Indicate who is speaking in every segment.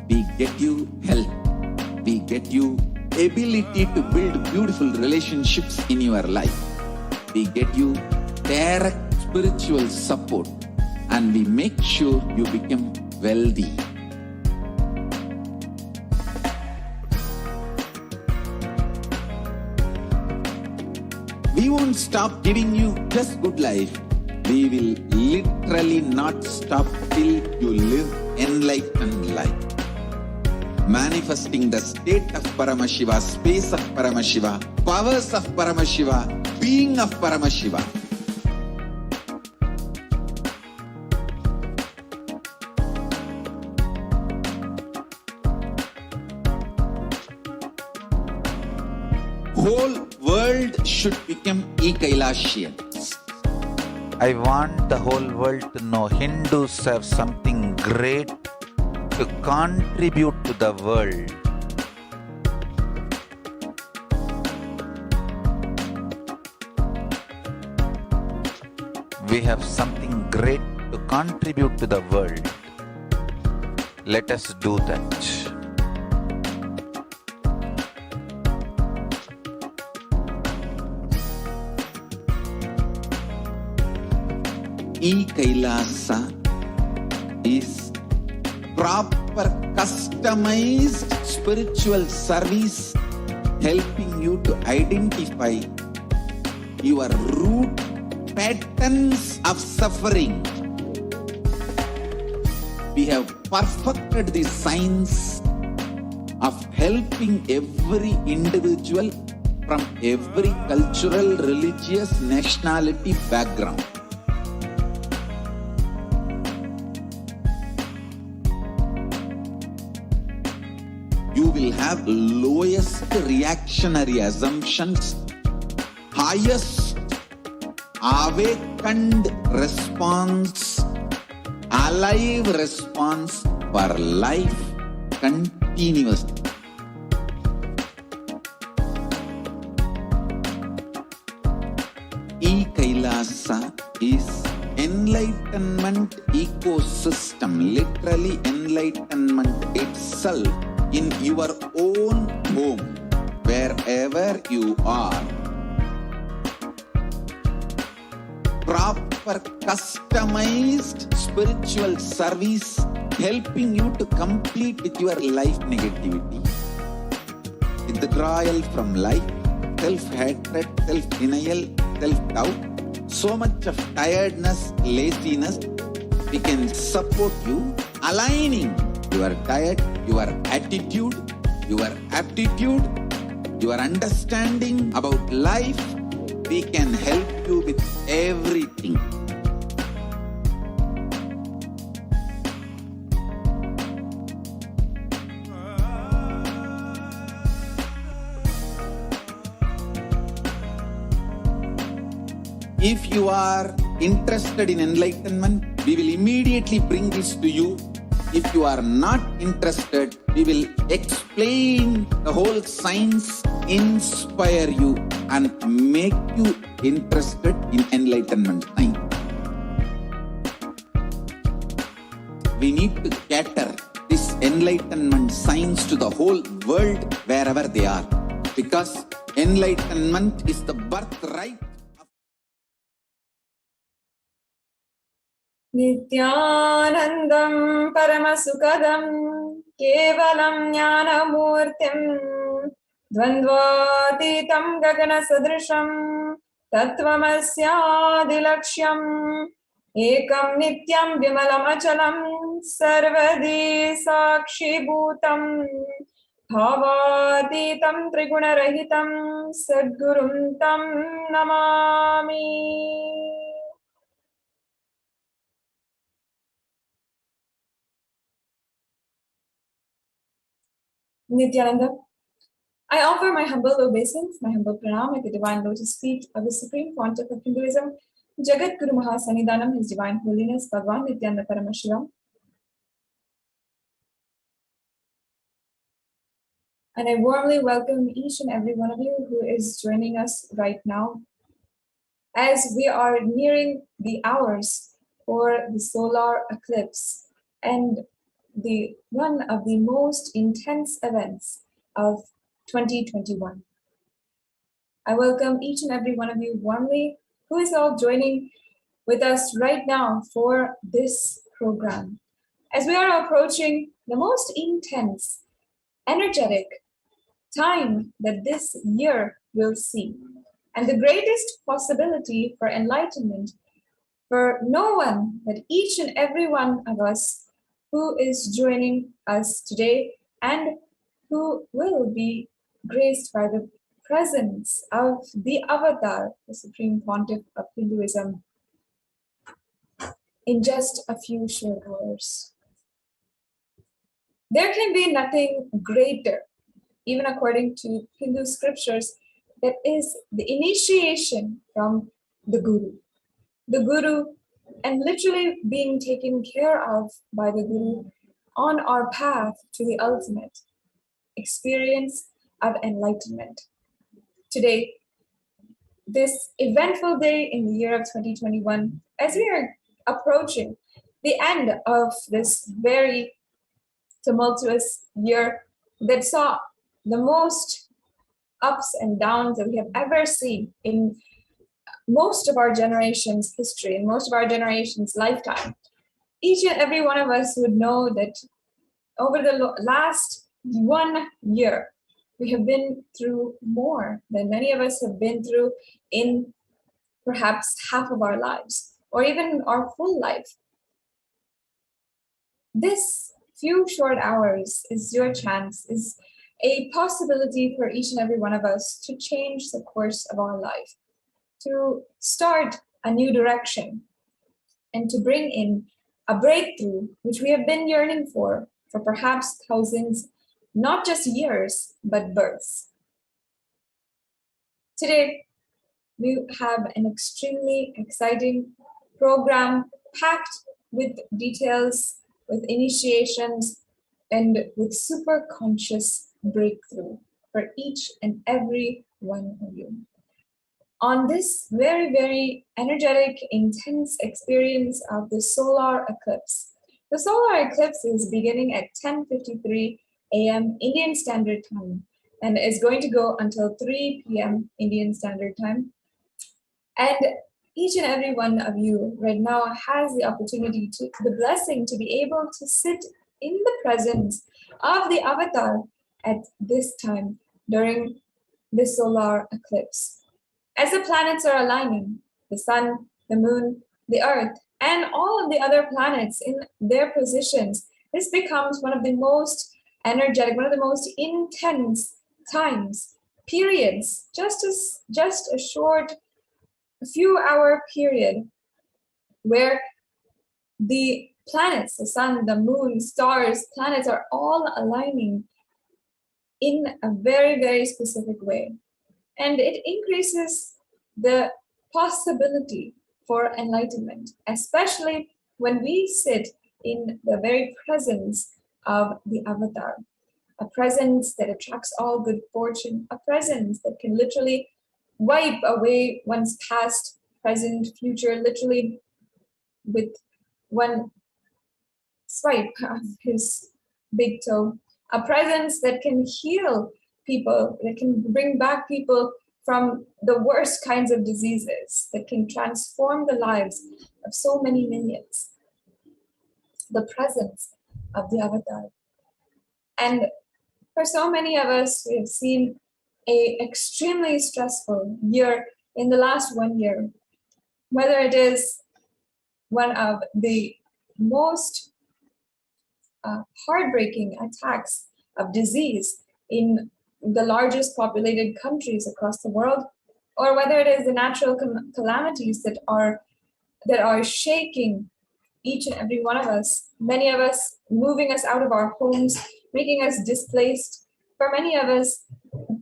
Speaker 1: we get you health, we get you ability to build beautiful relationships in your life, we get you direct spiritual support, and we make sure you become wealthy. We won't stop giving you just good life. We will literally not stop till you live enlightened life. Manifesting the state of Paramashiva, space of Paramashiva, powers of Paramashiva, being of Paramashiva. Whole world should become Kailasians.
Speaker 2: I want the whole world to know Hindus have something great to contribute to the world. We have something great to contribute to the world. Let us do that.
Speaker 1: Kailasa is proper customized spiritual service helping you to identify your root patterns of suffering. We have perfected the science of helping every individual from every cultural, religious, nationality background. You will have lowest reactionary assumptions, highest awakened response, alive response for life continuously. Kailasa is enlightenment ecosystem, literally enlightenment itself in your own home, wherever you are. Proper customized spiritual service helping you to complete with your life negativity, withdrawal from life, self-hatred, self-denial, self-doubt, so much of tiredness, laziness. We can support you aligning your diet, your attitude, your aptitude, your understanding about life. We can help you with everything. If you are interested in enlightenment, we will immediately bring this to you. If you are not interested, we will explain the whole science, inspire you, and make you interested in enlightenment science. We need to cater this enlightenment science to the whole world wherever they are, because enlightenment is the birthright.
Speaker 3: Nityanandam Paramasukadam Kevalam Jnanamurtim Dvandvatitam Gagana Sadrisham Tattvamasyaadilaksham Ekam Nityam Vimalam Achalam Sarvadi Sakshi Bhutam Bhavatitam Trigunarahitam Sadgurum Tam Namami. Nityananda, I offer my humble obeisance, my humble pranam at the divine lotus feet of the Supreme Pontiff of Hinduism, Jagat Guru Mahasanidanam, His Divine Holiness, Bhagavan Paramashivam. And I warmly welcome each and every one of you who is joining us right now as we are nearing the hours for the solar eclipse. And one of the most intense events of 2021. I welcome each and every one of you warmly who is all joining with us right now for this program. As we are approaching the most intense, energetic time that this year will see, and the greatest possibility for enlightenment for no one but each and every one of us who is joining us today and who will be graced by the presence of the Avatar, the Supreme Pontiff of Hinduism, in just a few short hours. There can be nothing greater, even according to Hindu scriptures, that is the initiation from the Guru. The Guru, and literally being taken care of by the Guru on our path to the ultimate experience of enlightenment. Today, this eventful day in the year of 2021, as we are approaching the end of this very tumultuous year that saw the most ups and downs that we have ever seen in most of our generation's history, in most of our generation's lifetime. Each and every one of us would know that over the last 1 year, we have been through more than many of us have been through in perhaps half of our lives, or even our full life. This few short hours is your chance, is a possibility for each and every one of us to change the course of our life, to start a new direction, and to bring in a breakthrough which we have been yearning for perhaps thousands, not just years, but births. Today, we have an extremely exciting program packed with details, with initiations, and with superconscious breakthrough for each and every one of you. On this very, very energetic, intense experience of the solar eclipse. The solar eclipse is beginning at 10:53 a.m. Indian Standard Time and is going to go until 3 p.m. Indian Standard Time. And each and every one of you right now has the opportunity the blessing to be able to sit in the presence of the Avatar at this time during the solar eclipse. As the planets are aligning, the sun, the moon, the earth, and all of the other planets in their positions, this becomes one of the most energetic, one of the most intense times, periods, just a short, few-hour period where the planets, the sun, the moon, stars, planets are all aligning in a very, very specific way. And it increases the possibility for enlightenment, especially when we sit in the very presence of the Avatar, a presence that attracts all good fortune, a presence that can literally wipe away one's past, present, future, literally with one swipe of his big toe, a presence that can heal people, that can bring back people from the worst kinds of diseases, that can transform the lives of so many millions. The presence of the Avatar. And for so many of us, we have seen an extremely stressful year in the last 1 year, whether it is one of the most heartbreaking attacks of disease in the largest populated countries across the world, or whether it is the natural calamities that are shaking each and every one of us, many of us moving us out of our homes, making us displaced, for many of us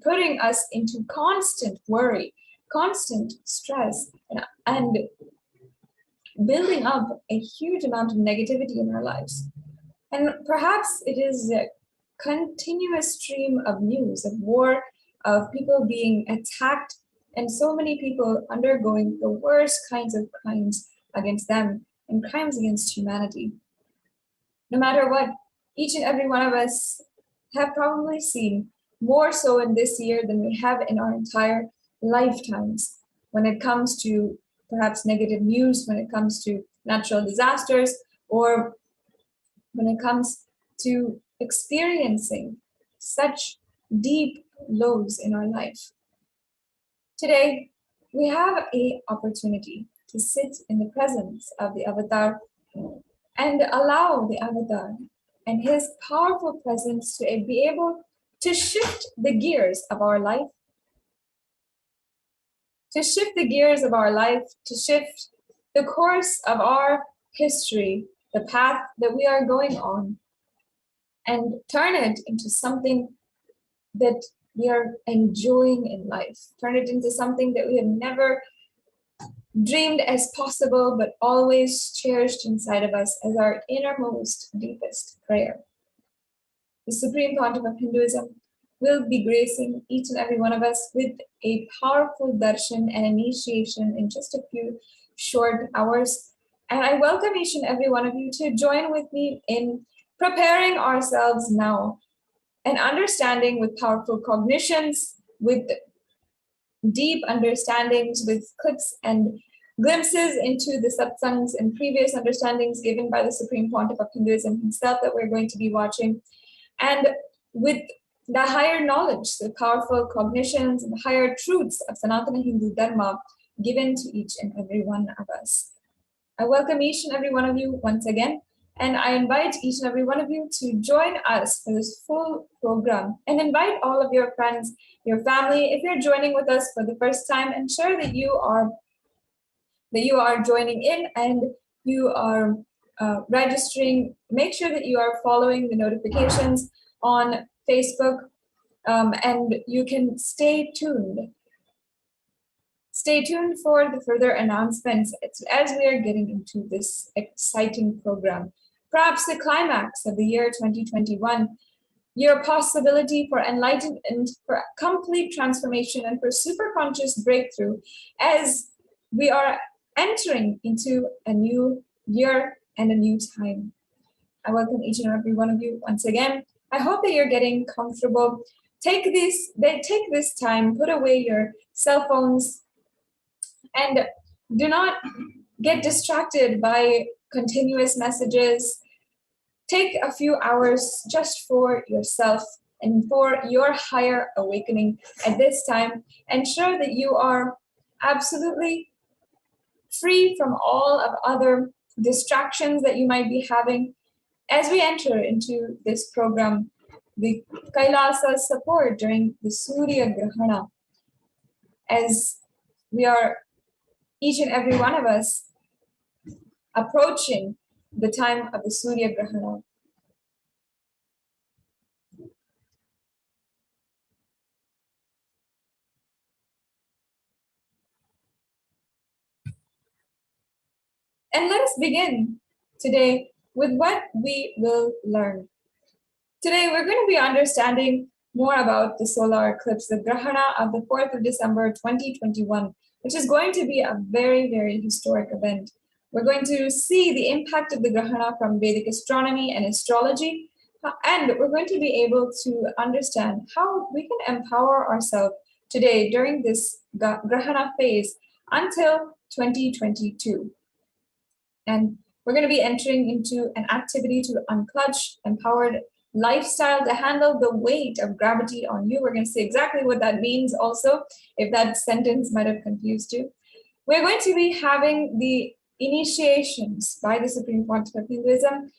Speaker 3: putting us into constant worry, constant stress, and building up a huge amount of negativity in our lives. And perhaps it is a continuous stream of news, of war, of people being attacked, and so many people undergoing the worst kinds of crimes against them and crimes against humanity. No matter what, each and every one of us have probably seen more so in this year than we have in our entire lifetimes when it comes to perhaps negative news, when it comes to natural disasters, or when it comes to experiencing such deep lows in our life. Today, we have an opportunity to sit in the presence of the avatar and allow the avatar and his powerful presence to be able to shift the gears of our life, to shift the course of our history, the path that we are going on, and turn it into something that we are enjoying in life, turn it into something that we have never dreamed as possible, but always cherished inside of us as our innermost, deepest prayer. The Supreme Pontiff of Hinduism will be gracing each and every one of us with a powerful darshan and initiation in just a few short hours. And I welcome each and every one of you to join with me in preparing ourselves now and understanding with powerful cognitions, with deep understandings, with clips and glimpses into the satsangs and previous understandings given by the Supreme Pontiff of Hinduism himself that we're going to be watching, and with the higher knowledge, the powerful cognitions and the higher truths of Sanatana Hindu Dharma given to each and every one of us. I welcome each and every one of you once again, and I invite each and every one of you to join us for this full program, and invite all of your friends, your family, if you're joining with us for the first time, and share that you are joining in and you are registering. Make sure that you are following the notifications on Facebook, and you can stay tuned. Stay tuned for the further announcements as we are getting into this exciting program. Perhaps the climax of the year 2021, your possibility for enlightenment, for complete transformation, and for superconscious breakthrough as we are entering into a new year and a new time. I welcome each and every one of you once again. I hope that you're getting comfortable. Take this time, put away your cell phones, and do not get distracted by continuous messages. Take a few hours just for yourself and for your higher awakening at this time. Ensure that you are absolutely free from all of other distractions that you might be having as we enter into this program, the Kailasa support during the Surya Grahana, as we are, each and every one of us, approaching the time of the Surya Grahana. And let us begin today with what we will learn. Today, we're going to be understanding more about the solar eclipse, the Grahana of the 4th of December, 2021, which is going to be a very, very historic event. We're going to see the impact of the Grahana from Vedic astronomy and astrology, and we're going to be able to understand how we can empower ourselves today during this Grahana phase until 2022. And we're going to be entering into an activity to unclutch empowered lifestyle to handle the weight of gravity on you. We're going to see exactly what that means also, if that sentence might have confused you. We're going to be having the initiations by the Supreme Pontiff of Hinduism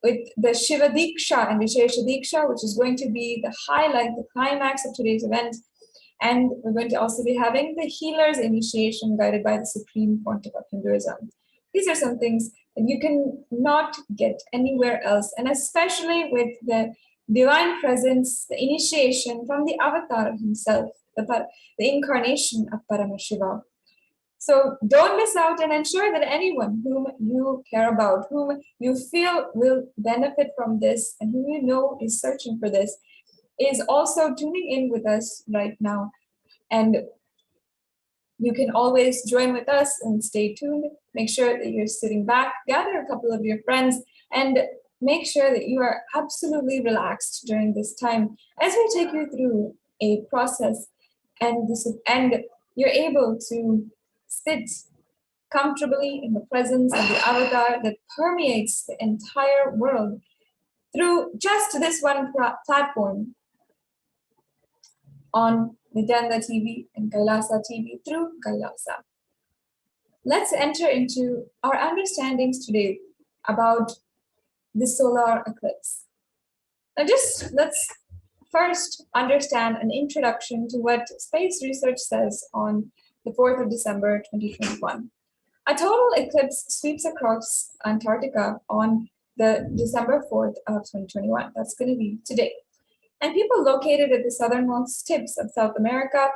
Speaker 3: with the Shiva Diksha and Vishesha Diksha, which is going to be the highlight, the climax of today's event. And we're going to also be having the healer's initiation guided by the Supreme Pontiff of Hinduism. These are some things that you can not get anywhere else, and especially with the divine presence, the initiation from the avatar himself, the incarnation of Paramashivam. So don't miss out, and ensure that anyone whom you care about, whom you feel will benefit from this, and who you know is searching for this, is also tuning in with us right now. And you can always join with us and stay tuned. Make sure that you're sitting back, gather a couple of your friends, and make sure that you are absolutely relaxed during this time as we take you through a process and you're able to sit comfortably in the presence of the avatar that permeates the entire world through just this one platform on Nityananda TV and Kailasa TV through Kailasa. Let's enter into our understandings today about the solar eclipse. Now let's first understand an introduction to what space research says on the 4th of December 2021. A total eclipse sweeps across Antarctica on the December 4th of 2021. That's going to be today. And people located at the southernmost tips of South America,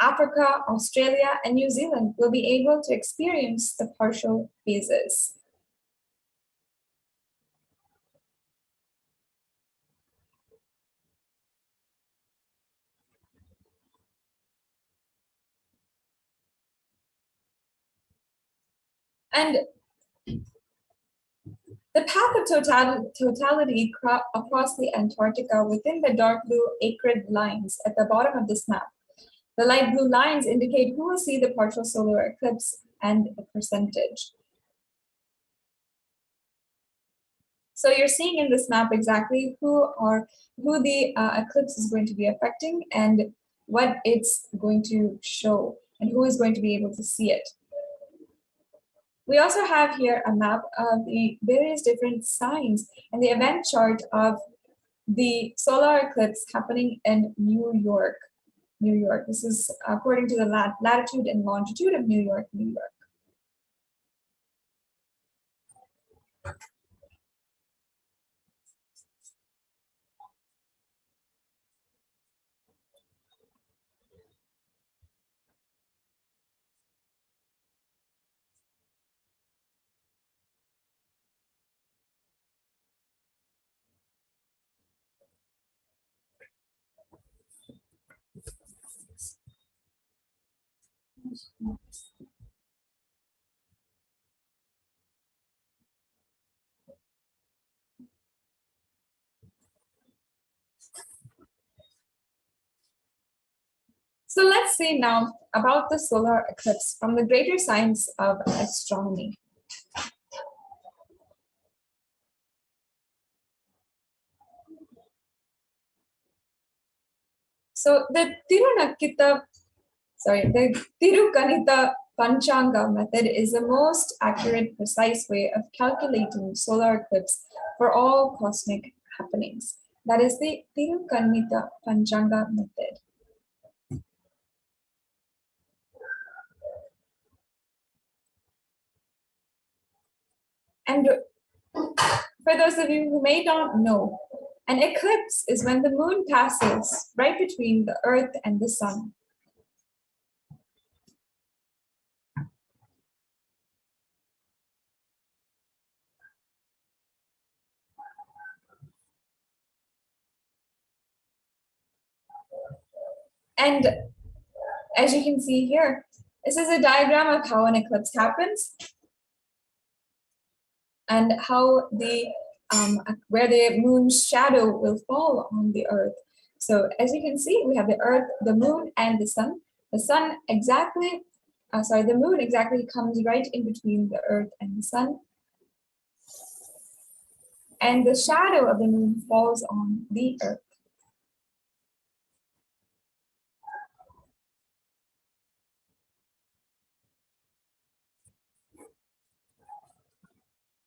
Speaker 3: Africa, Australia, and New Zealand will be able to experience the partial phases. And the path of totality across the Antarctica within the dark blue acrid lines at the bottom of this map. The light blue lines indicate who will see the partial solar eclipse and the percentage. So you're seeing in this map exactly who the eclipse is going to be affecting and what it's going to show and who is going to be able to see it. We also have here a map of the various different signs and the event chart of the solar eclipse happening in New York. This is according to the latitude and longitude of New York. So let's see now about the solar eclipse from the greater science of astronomy. So the Tirukanita Panchanga method is the most accurate, precise way of calculating solar eclipse for all cosmic happenings. That is the Tirukanita Panchanga method. And for those of you who may not know, an eclipse is when the moon passes right between the earth and the sun. And as you can see here, this is a diagram of how an eclipse happens and how where the moon's shadow will fall on the earth. So as you can see, we have the earth, the moon, and the sun. The moon exactly comes right in between the earth and the sun. And the shadow of the moon falls on the earth.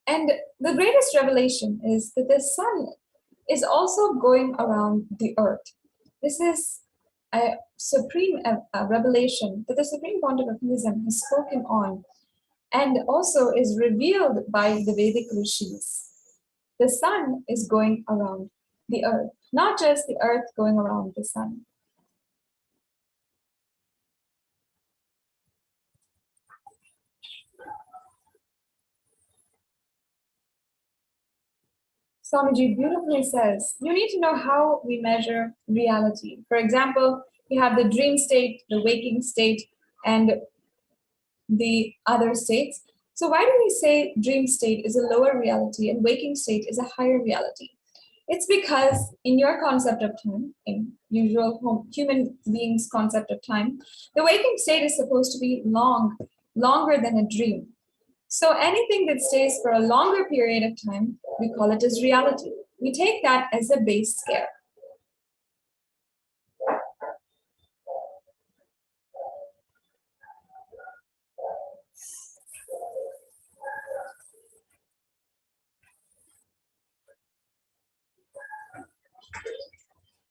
Speaker 3: And the greatest revelation is that the sun is also going around the earth. This is a supreme revelation that the Supreme Pontiff of Hinduism has spoken on and also is revealed by the Vedic rishis. The sun is going around the earth, not just the earth going around the sun. Swamiji beautifully says, you need to know how we measure reality. For example, you have the dream state, the waking state, and the other states. So why do we say dream state is a lower reality and waking state is a higher reality? It's because in your concept of time, in usual human beings' concept of time, the waking state is supposed to be longer than a dream. So anything that stays for a longer period of time, we call it as reality. We take that as a base scale.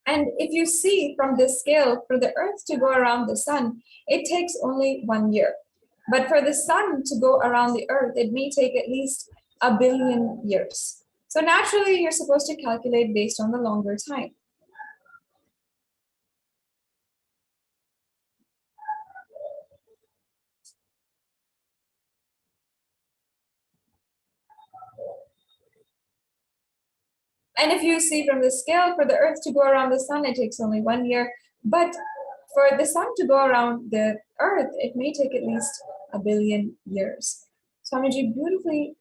Speaker 3: And if you see from this scale, for the Earth to go around the Sun, it takes only 1 year. But for the Sun to go around the Earth, it may take at least 1 billion years. So naturally, you're supposed to calculate based on the longer time. And if you see from the scale, for the Earth to go around the Sun, it takes only 1 year. But for the Sun to go around the Earth, it may take at least 1 billion years. Swamiji beautifully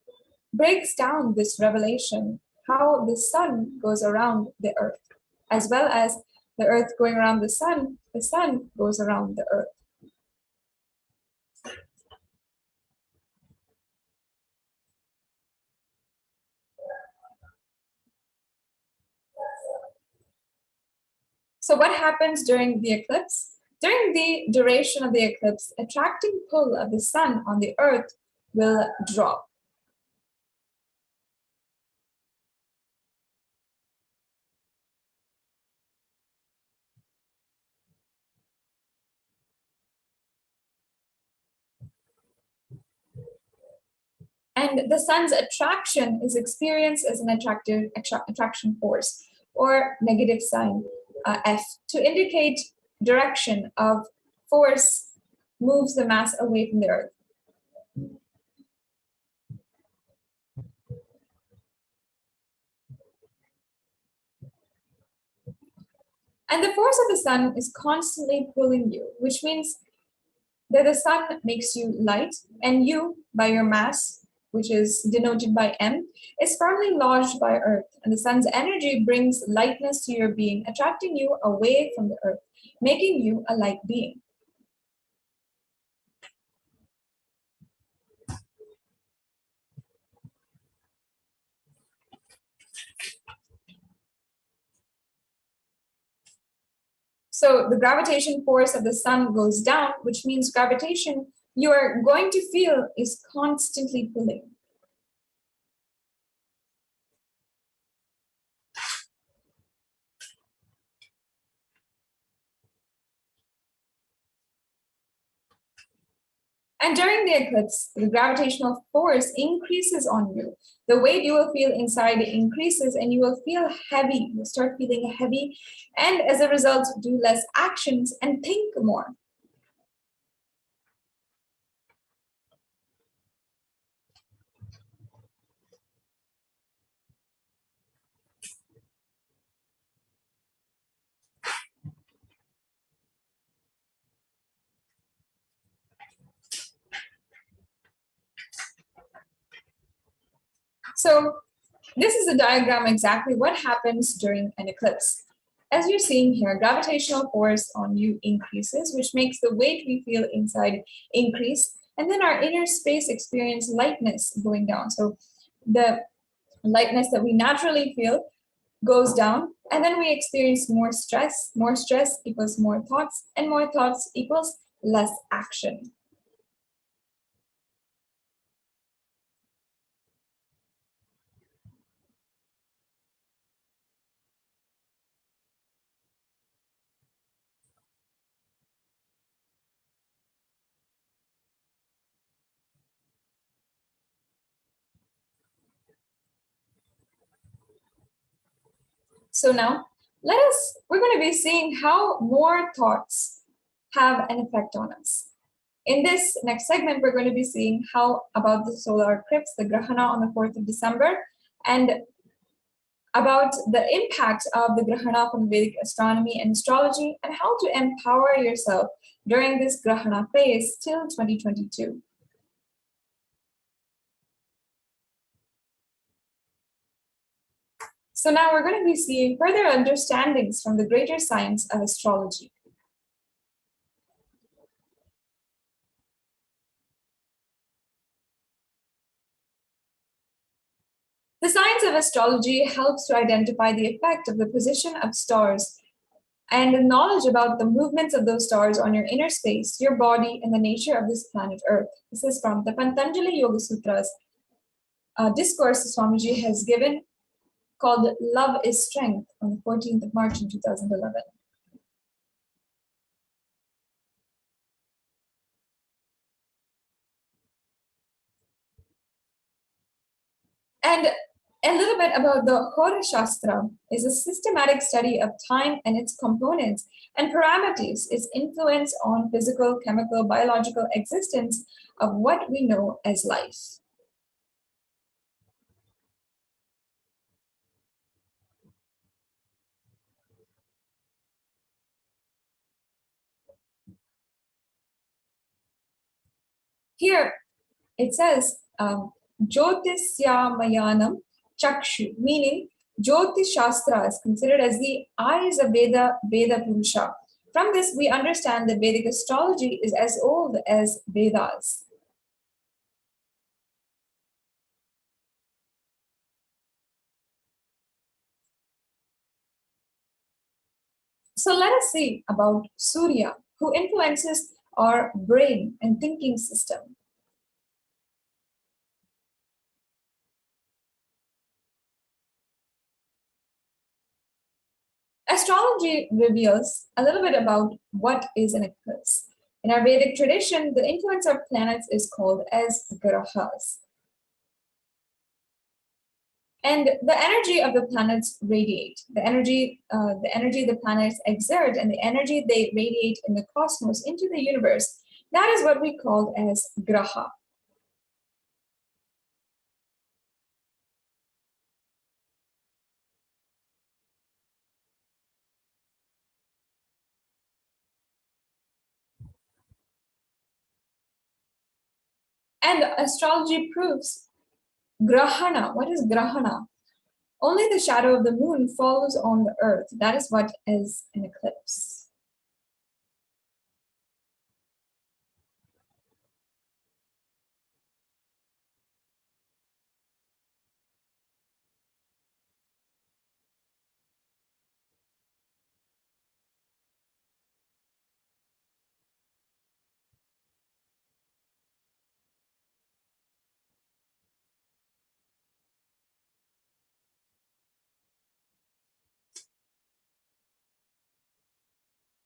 Speaker 3: breaks down this revelation, how the Sun goes around the Earth, as well as the Earth going around the Sun goes around the Earth. So what happens during the eclipse? During the duration of the eclipse, attracting pull of the Sun on the Earth will drop. And the Sun's attraction is experienced as an attraction force or negative sign F to indicate direction of force moves the mass away from the Earth. And the force of the Sun is constantly pulling you, which means that the Sun makes you light, and you, by your mass, which is denoted by M, is firmly lodged by Earth. And the Sun's energy brings lightness to your being, attracting you away from the Earth, making you a light being. So the gravitation force of the Sun goes down, which means gravitation you are going to feel is constantly pulling. And during the eclipse, the gravitational force increases on you. The weight you will feel inside increases and you will feel heavy. You'll start feeling heavy and as a result, do less actions and think more. So this is a diagram exactly what happens during an eclipse. As you're seeing here, gravitational force on you increases, which makes the weight we feel inside increase. And then our inner space experience lightness going down. So the lightness that we naturally feel goes down, and then we experience more stress. More stress equals more thoughts, and more thoughts equals less action. So now we're going to be seeing how more thoughts have an effect on us. In this next segment, we're going to be seeing how about the solar eclipse, the Grahana on the 4th of December, and about the impact of the Grahana from Vedic astronomy and astrology, and how to empower yourself during this Grahana phase till 2022. So now we're going to be seeing further understandings from the greater science of astrology. The science of astrology helps to identify the effect of the position of stars and the knowledge about the movements of those stars on your inner space, your body, and the nature of this planet Earth. This is from the Patanjali Yoga Sutras discourse Swamiji has given called Love is Strength on the 14th of March in 2011. And a little bit about the Hora Shastra is a systematic study of time and its components and parameters, its influence on physical, chemical, biological existence of what we know as life. Here it says Jyotishyamayanam Chakshu, meaning Jyotish Shastra is considered as the eyes of Veda Purusha. From this, we understand that Vedic astrology is as old as Vedas. So let us see about Surya, who influences our brain and thinking system. Astrology reveals a little bit about what is an eclipse. In our Vedic tradition, the influence of planets is called as grahas. And the energy of the planets radiate, the energy the planets exert, and the energy they radiate in the cosmos into the universe. That is what we call as graha. And astrology proves grahana. What is grahana? Only the shadow of the moon falls on the earth. That is what is an eclipse.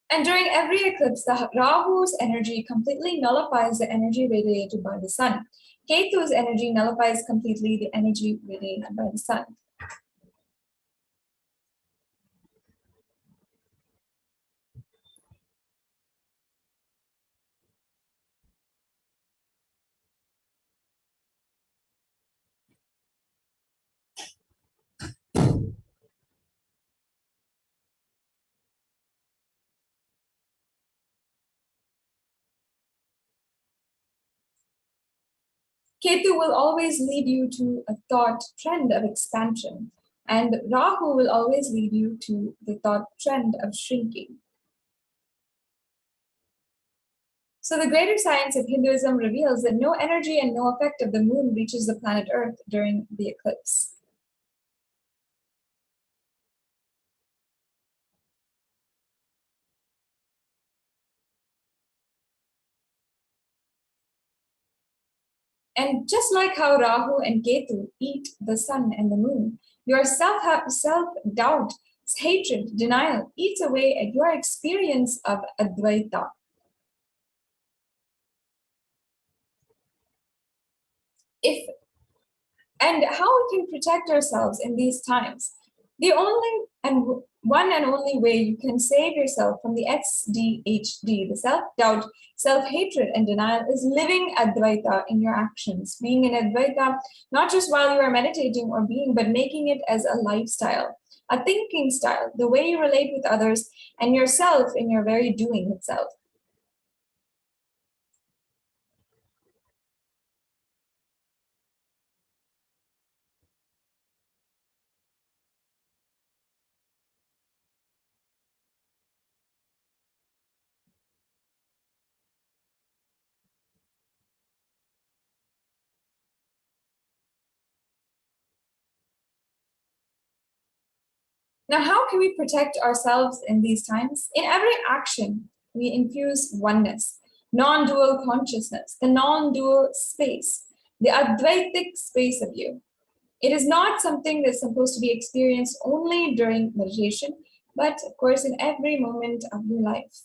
Speaker 3: And during every eclipse, the Rahu's energy completely nullifies the energy radiated by the sun. Ketu's energy nullifies completely the energy radiated by the sun. Ketu will always lead you to a thought trend of expansion, and Rahu will always lead you to the thought trend of shrinking. So the greater science of Hinduism reveals that no energy and no effect of the moon reaches the planet Earth during the eclipse. And just like how Rahu and Ketu eat the sun and the moon, your self-doubt, hatred, denial eats away at your experience of Advaita. And how we can protect ourselves in these times? The only and one and only way you can save yourself from the SDHD, the self-doubt, self-hatred, and denial, is living Advaita in your actions. Being in Advaita, not just while you are meditating or being, but making it as a lifestyle, a thinking style, the way you relate with others and yourself in your very doing itself. Now, how can we protect ourselves in these times? In every action, we infuse oneness, non-dual consciousness, the non-dual space, the Advaitic space of you. It is not something that's supposed to be experienced only during meditation, but of course in every moment of your life.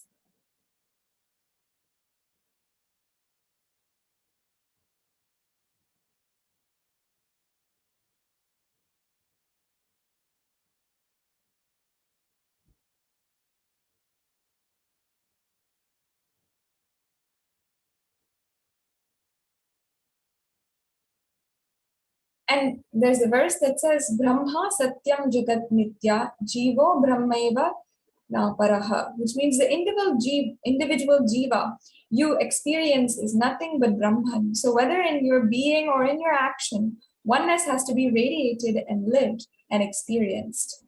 Speaker 3: And there's a verse that says, Brahma Satyam Jagat Nitya Jivo Brahmaiva Na Paraha, which means the individual jiva you experience is nothing but Brahman. So whether in your being or in your action, oneness has to be radiated and lived and experienced.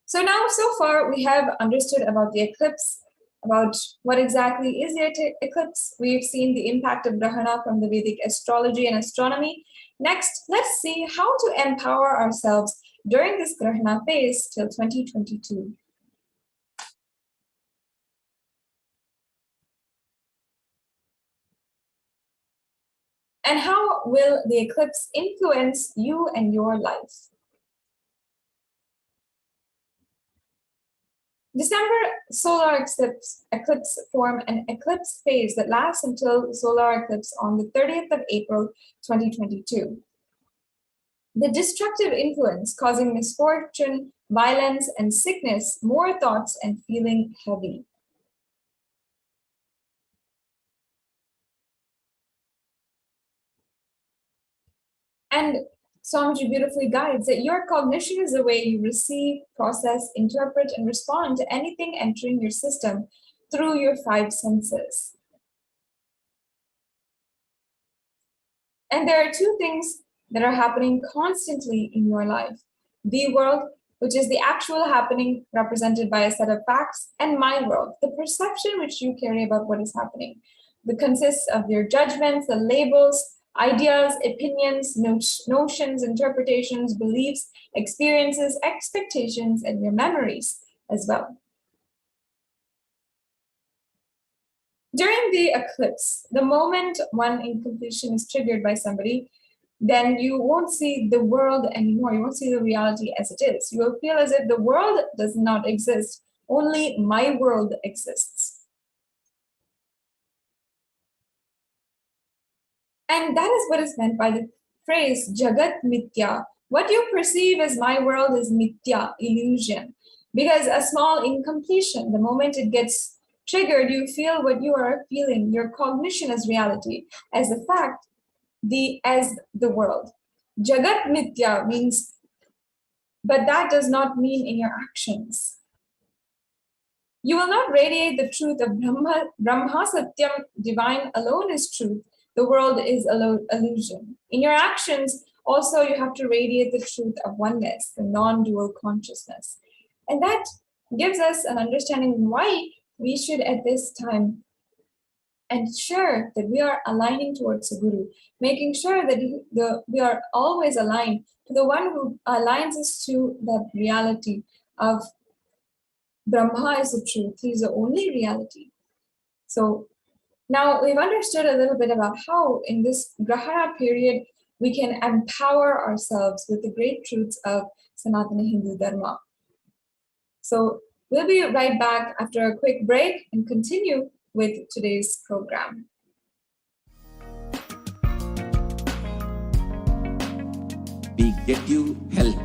Speaker 3: So now, so far, we have understood about the eclipse, about what exactly is the eclipse. We've seen the impact of Grahana from the Vedic astrology and astronomy. Next, let's see how to empower ourselves during this Grahana phase till 2022. And how will the eclipse influence you and your life? December solar eclipse form an eclipse phase that lasts until solar eclipse on the 30th of April 2022. The destructive influence causing misfortune, violence, and sickness, more thoughts and feeling heavy. And Swamiji beautifully guides that your cognition is the way you receive, process, interpret, and respond to anything entering your system through your five senses. And there are two things that are happening constantly in your life. The world, which is the actual happening represented by a set of facts, and my world, the perception which you carry about what is happening. It consists of your judgments, the labels, ideas, opinions, notions, interpretations, beliefs, experiences, expectations, and your memories as well. During the eclipse, the moment one incompletion is triggered by somebody, then you won't see the world anymore. You won't see the reality as it is. You will feel as if the world does not exist. Only my world exists. And that is what is meant by the phrase Jagat Mithya. What you perceive as my world is Mithya, illusion. Because a small incompletion, the moment it gets triggered, you feel what you are feeling. Your cognition as reality, as the fact, as the world. Jagat Mithya means, but that does not mean in your actions. You will not radiate the truth of Brahma Satyam, divine alone is truth. The world is illusion. In your actions, also you have to radiate the truth of oneness, the non-dual consciousness. And that gives us an understanding why we should at this time ensure that we are aligning towards the Guru, making sure that we are always aligned to the one who aligns us to the reality of Brahma is the truth. He is the only reality. So now we've understood a little bit about how in this Grahana period we can empower ourselves with the great truths of Sanatana Hindu Dharma. So we'll be right back after a quick break and continue with today's program.
Speaker 1: We get you health.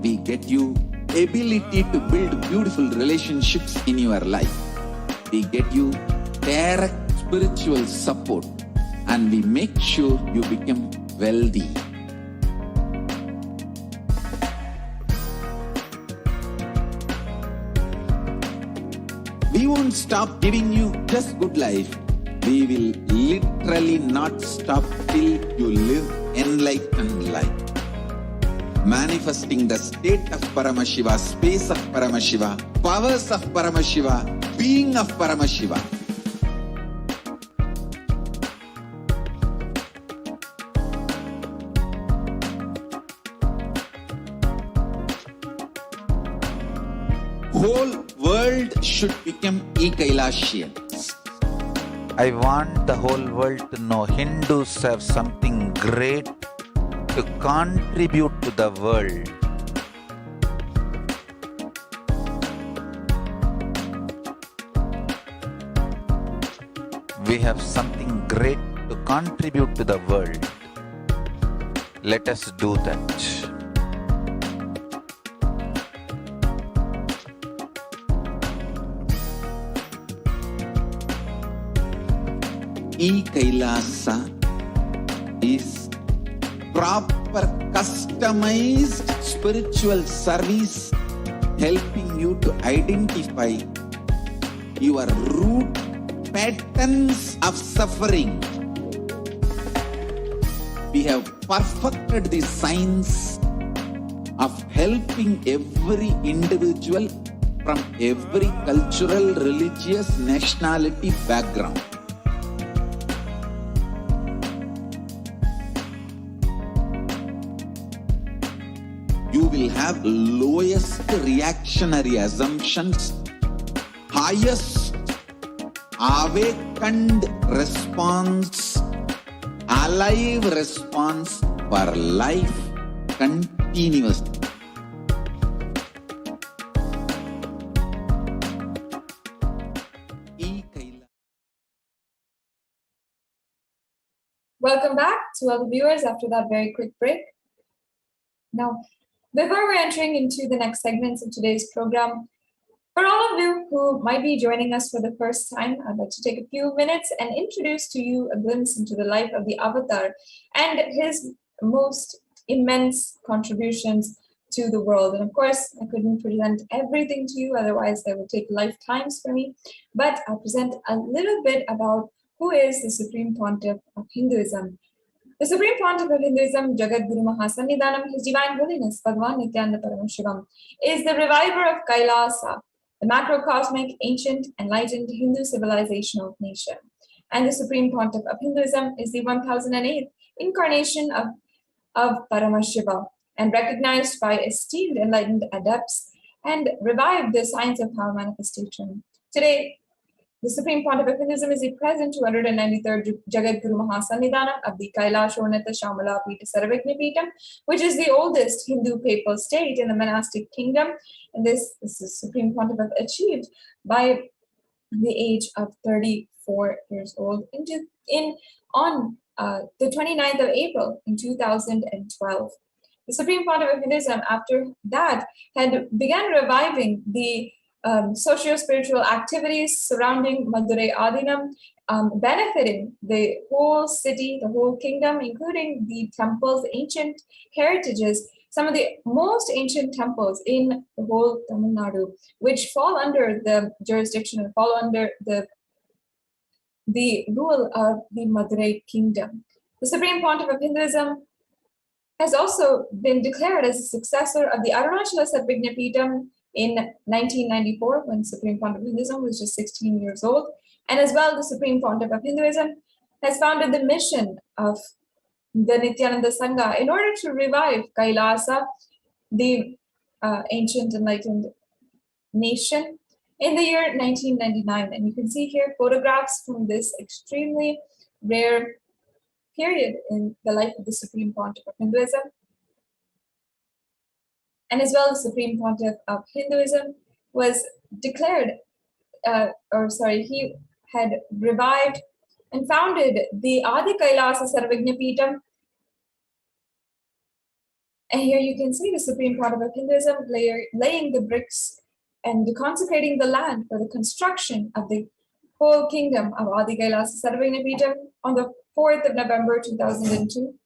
Speaker 1: We get you ability to build beautiful relationships in your life. We get you direct spiritual support, and we make sure you become wealthy. We won't stop giving you just good life. We will literally not stop till you live enlightened life. Manifesting the state of Paramashiva, space of Paramashiva, powers of Paramashiva, being of Paramashiva. whole world should become Kailasians.
Speaker 2: I want the whole world to know Hindus have something great to contribute to the world. We have something great to contribute to the world. Let us do that.
Speaker 1: Kailasa is proper customized spiritual service helping you to identify your root patterns of suffering. We have perfected the science of helping every individual from every cultural, religious, nationality background. You will have lowest reactionary assumptions, highest awakened response, alive response for life continuously.
Speaker 3: Welcome back to all the viewers after that very quick break. Now, before we're entering into the next segments of today's program, for all of you who might be joining us for the first time, I'd like to take a few minutes and introduce to you a glimpse into the life of the Avatar and his most immense contributions to the world. And of course, I couldn't present everything to you, otherwise that would take lifetimes for me, but I'll present a little bit about who is the Supreme Pontiff of Hinduism. The Supreme Pontiff of Hinduism, Jagat Guru Mahasannidhanam, His Divine Holiness Bhagavan Nithyanda Paramashivam, is the reviver of Kailasa, the macrocosmic, ancient, enlightened Hindu civilizational nation. And the Supreme Pontiff of Hinduism is the 1008th incarnation of Paramashiva, and recognized by esteemed enlightened adepts, and revived the science of power manifestation. Today, the Supreme Pontiff of Hinduism is the present 293rd Jagat Guru Mahasannidhanam of the Kailashonata Shamala Pita Sarvagna Pitam, which is the oldest Hindu papal state in the monastic kingdom. And this is Supreme Pontiff achieved by the age of 34 years old on the 29th of April in 2012. The Supreme Pontiff of Hinduism, after that, had began reviving the socio-spiritual activities surrounding Madurai Adinam, benefiting the whole city, the whole kingdom, including the temples, ancient heritages, some of the most ancient temples in the whole Tamil Nadu, which fall under the jurisdiction and fall under the rule of the Madurai kingdom. The Supreme Pontiff of Hinduism has also been declared as a successor of the Arunachala Sarvagna Pitam in 1994, when Supreme Pontiff of Hinduism was just 16 years old. And as well, the Supreme Pontiff of Hinduism has founded the mission of the Nityananda Sangha in order to revive Kailasa, the ancient enlightened nation, in the year 1999. And you can see here photographs from this extremely rare period in the life of the Supreme Pontiff of Hinduism. And as well, the Supreme Pontiff of Hinduism was declared, he had revived and founded the Adi Kailasa Sarvagna Pitam. And here you can see the Supreme Pontiff of Hinduism laying the bricks and consecrating the land for the construction of the whole kingdom of Adi Kailasa Sarvagna Pitam on the 4th of November 2002.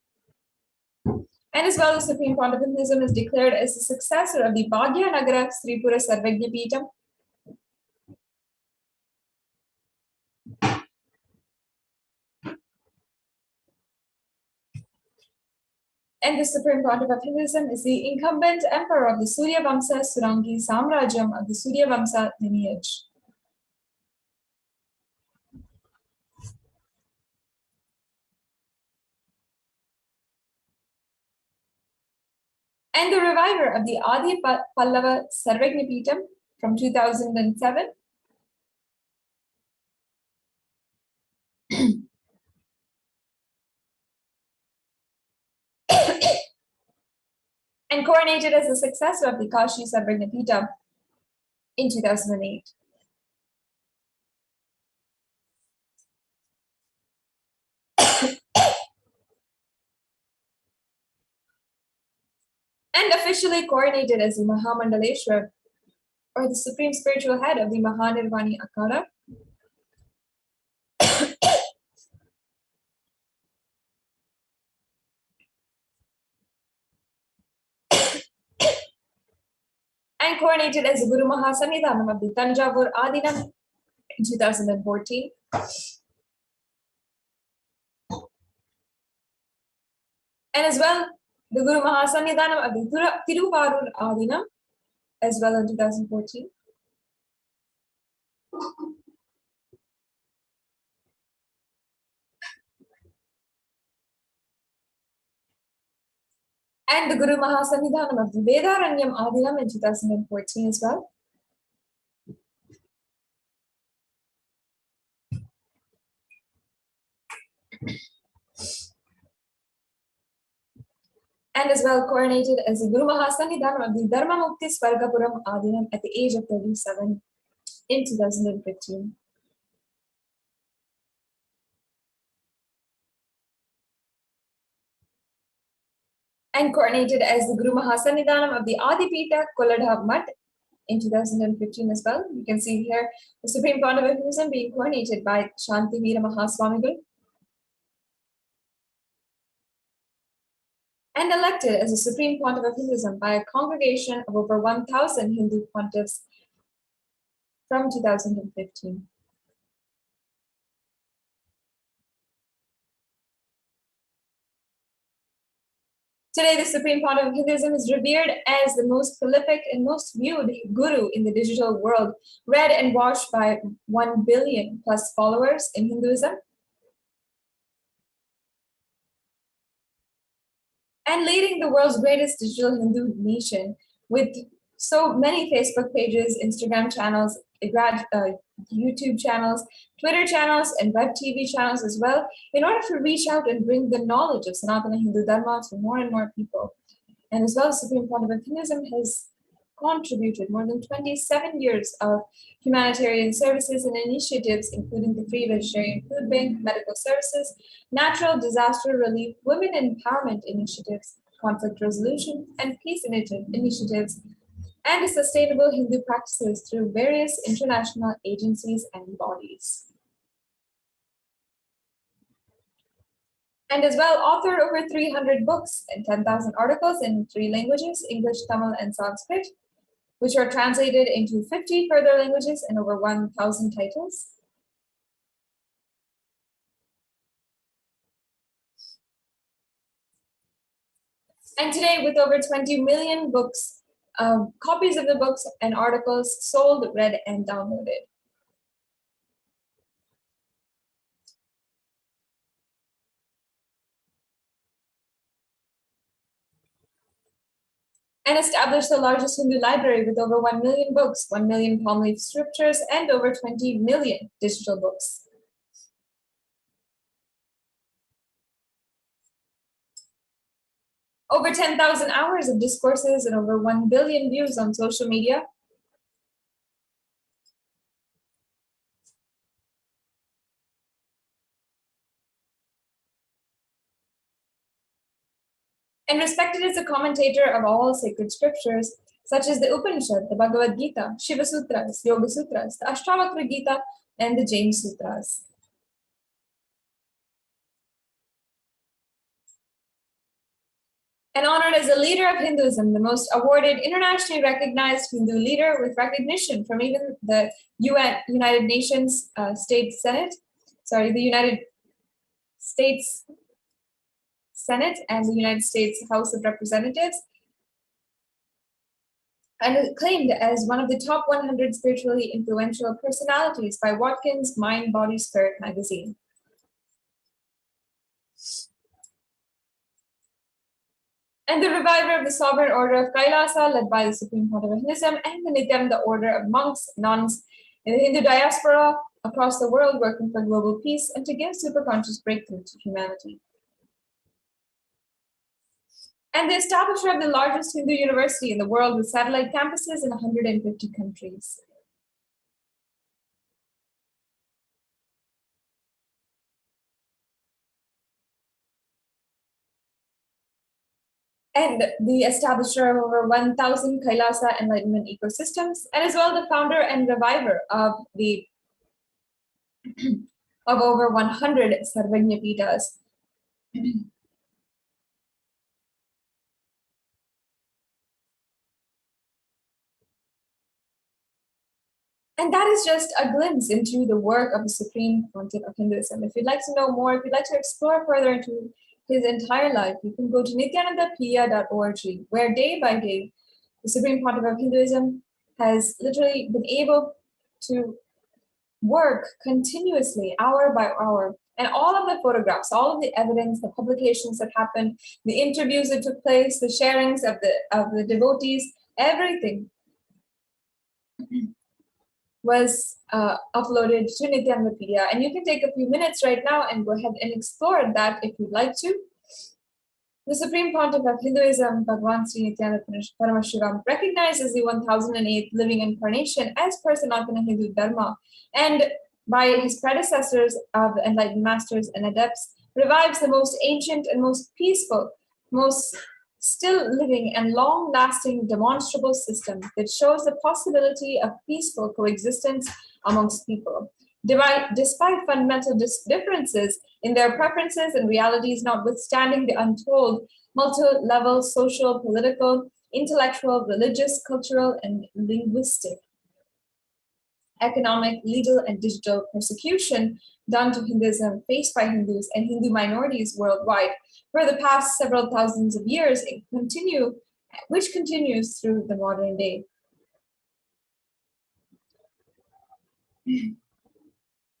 Speaker 3: And as well, the Supreme Pontiff of Hinduism is declared as the successor of the Bhagya Nagara Sripura Sarvagna Pitam. And the Supreme Pontiff of Hinduism is the incumbent emperor of the Surya Vamsa Surangi Samrajyam of the Surya Vamsa lineage. And the reviver of the Adi Pallava Sarvagna Pitam from 2007. And coronated as the successor of the Kashi Sabarnapita in 2008. And officially coronated as the Mahamandaleshwar, or the supreme spiritual head of the Mahanirvani Akara. And coronated as the Guru Mahasanidhanam of the Tanjavur Adinam in 2014. And as well, the Guru Mahasanidhanam of the Tiruvarur Adinam, as well in 2014. And the Guru Mahasanidhanam of the Vedaranyam Adinam in 2014 as well. And as well coronated as the Guru Mahasanidhanam of the Dharma Mukti Swargapuram Adinam at the age of 37 in 2015. And coronated as the Guru Mahasanidhanam of the Adipita Koladha Mutt in 2015 as well. You can see here the Supreme Pontiff of Hinduism being coronated by Shanti Veera Mahaswamigal. And elected as the Supreme Pontiff of Hinduism by a congregation of over 1,000 Hindu pontiffs from 2015. Today, the Supreme Pontiff of Hinduism is revered as the most prolific and most viewed guru in the digital world, read and watched by 1 billion plus followers in Hinduism. And leading the world's greatest digital Hindu nation with so many Facebook pages, Instagram channels, YouTube channels, Twitter channels, and web TV channels as well, in order to reach out and bring the knowledge of Sanatana Hindu Dharma to more and more people. And as well as Supreme Pontiff of Hinduism has contributed more than 27 years of humanitarian services and initiatives, including the Free Vegetarian Food Bank, medical services, natural disaster relief, women empowerment initiatives, conflict resolution, and peace initiatives, and sustainable Hindu practices through various international agencies and bodies. And as well, authored over 300 books and 10,000 articles in 3 languages, English, Tamil, and Sanskrit, which are translated into 50 further languages and over 1,000 titles. And today, with over 20 million books, copies of the books and articles sold, read, and downloaded. And established the largest Hindu library with over 1 million books, 1 million palm leaf scriptures, and over 20 million digital books. Over 10,000 hours of discourses and over 1 billion views on social media. And respected as a commentator of all sacred scriptures, such as the Upanishad, the Bhagavad Gita, Shiva Sutras, Yoga Sutras, the Ashtavakra Gita, and the Jain Sutras. And honored as a leader of Hinduism, the most awarded, internationally recognized Hindu leader with recognition from even the United Nations the United States Senate and the United States House of Representatives, and claimed as one of the top 100 spiritually influential personalities by Watkins Mind, Body, Spirit magazine. and the reviver of the Sovereign Order of Kailasa, led by the Supreme Pontiff of Hinduism, and the NITHYANANDA Order of monks, nuns in the Hindu diaspora across the world, working for global peace and to give superconscious breakthrough to humanity. And the establisher of the largest Hindu university in the world with satellite campuses in 150 countries. And the establisher of over 1,000 Kailasa enlightenment ecosystems, and as well the founder and reviver of the of over 100 Sarvagnya Pitas. And that is just a glimpse into the work of the Supreme Pontiff of Hinduism. If you'd like to know more, if you'd like to explore further into his entire life, you can go to nithyanandapiya.org, where day by day, the Supreme Pontiff of Hinduism has literally been able to work continuously, hour by hour. And all of the photographs, all of the evidence, the publications that happened, the interviews that took place, the sharings of the devotees, everything was uploaded to Nithyanandapiya. And you can take a few minutes right now and go ahead and explore that if you'd like to. The Supreme Pontiff of Hinduism, Bhagavan Paramashivam, recognizes the 1008th living incarnation as Sanatana Hindu Dharma, and by his predecessors of the enlightened masters and adepts, revives the most ancient and most peaceful, most still living and long-lasting demonstrable system that shows the possibility of peaceful coexistence amongst people. Despite fundamental differences in their preferences and realities, notwithstanding the untold multi-level social, political, intellectual, religious, cultural, and linguistic, economic, legal, and digital persecution done to Hinduism faced by Hindus and Hindu minorities worldwide for the past several thousands of years, which continues through the modern day.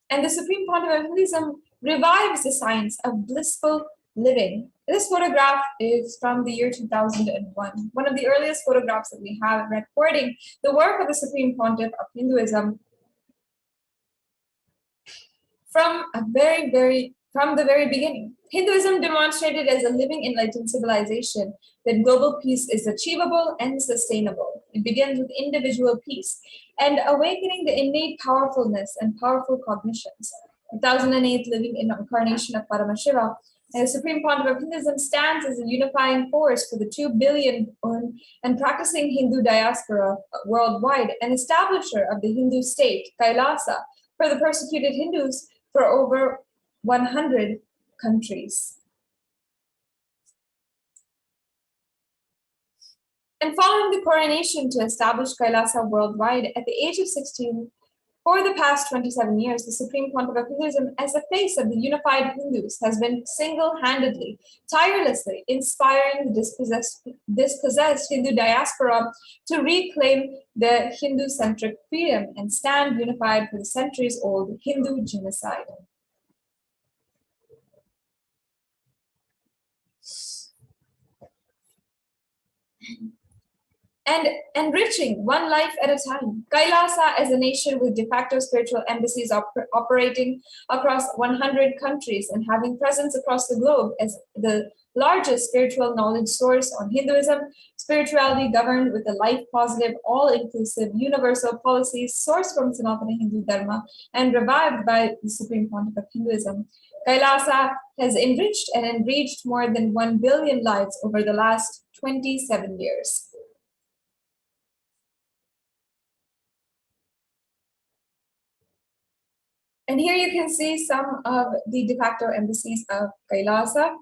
Speaker 3: And the Supreme Pontiff of Hinduism revives the science of blissful living. This photograph is from the year 2001, one of the earliest photographs that we have recording the work of the Supreme Pontiff of Hinduism from the very beginning. Hinduism demonstrated as a living enlightened civilization that global peace is achievable and sustainable. It begins with individual peace and awakening the innate powerfulness and powerful cognitions. The 1008th living incarnation of Paramashiva, and the Supreme Pontiff of Hinduism stands as a unifying force for the 2 billion and practicing Hindu diaspora worldwide, an establisher of the Hindu state, Kailasa, for the persecuted Hindus for over 100 countries. And following the coronation to establish Kailasa worldwide at the age of 16, for the past 27 years, the Supreme Pontiff of Hinduism, as the face of the unified Hindus, has been single-handedly, tirelessly inspiring the dispossessed Hindu diaspora to reclaim the Hindu-centric freedom and stand unified for the centuries-old Hindu genocide. And enriching one life at a time. Kailasa, as a nation with de facto spiritual embassies operating across 100 countries and having presence across the globe as the largest spiritual knowledge source on Hinduism, spirituality governed with the life-positive, all-inclusive, universal policies sourced from Sanatana Hindu Dharma and revived by the Supreme Pontiff of Hinduism. Kailasa has enriched and enriched more than 1 billion lives over the last 27 years. And here you can see some of the de facto embassies of Kailasa.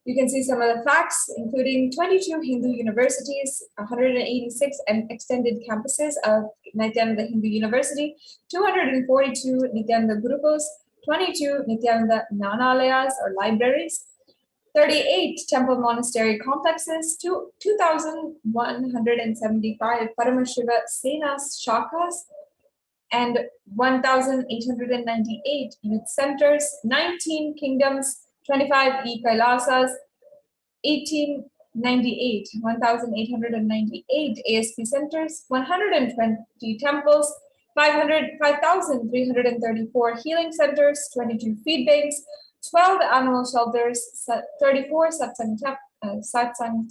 Speaker 3: You can see some of the facts, including 22 Hindu universities, 186 extended campuses of Nityananda Hindu University, 242 Nityananda Gurukuls, 22 Nityananda Gnanalayas or libraries, 38 temple monastery complexes, 2,175 Paramashiva Senas Shakas, and 1,898 youth centers, 19 kingdoms, 25 e-Kailasas, 18 1,898 ASP centers, 120 temples, 5,334 healing centers, 22 feed banks, 12 animal shelters, 34 satsang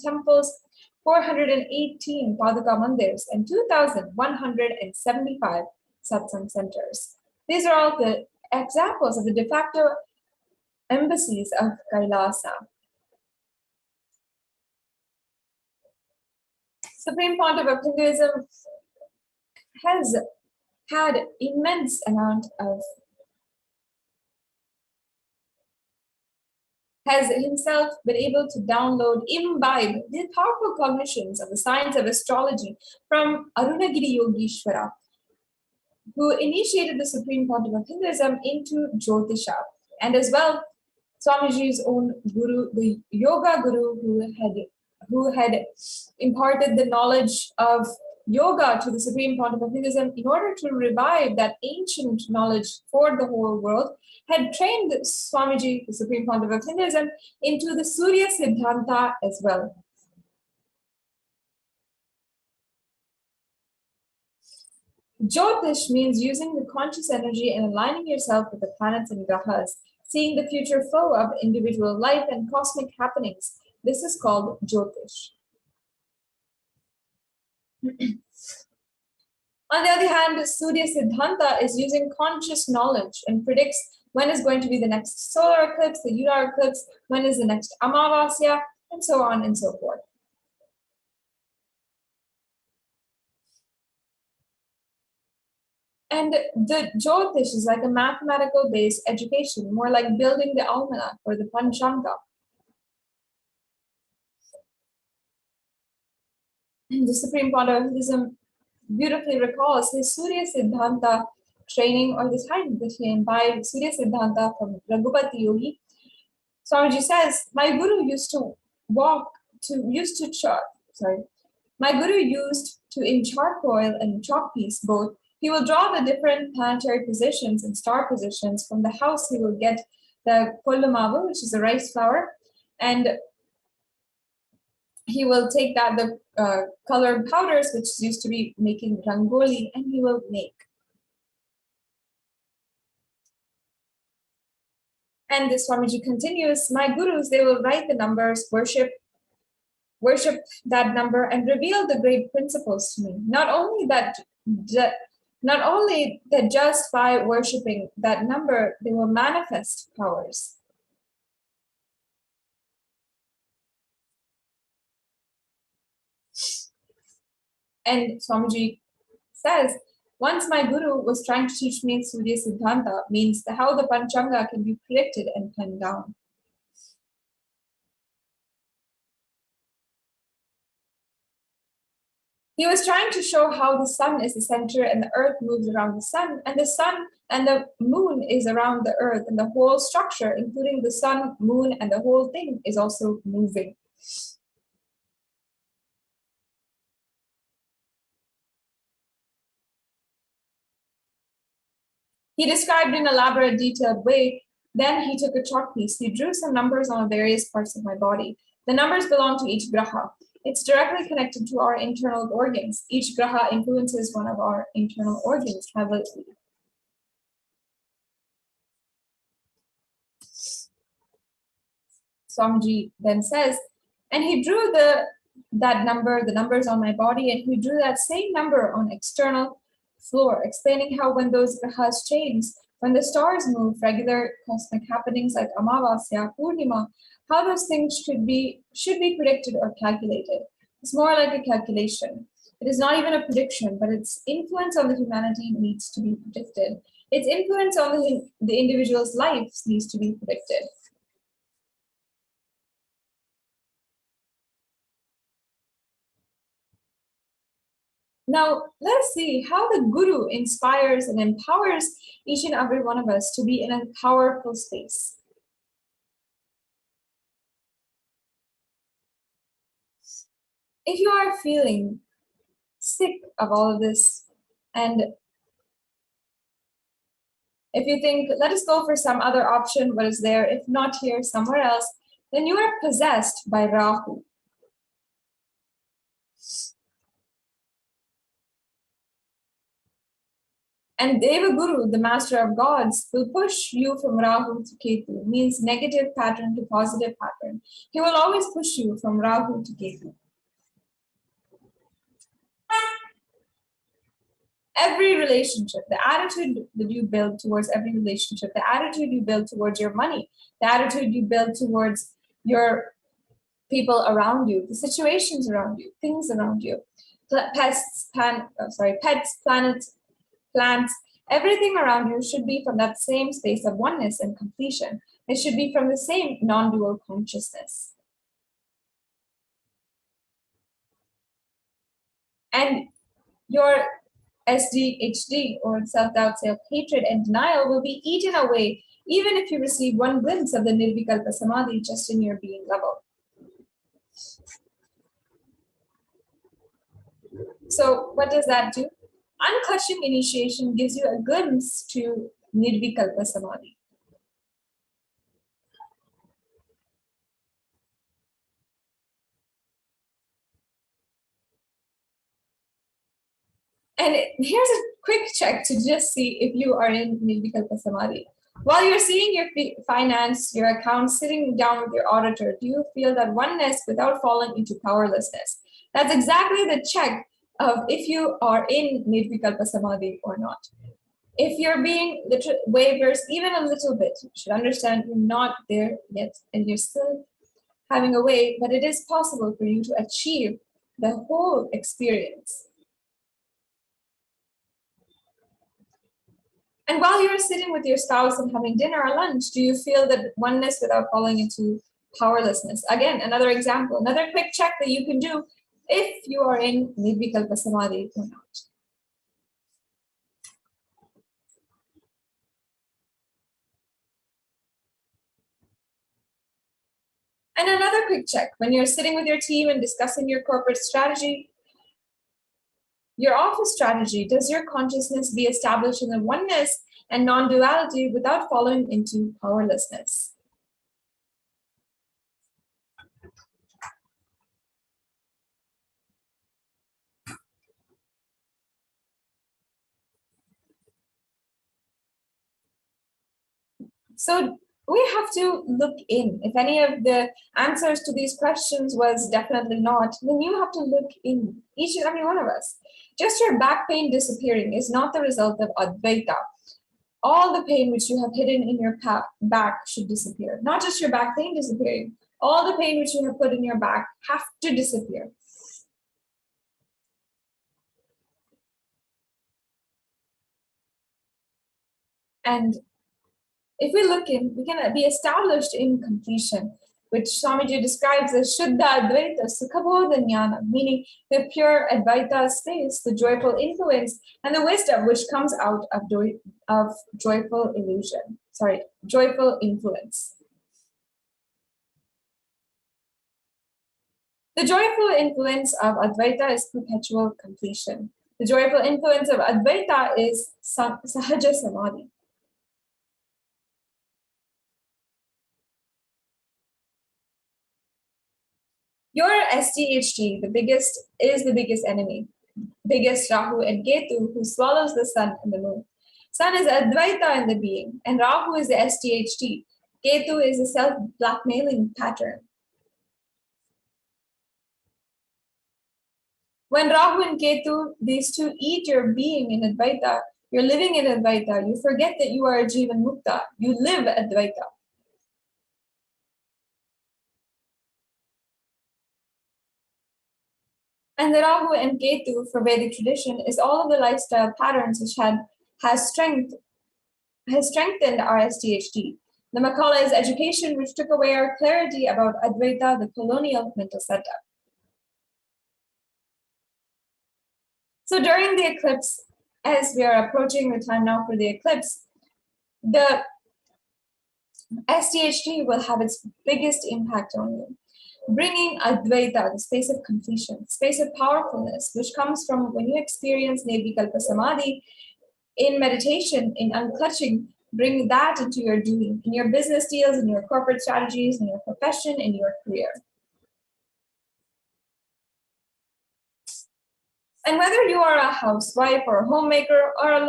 Speaker 3: temples, 418 Paduka mandirs, and 2,175 satsang centers. These are all the examples of the de facto embassies of Kailasa. Supreme Pontiff of Hinduism has had immense amount of, has himself been able to download, imbibe the powerful cognitions of the science of astrology from Arunagiri Yogeshwara, who initiated the Supreme Pontiff of Hinduism into Jyotisha, and as well Swamiji's own guru, the yoga guru, who had imparted the knowledge of yoga to the Supreme Pontiff of Hinduism in order to revive that ancient knowledge for the whole world, had trained Swamiji, the Supreme Pontiff of Hinduism, into the Surya Siddhanta as well. Jyotish means using the conscious energy and aligning yourself with the planets and grahas, seeing the future flow of individual life and cosmic happenings. This is called Jyotish. On the other hand, Surya Siddhanta is using conscious knowledge and predicts when is going to be the next solar eclipse, the lunar eclipse, when is the next Amavasya, and so on and so forth. And the Jyotish is like a mathematical based education, more like building the almanac or the Panchanga. The Supreme Pontiff of Hinduism beautifully recalls his Surya Siddhanta training, or the time that he imbibed Surya Siddhanta from Raghupati Yogi. Swamiji says, my guru used to in charcoal and chalk piece both, he will draw the different planetary positions and star positions. From the house, he will get the kollumavu, which is a rice flour, and he will take that, the colored powders, which used to be making rangoli, and he will make. And this Swamiji continues, my gurus, they will write the numbers, worship that number, and reveal the great principles to me. Not only that just by worshiping that number, they will manifest powers. And Swamiji says, once my guru was trying to teach me Surya Siddhanta, means how the Panchanga can be predicted and penned down. He was trying to show how the sun is the center and the earth moves around the sun, and the sun and the moon is around the earth, and the whole structure, including the sun, moon, and the whole thing is also moving. He described in elaborate, detailed way. Then he took a chalk piece. He drew some numbers on various parts of my body. The numbers belong to each graha. It's directly connected to our internal organs. Each graha influences one of our internal organs heavily. Swamiji then says, and he drew the numbers on my body, and he drew that same number on external floor, explaining how when those grahas change, when the stars move, regular cosmic happenings like Amavasya, Purnima, how those things should be predicted or calculated. It's more like a calculation. It is not even a prediction, but its influence on the humanity needs to be predicted. Its influence on the individual's lives needs to be predicted. Now, let's see how the Guru inspires and empowers each and every one of us to be in a powerful space. If you are feeling sick of all of this, and if you think, let us go for some other option, what is there, if not here, somewhere else, then you are possessed by Rahu. And Deva Guru, the master of gods, will push you from Rahu to Ketu, means negative pattern to positive pattern. He will always push you from Rahu to Ketu. Every relationship, the attitude that you build towards every relationship, the attitude you build towards your money, the attitude you build towards your people around you, the situations around you, things around you, pets, planets, plants, everything around you should be from that same space of oneness and completion. It should be from the same non-dual consciousness. And your SDHD, or self-doubt, self-hatred, and denial will be eaten away even if you receive one glimpse of the Nirvikalpa Samadhi just in your being level. So what does that do? Unclutching initiation gives you a glimpse to Nirvikalpa Samadhi. And here's a quick check to just see if you are in Nirvikalpa Samadhi. While you're seeing your finance, your accounts, sitting down with your auditor, do you feel that oneness without falling into powerlessness? That's exactly the check of if you are in Nirvikalpa Samadhi or not. If you're being wavers even a little bit, you should understand you're not there yet and you're still having a way, but it is possible for you to achieve the whole experience. And while you're sitting with your spouse and having dinner or lunch, do you feel that oneness without falling into powerlessness? Again, another example, another quick check that you can do if you are in Nirvikalpa Samadhi or not. And another quick check, when you're sitting with your team and discussing your corporate strategy, your office strategy, does your consciousness be established in the oneness and non-duality without falling into powerlessness? So we have to look in. If any of the answers to these questions was definitely not, then you have to look in, each and every one of us. Just your back pain disappearing is not the result of Advaita. All the pain which you have hidden in your back should disappear. Not just your back pain disappearing, all the pain which you have put in your back have to disappear. And if we look in, we can be established in completion, which Swamiji describes as Shuddha Advaita Sukhabodha Jnana, meaning the pure Advaita space, the joyful influence, and the wisdom which comes out of joyful joyful influence. The joyful influence of Advaita is perpetual completion. The joyful influence of Advaita is Sahaja Samadhi. Your SDHD, is the biggest enemy. Biggest Rahu and Ketu, who swallows the sun and the moon. Sun is Advaita in the being, and Rahu is the SDHD. Ketu is a self-blackmailing pattern. When Rahu and Ketu, these two eat your being in Advaita, you're living in Advaita, you forget that you are a Jivan Mukta, you live Advaita. And the Rahu and Ketu for Vedic tradition is all of the lifestyle patterns which has strengthened our SDHD. The Makala is education which took away our clarity about Advaita, the colonial mental setup. So during the eclipse, as we are approaching the time now for the eclipse, the SDHD will have its biggest impact on you, bringing Advaita, the space of completion, space of powerfulness, which comes from when you experience Nirvikalpa Samadhi in meditation, in unclutching, bring that into your doing, in your business deals, in your corporate strategies, in your profession, in your career. And whether you are a housewife or a homemaker or a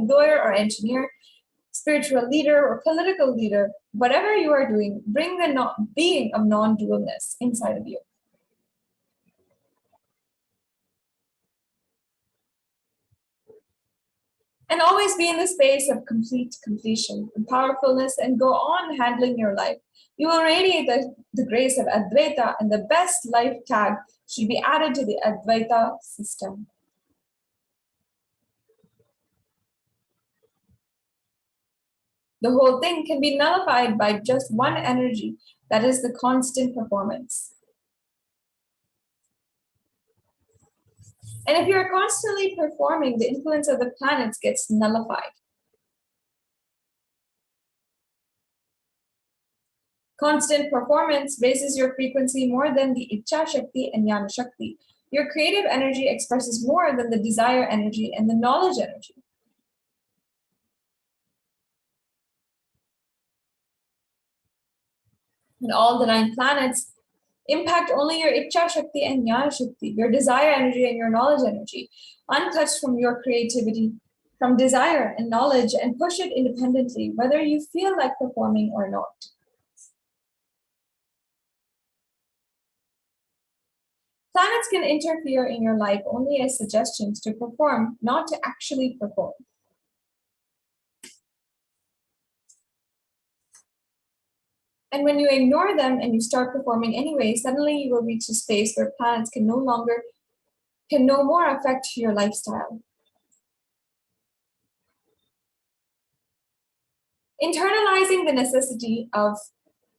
Speaker 3: lawyer or engineer, spiritual leader or political leader, whatever you are doing, bring the being of non-dualness inside of you. And always be in the space of complete completion and powerfulness, and go on handling your life. You will radiate the grace of Advaita, and the best life tag should be added to the Advaita system. The whole thing can be nullified by just one energy, that is the constant performance. And if you're constantly performing, the influence of the planets gets nullified. Constant performance raises your frequency more than the Ichcha Shakti and Jnana Shakti. Your creative energy expresses more than the desire energy and the knowledge energy. And all the 9 planets impact only your Ichcha Shakti and Jnana Shakti, your desire energy and your knowledge energy, untouched from your creativity, from desire and knowledge, and push it independently, whether you feel like performing or not. Planets can interfere in your life only as suggestions to perform, not to actually perform. And when you ignore them and you start performing anyway, suddenly you will reach a space where planets can no more affect your lifestyle. Internalizing the necessity of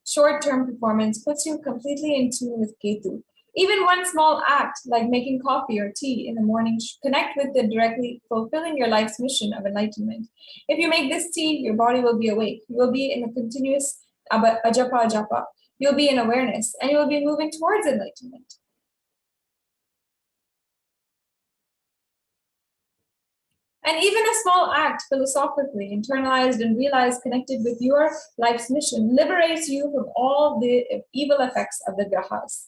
Speaker 3: short-term performance puts you completely in tune with Ketu. Even one small act, like making coffee or tea in the morning, should connect with the directly fulfilling your life's mission of enlightenment. If you make this tea, your body will be awake. You will be in a continuous ajapa. You'll be in awareness, and you'll be moving towards enlightenment. And even a small act, philosophically internalized and realized, connected with your life's mission, liberates you from all the evil effects of the grahas.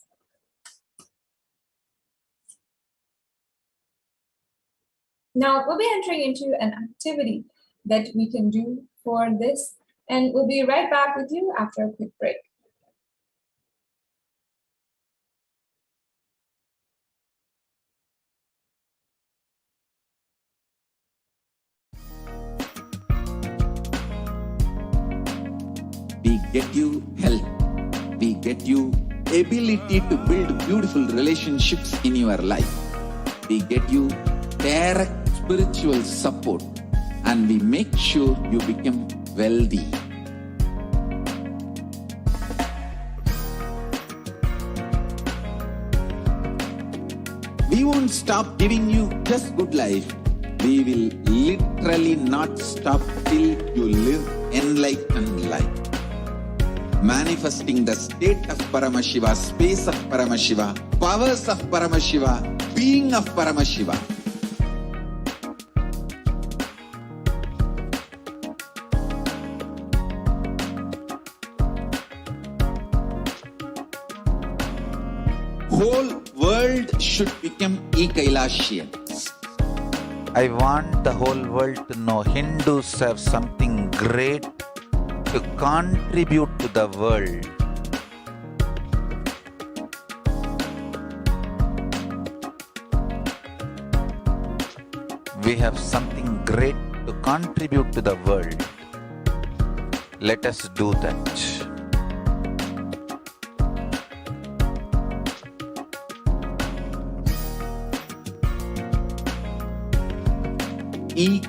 Speaker 3: Now, we'll be entering into an activity that we can do for this, and we'll be right back with you after a quick break.
Speaker 1: We get you health. We get you ability to build beautiful relationships in your life. We get you direct spiritual support, and we make sure you become wealthy. We won't stop giving you just good life. We will literally not stop till you live enlightened life. Manifesting the state of Paramashiva, space of Paramashiva, powers of Paramashiva, being of Paramashiva. Whole world should become Kailasians.
Speaker 2: I want the whole world to know Hindus have something great to contribute to the world. We have something great to contribute to the world. Let us do that.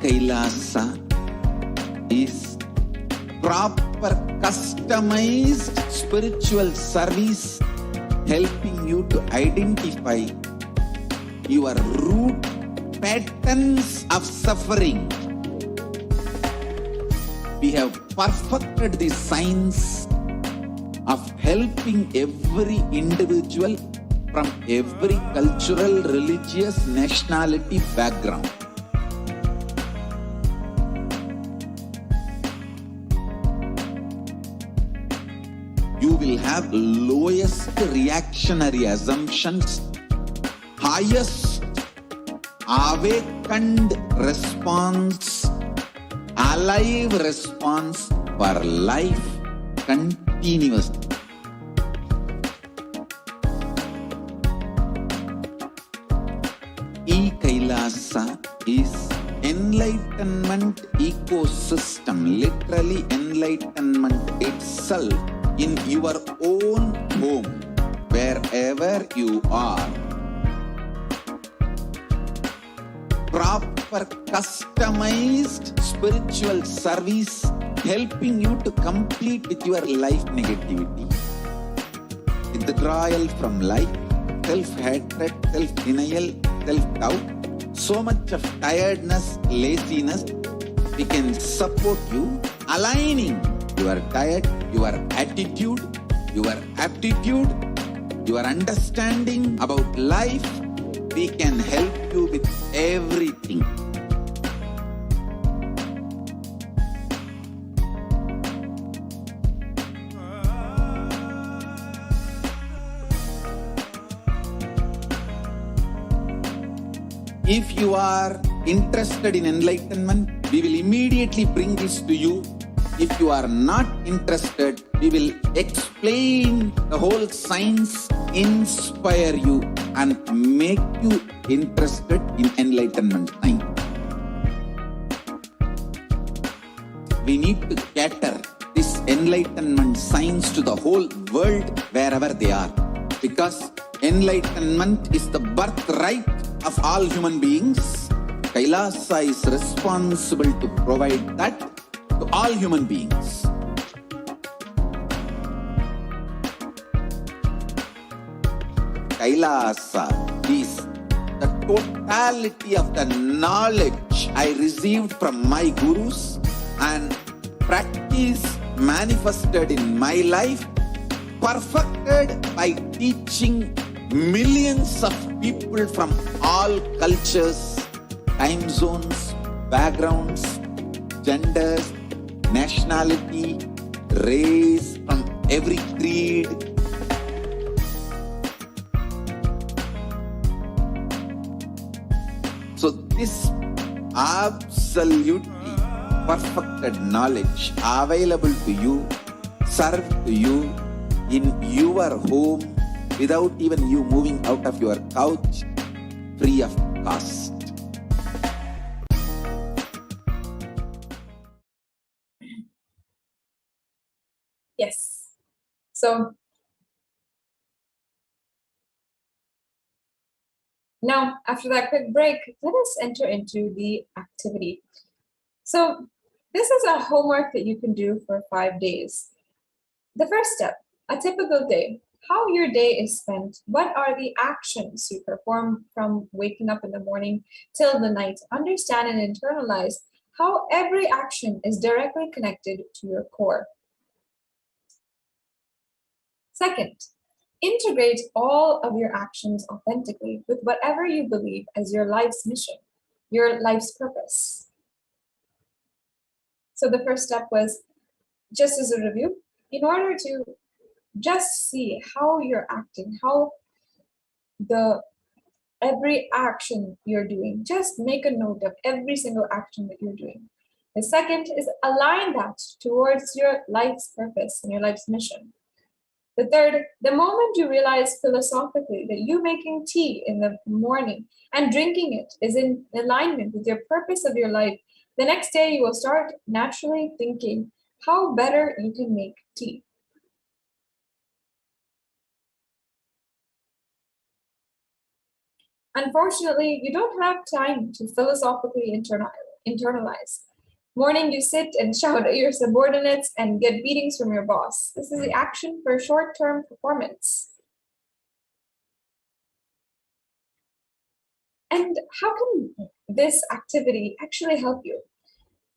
Speaker 1: Kailasa is proper customized spiritual service, helping you to identify your root patterns of suffering. We have perfected the science of helping every individual from every cultural, religious, nationality background. You will have lowest reactionary assumptions, highest awakened response alive response for life continuously. Kailasa is enlightenment ecosystem, literally enlightenment itself in your own home, wherever you are. Proper customized spiritual service helping you to complete with your life negativity. Withdrawal from life, self-hatred, self-denial, self-doubt, so much of tiredness, laziness, we can support you, aligning your diet, your attitude, your aptitude, your understanding about life. We can help you with everything. If you are interested in enlightenment, we will immediately bring this to you. If you are not interested, we will explain the whole science, inspire you and make you interested in enlightenment time. We need to cater this enlightenment science to the whole world wherever they are, because enlightenment is the birthright of all human beings. Kailasa is responsible to provide that to all human beings. Kailasa is the totality of the knowledge I received from my gurus and practice manifested in my life, perfected by teaching millions of people from all cultures, time zones, backgrounds, genders, nationality, race, from every creed. So this absolutely perfected knowledge available to you, served to you in your home, without even you moving out of your couch, free of cost.
Speaker 3: Yes. So now, after that quick break, let us enter into the activity. So this is a homework that you can do for 5 days. The first step, a typical day. How your day is spent. What are the actions you perform from waking up in the morning till the night? Understand and internalize how every action is directly connected to your core. Second, integrate all of your actions authentically with whatever you believe as your life's mission, your life's purpose. So the first step was, just as a review, in order to just see how you're acting, how every action you're doing, just make a note of every single action that you're doing. The second is align that towards your life's purpose and your life's mission. The third, the moment you realize philosophically that you making tea in the morning and drinking it is in alignment with your purpose of your life, the next day you will start naturally thinking how better you can make tea. Unfortunately, you don't have time to philosophically internalize. Morning, you sit and shout at your subordinates and get beatings from your boss. This is the action for short-term performance. And how can this activity actually help you?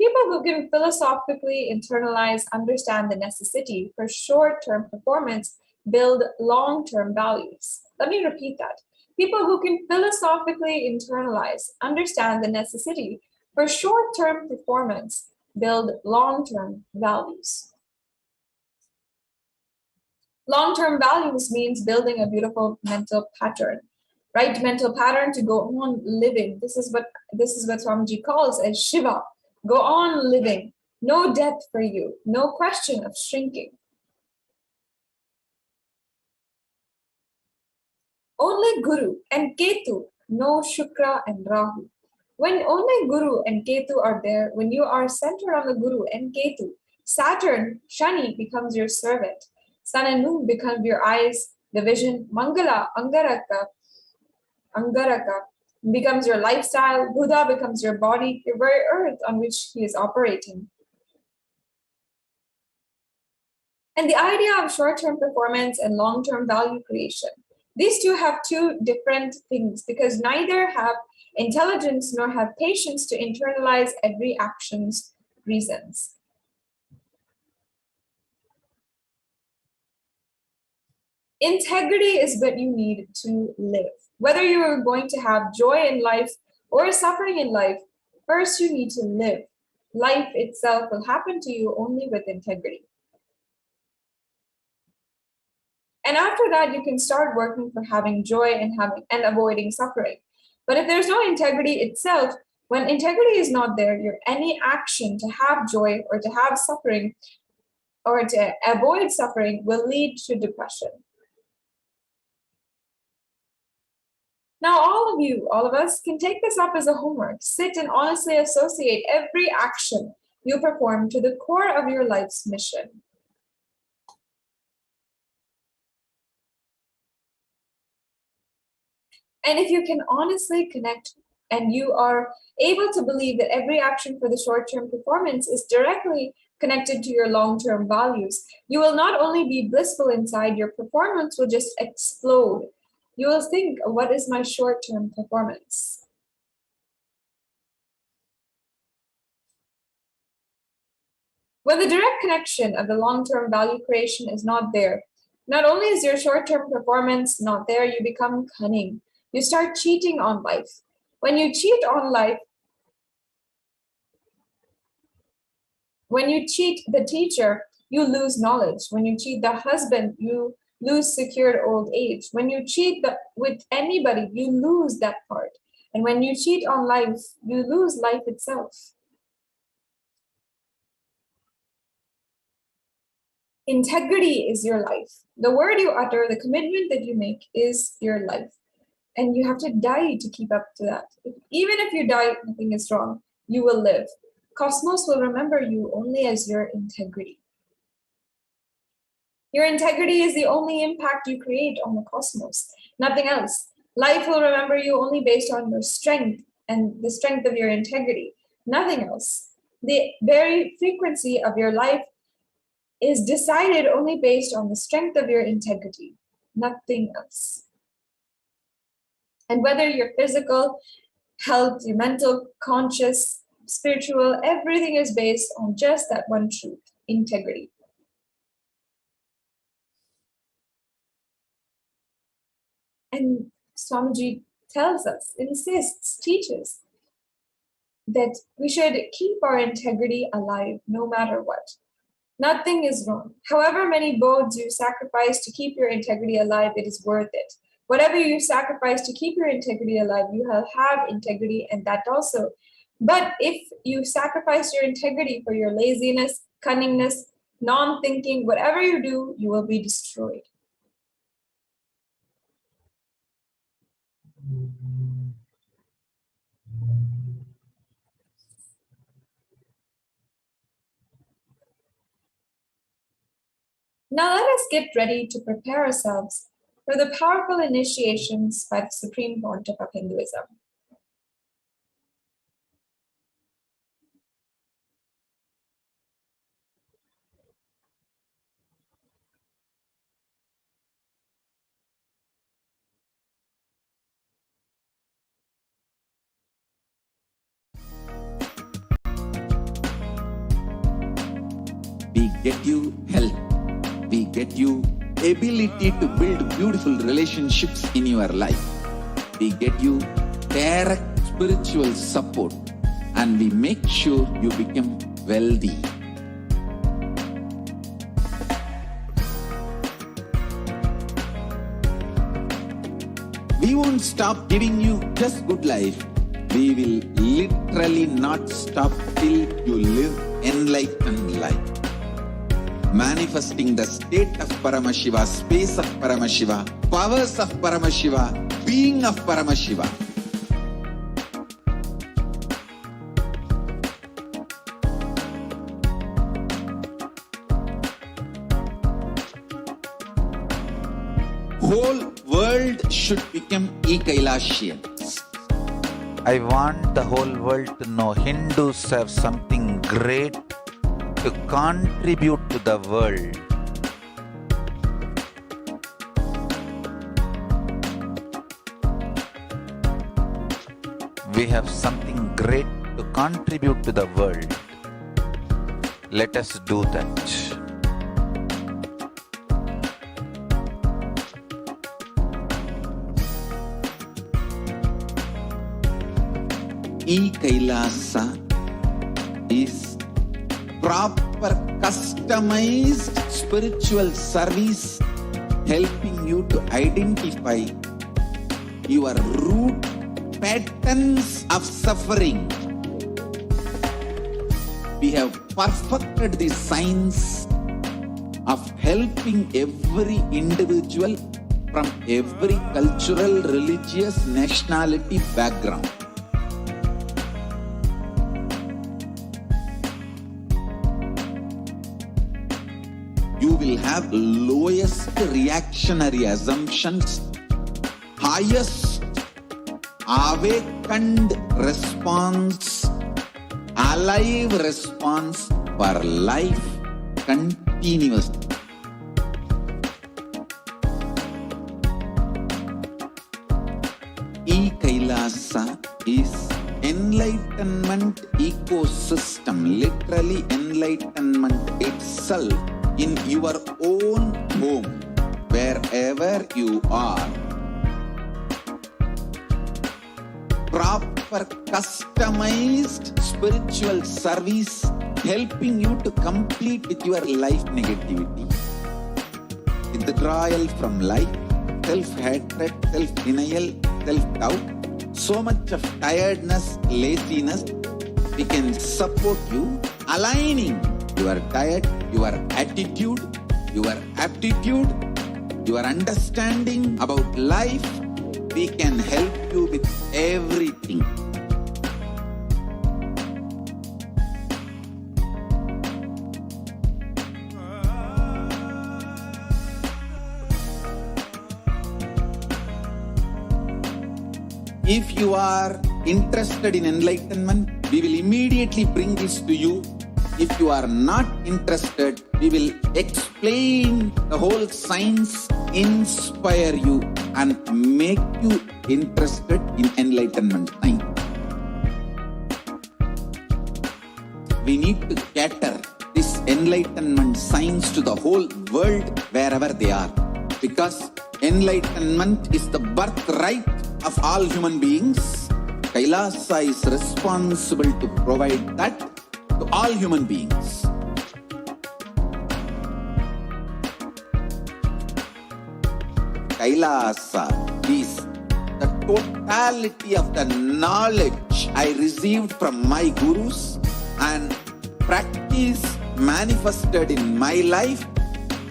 Speaker 3: People who can philosophically internalize understand the necessity for short-term performance build long-term values. Let me repeat that. People who can philosophically internalize understand the necessity for short-term performance build long-term values. Long-term values means building a beautiful mental pattern, right? Mental pattern to go on living. This is what Swamiji calls as Shiva. Go on living. no death for you, no question of shrinking. Only Guru and Ketu, no Shukra and Rahu. When only Guru and Ketu are there, when you are centered on the Guru and Ketu, Saturn, Shani becomes your servant. Sun and Moon become your eyes, the vision. Mangala, Angaraka becomes your lifestyle. Buddha becomes your body, your very earth on which he is operating. And the idea of short-term performance and long-term value creation. These two have two different things because neither have intelligence nor have patience to internalize every action's reasons. Integrity is what you need to live. Whether you are going to have joy in life or suffering in life, first you need to live. Life itself will happen to you only with integrity. And after that, you can start working for having joy and avoiding suffering. But if there's no integrity itself, when integrity is not there, any action to have joy or to have suffering or to avoid suffering will lead to depression. Now, all of us can take this up as a homework. Sit and honestly associate every action you perform to the core of your life's mission. And if you can honestly connect and you are able to believe that every action for the short-term performance is directly connected to your long-term values, you will not only be blissful inside, your performance will just explode. You will think, what is my short-term performance? When the direct connection of the long-term value creation is not there, not only is your short-term performance not there, you become cunning. You start cheating on life. When you cheat on life, when you cheat the teacher, you lose knowledge. When you cheat the husband, you lose secured old age. When you cheat with anybody, you lose that part. And when you cheat on life, you lose life itself. Integrity is your life. The word you utter, the commitment that you make is your life. And you have to die to keep up to that. Even if you die, nothing is wrong. You will live. Cosmos will remember you only as your integrity. Your integrity is the only impact you create on the cosmos, nothing else. Life will remember you only based on your strength and the strength of your integrity, nothing else. The very frequency of your life is decided only based on the strength of your integrity, nothing else. And whether you're physical, health, your mental, conscious, spiritual, everything is based on just that one truth, integrity. And Swamiji tells us, insists, teaches that we should keep our integrity alive no matter what. Nothing is wrong. However many bodes you sacrifice to keep your integrity alive, it is worth it. Whatever you sacrifice to keep your integrity alive, you will have integrity and that also. But if you sacrifice your integrity for your laziness, cunningness, non-thinking, whatever you do, you will be destroyed. Now let us get ready to prepare ourselves for the powerful initiations by the Supreme Pontiff of Hinduism.
Speaker 1: We get you health. We get you ability to build beautiful relationships in your life. We get you direct spiritual support and we make sure you become wealthy. We won't stop giving you just good life. We will literally not stop till you live enlightened life. Manifesting the state of Paramashiva, space of Paramashiva, powers of Paramashiva, being of Paramashiva. Whole world should become Kailasians.
Speaker 2: I want the whole world to know Hindus have something great to contribute to the world. We have something great to contribute to the world. Let us do that.
Speaker 1: Kailasa is proper customized spiritual service helping you to identify your root patterns of suffering. We have perfected the science of helping every individual from every cultural, religious, nationality background. You will have lowest reactionary assumptions, highest awakened response, alive response for life continuously. Kailasa is enlightenment ecosystem, literally enlightenment itself in your own home, wherever you are. Proper customized spiritual service helping you to complete with your life negativity. Withdrawal from life, self-hatred, self-denial, self-doubt, so much of tiredness, laziness, we can support you aligning your diet, your attitude, your aptitude, your understanding about life. We can help you with everything. If you are interested in enlightenment, we will immediately bring this to you. If you are not interested, we will explain the whole science, inspire you and make you interested in enlightenment time. We need to cater this enlightenment science to the whole world wherever they are, because enlightenment is the birthright of all human beings. Kailasa is responsible to provide that to all human beings. Kailasa is the totality of the knowledge I received from my gurus and practice manifested in my life,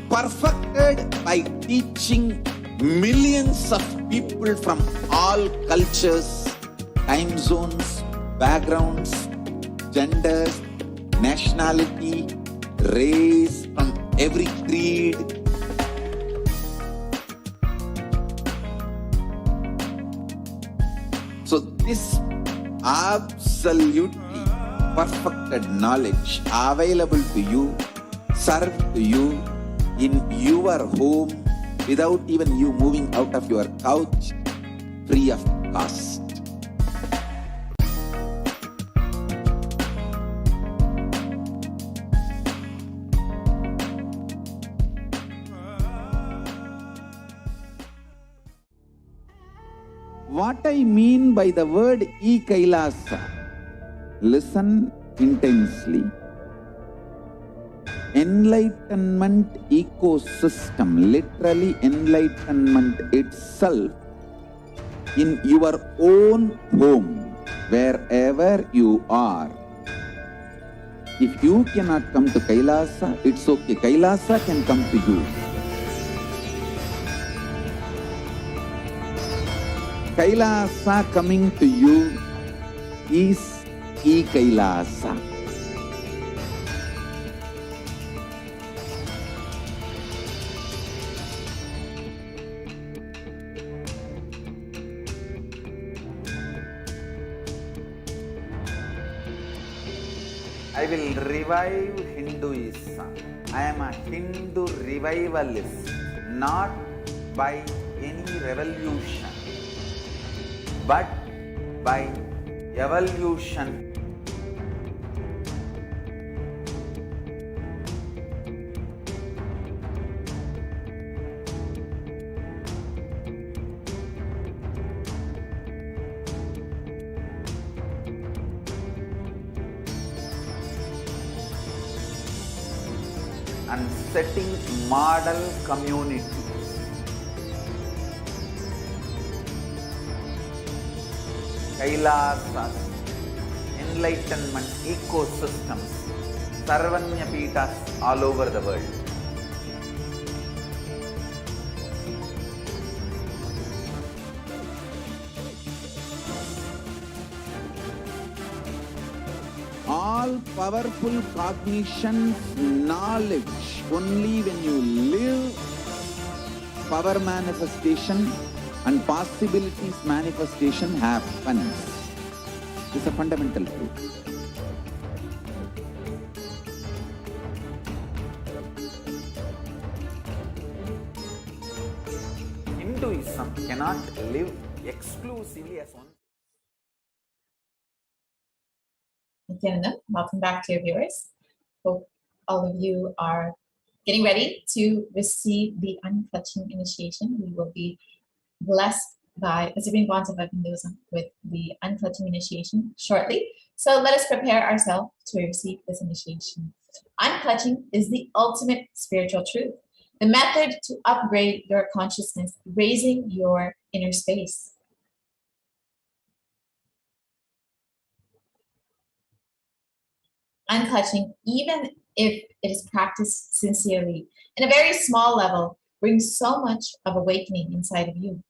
Speaker 1: perfected by teaching millions of people from all cultures, time zones, backgrounds, genders, nationality, race, from every creed. So this absolutely perfected knowledge available to you, served to you in your home without even you moving out of your couch, free of cost. What I mean by the word Kailasa, listen intensely. Enlightenment ecosystem, literally enlightenment itself in your own home, wherever you are. If you cannot come to Kailasa, it's okay. Kailasa can come to you. Kailasa coming to you is E-Kailasa.
Speaker 2: I will revive Hinduism. I am a Hindu revivalist, not by any revolution, but by evolution. And setting model communities. Kailasas, enlightenment ecosystems, Sarvanya Pitas all over the world.
Speaker 1: All powerful cognition, knowledge, only when you live, power manifestation and possibilities manifestation happens. It's a fundamental truth.
Speaker 2: Hinduism cannot live exclusively as one.
Speaker 4: Nityananda, welcome back to your viewers. Hope all of you are getting ready to receive the unclutching initiation. We will be blessed by the Supreme Pontiff of Hinduism with the unclutching initiation shortly. So let us prepare ourselves to receive this initiation. Unclutching is the ultimate spiritual truth, the method to upgrade your consciousness, raising your inner space. Unclutching, even if it is practiced sincerely, in a very small level, brings so much of awakening inside of you.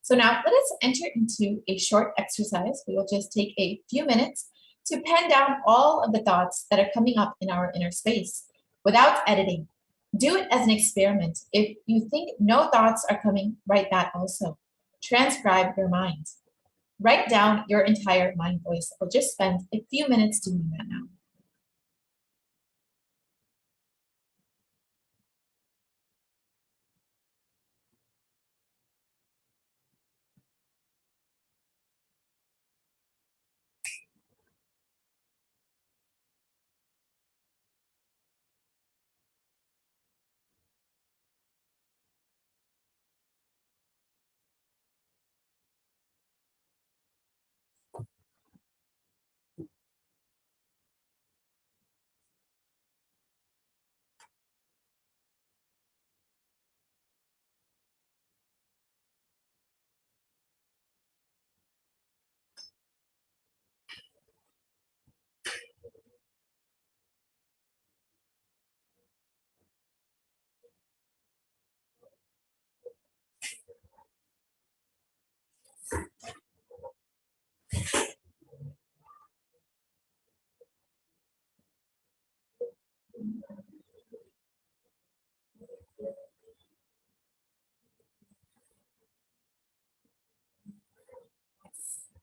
Speaker 4: So now let us enter into a short exercise. We will just take a few minutes to pen down all of the thoughts that are coming up in our inner space without editing. Do it as an experiment. If you think no thoughts are coming, write that also. Transcribe your mind. Write down your entire mind voice. We'll just spend a few minutes doing that now.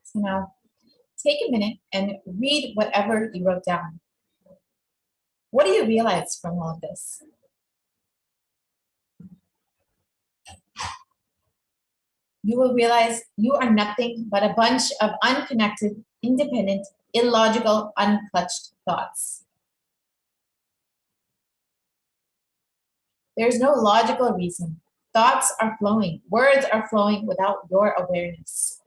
Speaker 4: So now take a minute and read whatever you wrote down. What do you realize from all of this? You will realize you are nothing but a bunch of unconnected, independent, illogical, unclutched thoughts. There's no logical reason. Thoughts are flowing. Words are flowing without your awareness.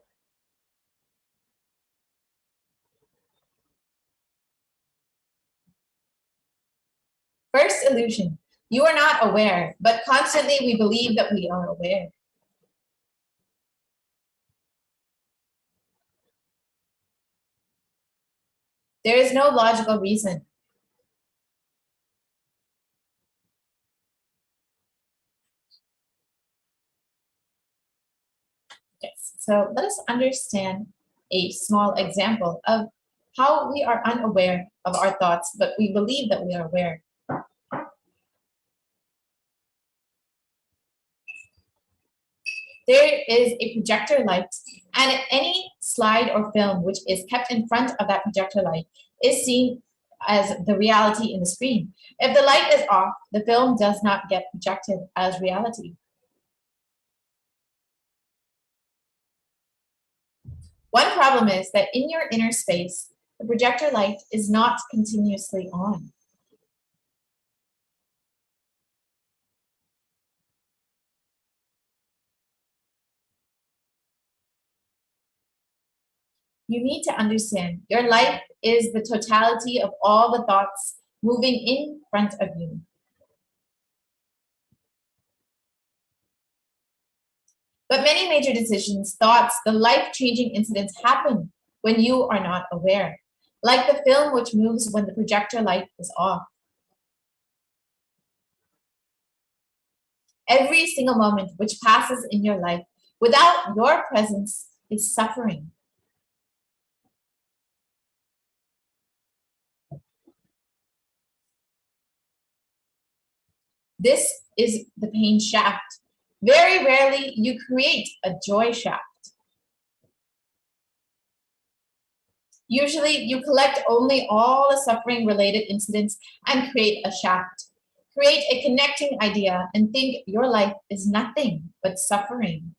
Speaker 4: First illusion. You are not aware, but constantly we believe that we are aware. There is no logical reason. Yes. So let us understand a small example of how we are unaware of our thoughts, but we believe that we are aware. There is a projector light, and any slide or film which is kept in front of that projector light is seen as the reality in the screen. If the light is off, the film does not get projected as reality. One problem is that in your inner space, the projector light is not continuously on. You need to understand your life is the totality of all the thoughts moving in front of you. But many major decisions, thoughts, the life-changing incidents happen when you are not aware, like the film which moves when the projector light is off. Every single moment which passes in your life without your presence is suffering. This is the pain shaft. Very rarely you create a joy shaft. Usually you collect only all the suffering related incidents and create a shaft. Create a connecting idea and think your life is nothing but suffering.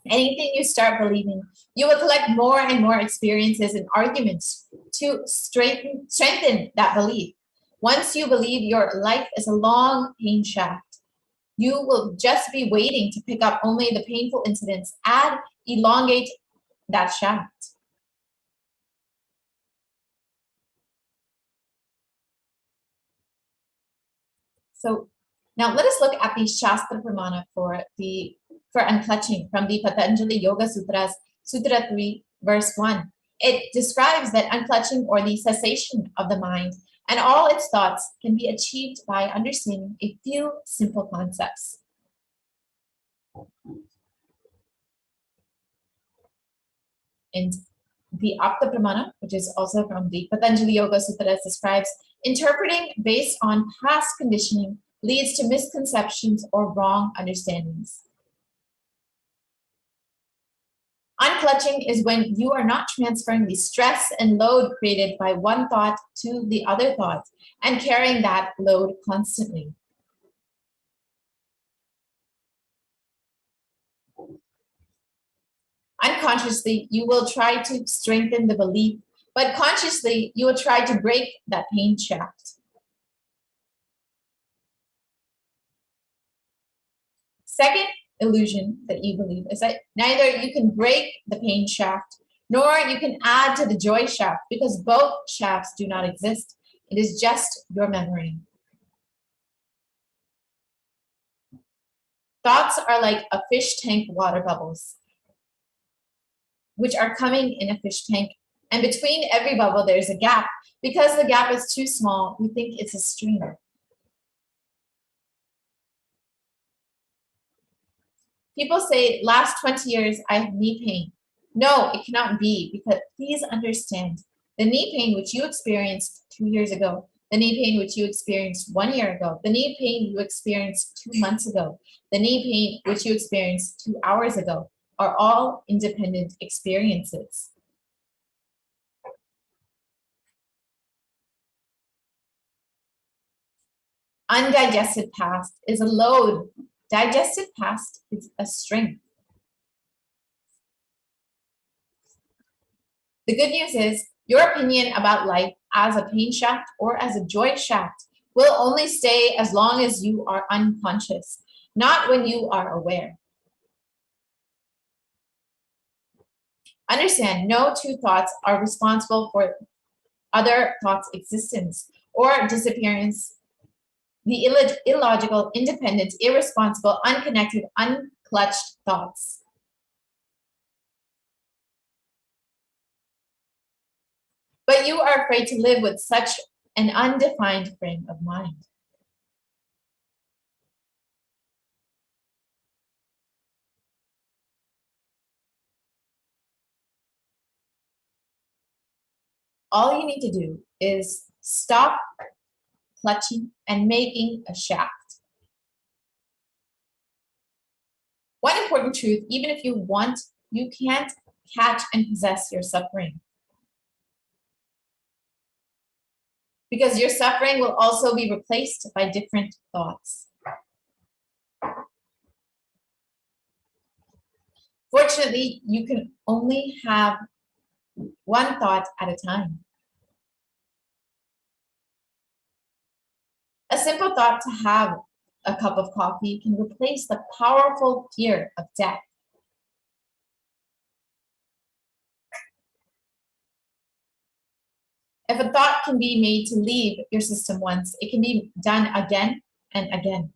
Speaker 4: Anything you start believing, you will collect more and more experiences and arguments to strengthen that belief. Once you believe your life is a long pain shaft, you will just be waiting to pick up only the painful incidents and elongate that shaft. So now let us look at the Shastra Pramana for unclutching from the Patanjali Yoga Sutras, Sutra 3, verse 1. It describes that unclutching or the cessation of the mind and all its thoughts can be achieved by understanding a few simple concepts. And the Apta Pramana, which is also from the Patanjali Yoga Sutras, describes interpreting based on past conditioning leads to misconceptions or wrong understandings. Unclutching is when you are not transferring the stress and load created by one thought to the other thought and carrying that load constantly. Unconsciously, you will try to strengthen the belief, but consciously, you will try to break that pain shaft. Second illusion that you believe is that neither you can break the pain shaft nor you can add to the joy shaft because both shafts do not exist. It is just your memory. Thoughts are like a fish tank water bubbles, which are coming in a fish tank. And between every bubble, there's a gap. Because the gap is too small, we think it's a stream. People say, last 20 years, I have knee pain. No, it cannot be, because please understand, the knee pain which you experienced 2 years ago, the knee pain which you experienced 1 year ago, the knee pain you experienced 2 months ago, the knee pain which you experienced 2 hours ago, are all independent experiences. Undigested past is a load. Digested past is a strength. The good news is your opinion about life as a pain shaft or as a joy shaft will only stay as long as you are unconscious, not when you are aware. Understand, no two thoughts are responsible for other thoughts' existence or disappearance. The illogical, independent, irresponsible, unconnected, unclutched thoughts. But you are afraid to live with such an undefined frame of mind. All you need to do is stop clutching and making a shaft. One important truth, even if you want, you can't catch and possess your suffering. Because your suffering will also be replaced by different thoughts. Fortunately, you can only have one thought at a time. A simple thought to have a cup of coffee can replace the powerful fear of death. If a thought can be made to leave your system once, it can be done again and again.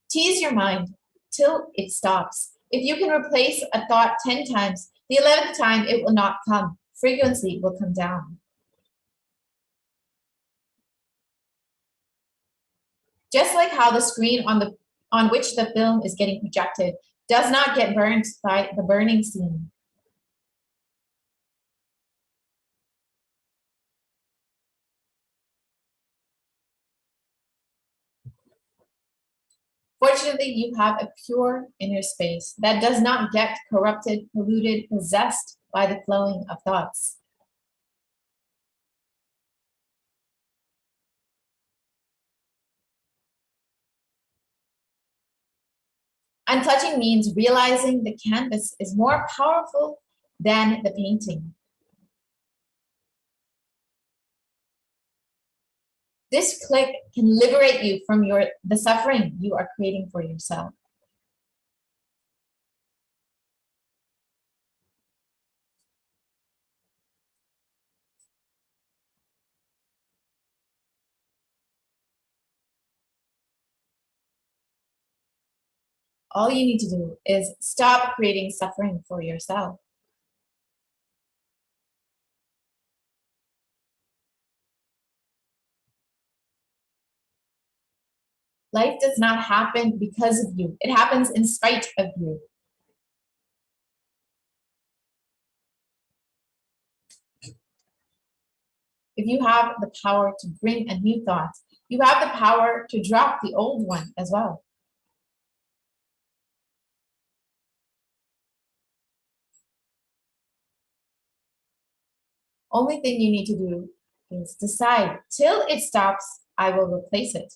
Speaker 4: Tease your mind till it stops. If you can replace a thought 10 times, the 11th time it will not come. Frequency will come down. Just like how the screen on which the film is getting projected does not get burned by the burning scene. Fortunately, you have a pure inner space that does not get corrupted, polluted, possessed by the flowing of thoughts. Untouching means realizing the canvas is more powerful than the painting. This click can liberate you from the suffering you are creating for yourself. All you need to do is stop creating suffering for yourself. Life does not happen because of you. It happens in spite of you. If you have the power to bring a new thought, you have the power to drop the old one as well. Only thing you need to do is decide, till it stops, I will replace it.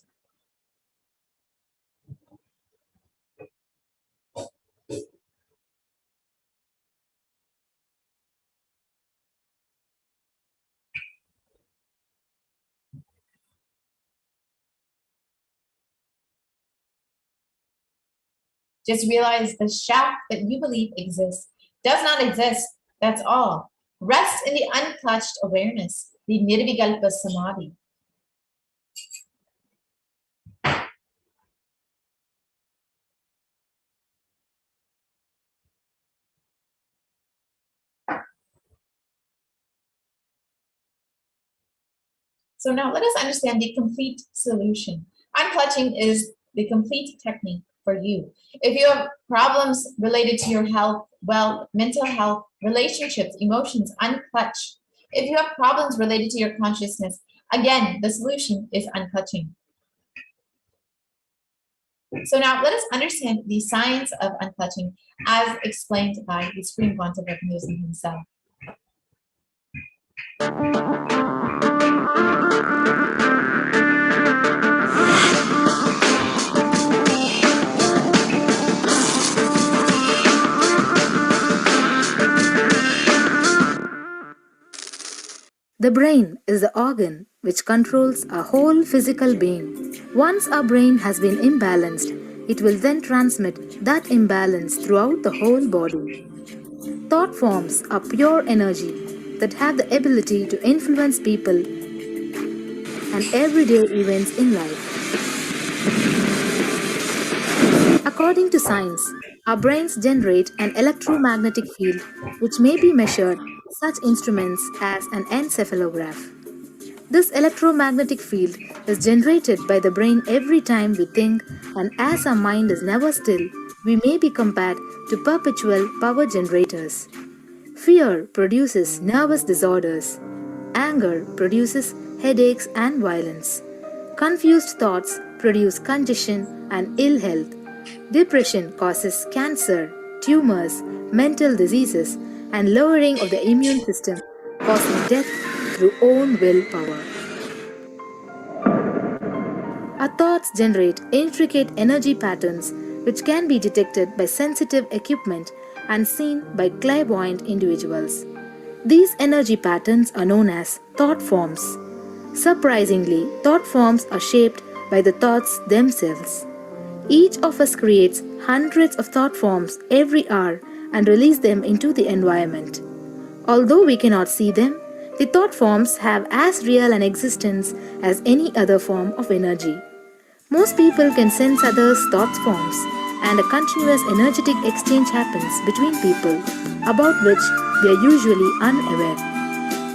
Speaker 4: Just realize the shaft that you believe exists does not exist. That's all. Rest in the unclutched awareness, the nirvikalpa samadhi. So now let us understand the complete solution. Unclutching is the complete technique for you. If you have problems related to your health, wealth, mental health, relationships, emotions, unclutch. If you have problems related to your consciousness, again, the solution is unclutching. So now let us understand the science of unclutching as explained by the Supreme Pontiff of Hinduism himself.
Speaker 5: The brain is the organ which controls our whole physical being. Once our brain has been imbalanced, it will then transmit that imbalance throughout the whole body. Thought forms are pure energy that have the ability to influence people and everyday events in life. According to science, Our brains generate an electromagnetic field which may be measured such instruments as an encephalograph. This electromagnetic field is generated by the brain every time we think, and as our mind is never still, we may be compared to perpetual power generators. Fear produces nervous disorders. Anger produces headaches and violence. Confused thoughts produce congestion and ill health. Depression causes cancer, tumors, mental diseases, and lowering of the immune system, causing death through own willpower. Our thoughts generate intricate energy patterns which can be detected by sensitive equipment and seen by clairvoyant individuals. These energy patterns are known as thought forms. Surprisingly, thought forms are shaped by the thoughts themselves. Each of us creates hundreds of thought forms every hour and release them into the environment. Although we cannot see them, the thought forms have as real an existence as any other form of energy. Most people can sense others' thought forms, and a continuous energetic exchange happens between people, about which we are usually unaware.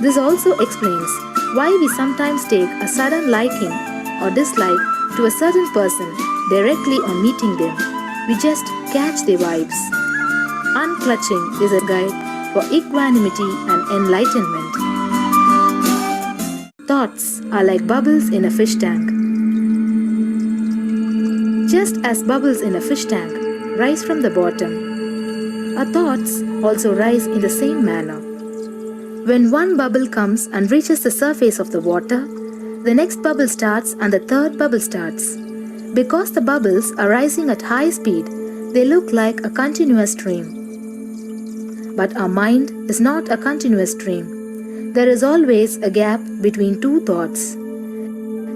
Speaker 5: This also explains why we sometimes take a sudden liking or dislike to a certain person directly on meeting them. We just catch their vibes. Unclutching is a guide for equanimity and enlightenment. Thoughts are like bubbles in a fish tank. Just as bubbles in a fish tank rise from the bottom, our thoughts also rise in the same manner. When one bubble comes and reaches the surface of the water, the next bubble starts and the third bubble starts. Because the bubbles are rising at high speed, they look like a continuous stream. But our mind is not a continuous stream. There is always a gap between two thoughts.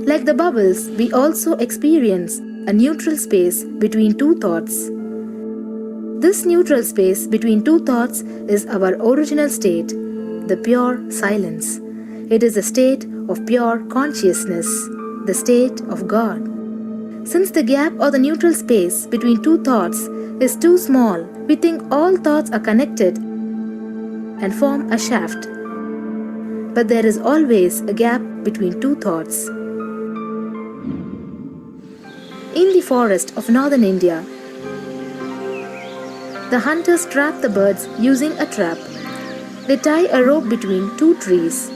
Speaker 5: Like the bubbles, we also experience a neutral space between two thoughts. This neutral space between two thoughts is our original state, the pure silence. It is a state of pure consciousness, the state of God. Since the gap or the neutral space between two thoughts is too small, we think all thoughts are connected and form a shaft. But there is always a gap between two thoughts. In the forest of northern India, the hunters trap the birds using a trap. They tie a rope between two trees.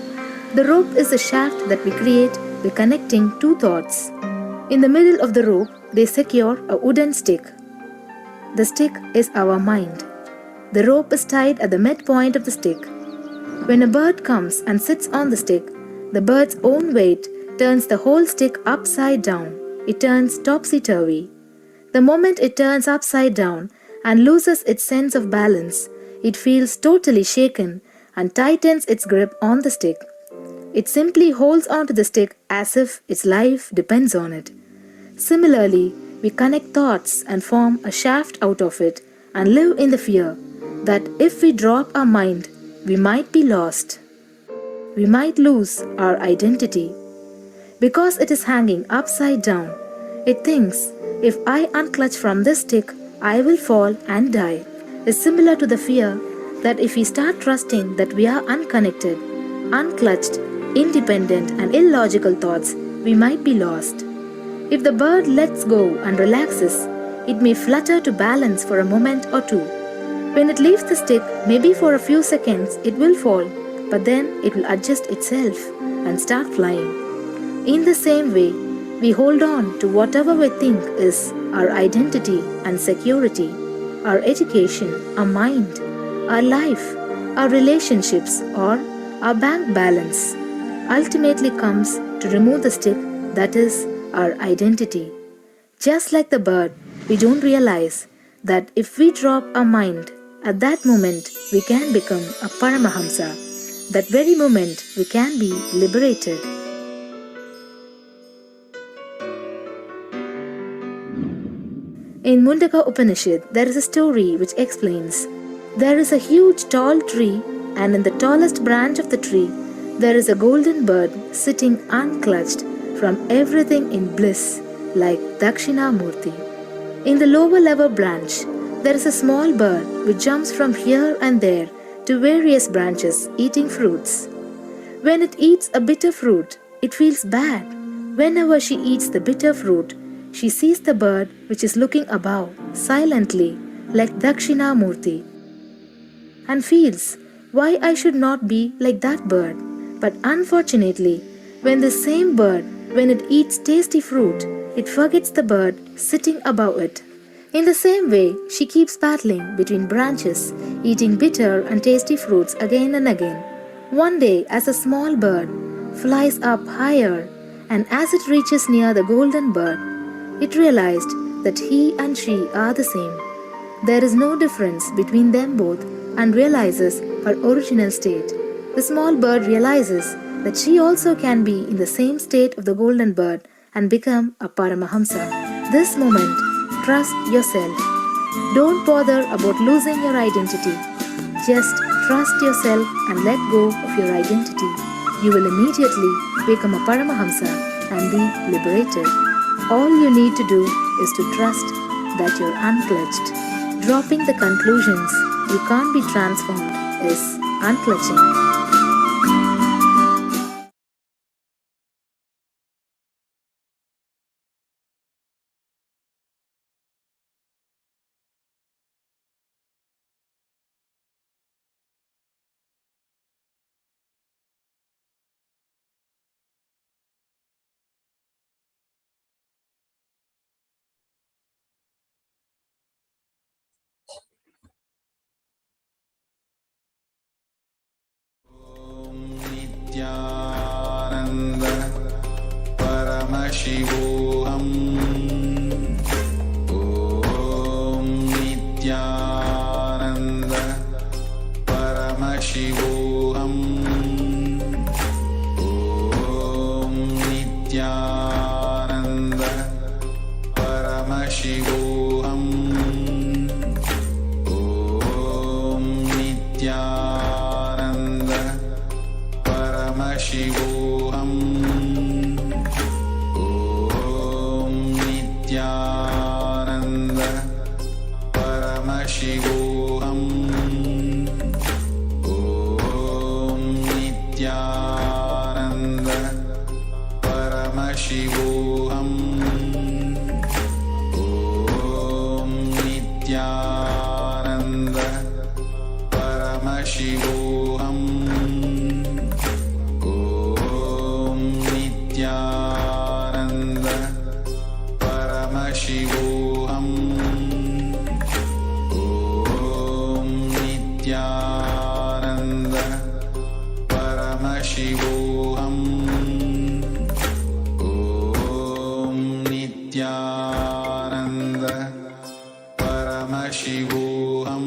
Speaker 5: The rope is the shaft that we create by connecting two thoughts. In the middle of the rope, they secure a wooden stick. The stick is our mind. The rope is tied at the midpoint of the stick. When a bird comes and sits on the stick, the bird's own weight turns the whole stick upside down. It turns topsy-turvy. The moment it turns upside down and loses its sense of balance, it feels totally shaken and tightens its grip on the stick. It simply holds onto the stick as if its life depends on it. Similarly, we connect thoughts and form a shaft out of it and live in the fear that if we drop our mind, we might be lost. We might lose our identity. Because it is hanging upside down, it thinks, if I unclutch from this stick, I will fall and die. Is similar to the fear that if we start trusting that we are unconnected, unclutched, independent and illogical thoughts, we might be lost. If the bird lets go and relaxes, it may flutter to balance for a moment or two. When it leaves the stick, maybe for a few seconds, it will fall, but then it will adjust itself and start flying. In the same way, we hold on to whatever we think is our identity and security, our education, our mind, our life, our relationships, or our bank balance. Ultimately comes to remove the stick that is our identity. Just like the bird, we don't realize that if we drop our mind, at that moment we can become a Paramahamsa. That very moment we can be liberated. In Mundaka Upanishad, there is a story which explains, there is a huge tall tree, and in the tallest branch of the tree, there is a golden bird sitting unclutched from everything in bliss, like Dakshinamurti. In the lower level branch, There is a small bird which jumps from here and there to various branches eating fruits. When it eats a bitter fruit, it feels bad. Whenever she eats the bitter fruit, she sees the bird which is looking above silently like Dakshinamurti and feels why I should not be like that bird. But unfortunately, when the same bird, when it eats tasty fruit, it forgets the bird sitting above it. In the same way, she keeps battling between branches, eating bitter and tasty fruits again and again. One day, as a small bird flies up higher, and as it reaches near the golden bird, it realized that he and she are the same. There is no difference between them both and realizes her original state. The small bird realizes that she also can be in the same state of the golden bird and become a Paramahamsa. This moment, trust yourself. Don't bother about losing your identity. Just trust yourself and let go of your identity. You will immediately become a Paramahamsa and be liberated. All you need to do is to trust that you're unclutched. Dropping the conclusions you can't be transformed is unclutching.
Speaker 1: Nityananda Paramashivam. Om Nityananda Paramashivam. Om Nityananda Paramashivam. Om Nityananda Paramashivam. Om Nityananda Paramashivam. Om Nityananda Paramashivam. Om Nityananda Paramashivam. Om Nityananda Paramashivam. Om Nityananda Paramashivam. Om Nityananda Paramashivam.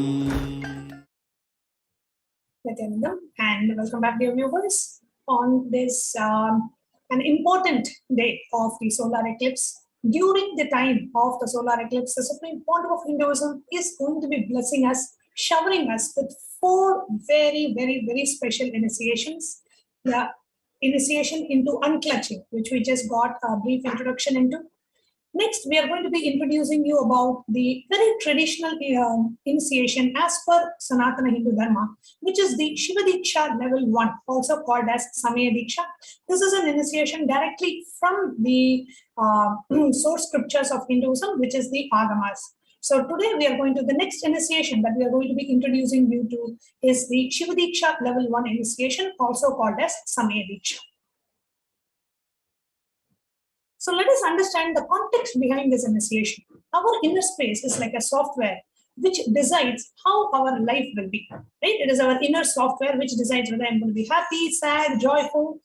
Speaker 6: Nityananda, and welcome back, dear viewers, on this an important day of the solar eclipse. During the time of the solar eclipse, the Supreme Pontiff of Hinduism is going to be blessing us, showering us with 4 very, very, very special initiations. The initiation into unclutching, which we just got a brief introduction into. Next, we are going to be introducing you about the very traditional initiation as per Sanatana Hindu Dharma, which is the Shiva Diksha level 1, also called as Samaya Diksha. This is an initiation directly from the source scriptures of Hinduism, which is the Agamas. So today we are going to, the next initiation that we are going to be introducing you to is the Shiva Diksha level 1 initiation, also called as Samaya Diksha. So let us understand the context behind this initiation. Our inner space is like a software which decides how our life will be. Right? It is our inner software which decides whether I'm going to be happy, sad, joyful.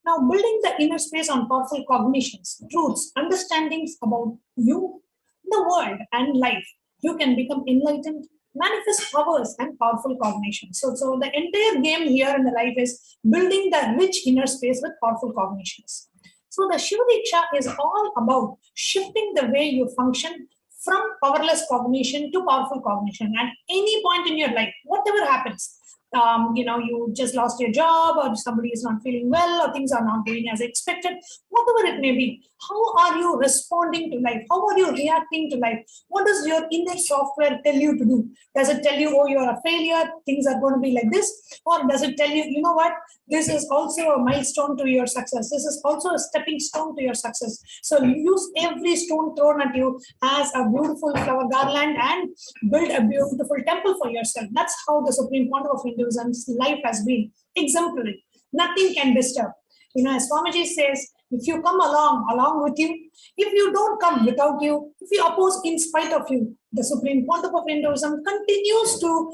Speaker 6: Now, building the inner space on powerful cognitions, truths, understandings about you, the world, and life, you can become enlightened, manifest powers, and powerful cognition. So the entire game here in the life is building the rich inner space with powerful cognitions. So the Shiva Diksha is all about shifting the way you function from powerless cognition to powerful cognition. At any point in your life, whatever happens, you just lost your job, or somebody is not feeling well, or things are not going as expected, whatever it may be. How are you responding to life? How are you reacting to life? What does your inner software tell you to do? Does it tell you, oh, you're a failure, things are going to be like this? Or does it tell you, you know what, this is also a milestone to your success. This is also a stepping stone to your success. So use every stone thrown at you as a beautiful flower garland and build a beautiful temple for yourself. That's how the Supreme Pontiff of Hinduism's life has been exemplary. Nothing can disturb. As Swamiji says, if you come along with you, if you don't come without you, if you oppose in spite of you, the Supreme Pontiff of Hinduism continues to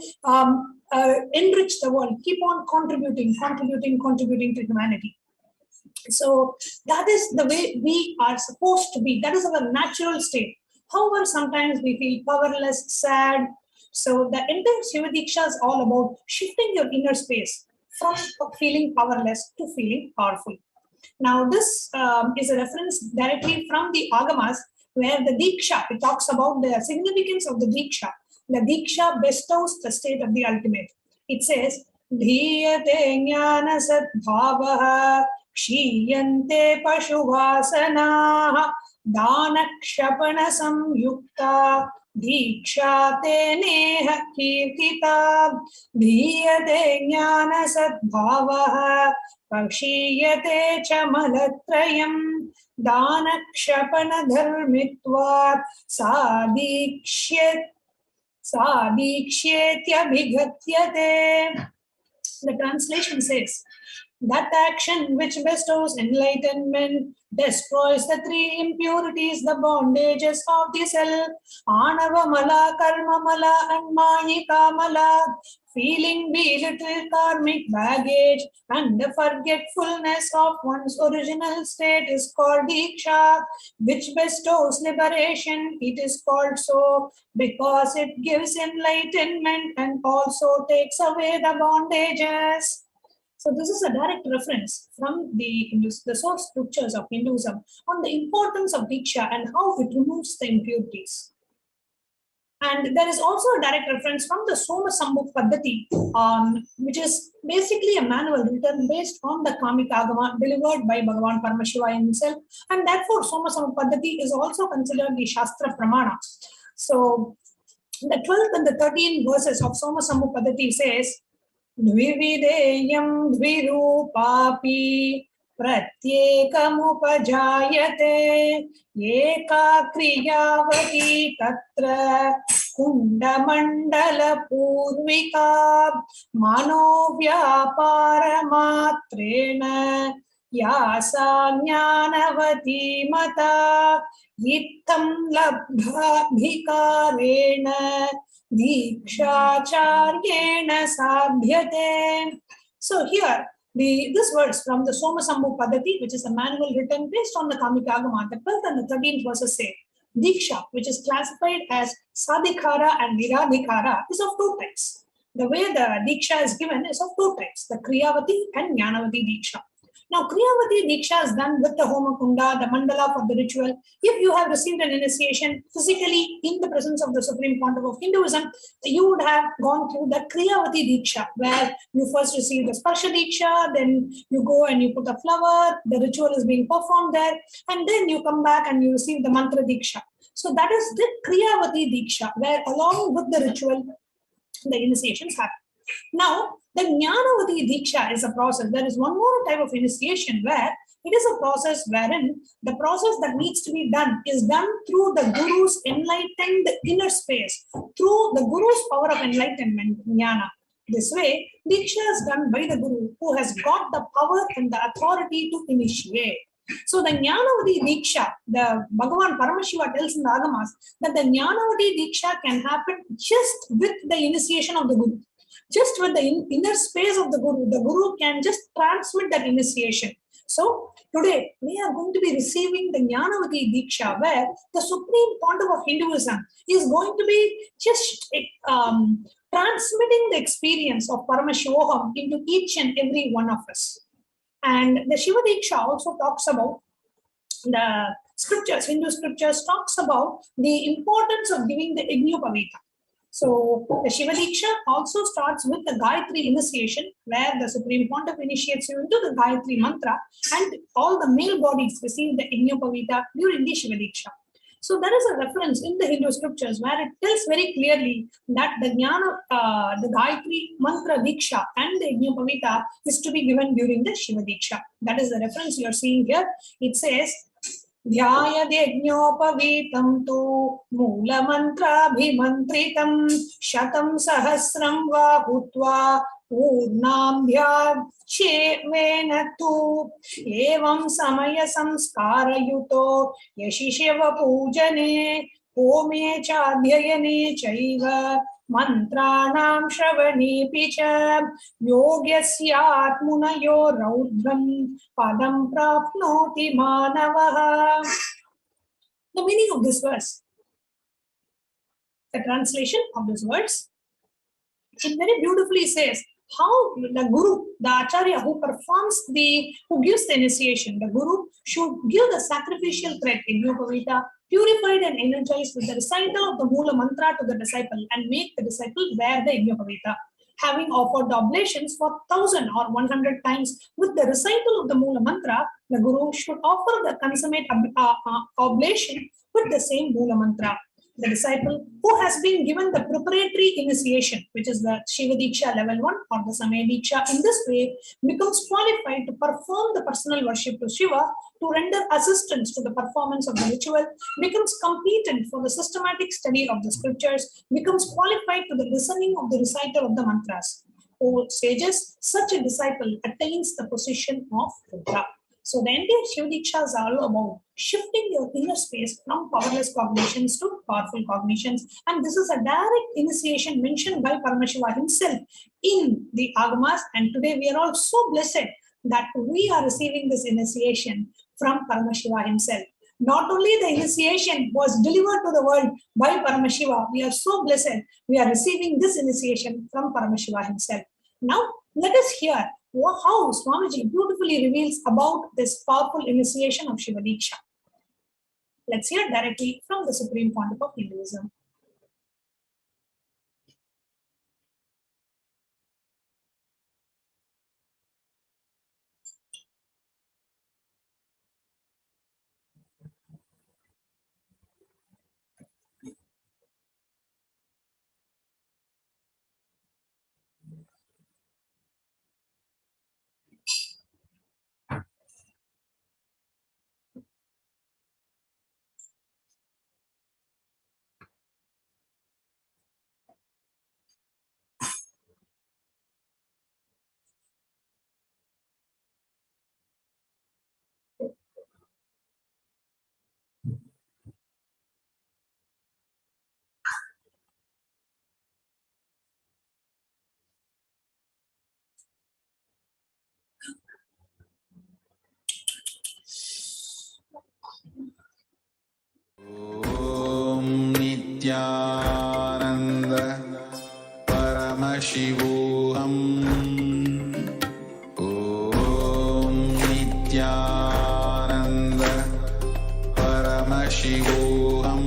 Speaker 6: enrich the world, keep on contributing to humanity. So that is the way we are supposed to be. That is our natural state. However, sometimes we feel powerless, sad. So the entire Shiva Diksha is all about shifting your inner space from feeling powerless to feeling powerful. Now, this is a reference directly from the Agamas, where the Diksha, it talks about the significance of the Diksha. The Diksha bestows the state of the ultimate. It says, Dhiyate jnana sadbhavaha kshiyante pashuvasanaha danakshapana samyukta Diksha te neha kirtita Dhiyate jnana sadbhavaha Pakshiyate cha malatrayam Danakshapana dharmitvat sadikshyetyabhigatyate. The translation says, that action which bestows enlightenment destroys the three impurities, the bondages of the self, Anava Mala, Karma Mala, and Mayika Mala, feeling belittled karmic baggage and the forgetfulness of one's original state is called Diksha, which bestows liberation. It is called so because it gives enlightenment and also takes away the bondages. So this is a direct reference from the source scriptures of Hinduism on the importance of Diksha and how it removes the impurities. And there is also a direct reference from the Soma Sambhuk Paddhati, which is basically a manual written based on the Kamika Agama delivered by Bhagavan Paramashivam himself. And therefore, Soma Sambhuk Paddhati is also considered the Shastra Pramana. So the 12th and the 13th verses of Soma Sambhuk Paddhati says, Dvivideyam dvirupapi pratyekamupajaayate eka kriyavati tatra kundamandala purvika manovyaparamatrena yasa jnanavati mata yittam labdhabhikarena Dikshacharyena sabhyate. So here, this verse from the Soma Sambhuk Paddhati, which is a manual written based on the Kamika Agama, the 12th and the 13th verses say, Diksha, which is classified as Sadhikara and Viradhikara, is of two types. The way the Diksha is given is of two types, the Kriyavati and Jnanavati Diksha. Now, Kriyavati Diksha is done with the Homa Kunda, the mandala for the ritual. If you have received an initiation physically in the presence of the Supreme Pontiff of Hinduism, you would have gone through the Kriyavati Diksha, where you first receive the Sparsha Diksha, then you go and you put a flower, the ritual is being performed there, and then you come back and you receive the Mantra Diksha. So that is the Kriyavati Diksha, where along with the ritual, the initiations happen. Now, the Jnanavati Diksha is a process. There is one more type of initiation where it is a process wherein the process that needs to be done is done through the Guru's enlightened inner space, through the Guru's power of enlightenment, Jnana. This way, Diksha is done by the Guru who has got the power and the authority to initiate. So the Jnanavati Diksha, the Bhagavan Paramashivam tells in the Agamas that the Jnanavati Diksha can happen just with the initiation of the Guru. Just with the inner space of the Guru can just transmit that initiation. So today we are going to be receiving the Jnanavati Diksha, where the Supreme Pontiff of Hinduism is going to be just transmitting the experience of Paramashivoham into each and every one of us. And the Shiva Diksha also talks about the scriptures, Hindu scriptures talks about the importance of giving the Ignupavita. So the Shiva Diksha also starts with the Gayatri initiation, where the Supreme Pontiff initiates you into the Gayatri mantra, and all the male bodies receive the Yajnopavita during the Shiva Diksha. So there is a reference in the Hindu scriptures where it tells very clearly that the Jnana, the Gayatri mantra Diksha and the Yajnopavita is to be given during the Shiva Diksha. That is the reference you are seeing here. It says, ध्यायदेज्ञोपवीतं तु मूलमन्त्राभिमन्त्रितं शतं सहस्रं वा भूत्वा पूर्णाभ्याक्षेवेन तु एवं समयसंस्कारयुतो यशिशिवपूजने होमे चाध्ययने चैव मन्त्राणां श्रवणेऽपि च योग्यस्यात्मुनयो रौद्रं पदं प्राप्नोति मानवः. The meaning of this verse, the translation of this verse, it very beautifully says how the guru, the acharya who gives the initiation, the guru should give the sacrificial thread in Yajnopavita, purified and energized with the recital of the Moola mantra to the disciple, and make the disciple wear the Yajnopavita. Having offered the oblations for 1,000 or 100 times with the recital of the Moola mantra, the guru should offer the consummate oblation with the same Moola mantra. The disciple who has been given the preparatory initiation, which is the Shiva Diksha level 1 or the Samaya Diksha, in this way becomes qualified to perform the personal worship to Shiva, to render assistance to the performance of the ritual, becomes competent for the systematic study of the scriptures, becomes qualified to the listening of the recital of the mantras. Over stages, such a disciple attains the position of Rudra. So the entire Shiva Diksha is all about shifting your inner space from powerless cognitions to powerful cognitions. And this is a direct initiation mentioned by Paramashiva himself in the Agamas. And today we are all so blessed that we are receiving this initiation from Paramashiva himself. Not only the initiation was delivered to the world by Paramashiva, we are so blessed we are receiving this initiation from Paramashiva himself. Now let us hear how Swamiji beautifully reveals about this powerful initiation of Shiva Diksha. Let's hear directly from the Supreme Pontiff of Hinduism.
Speaker 1: Nityananda Paramashivam. Om Nityananda Paramashivam.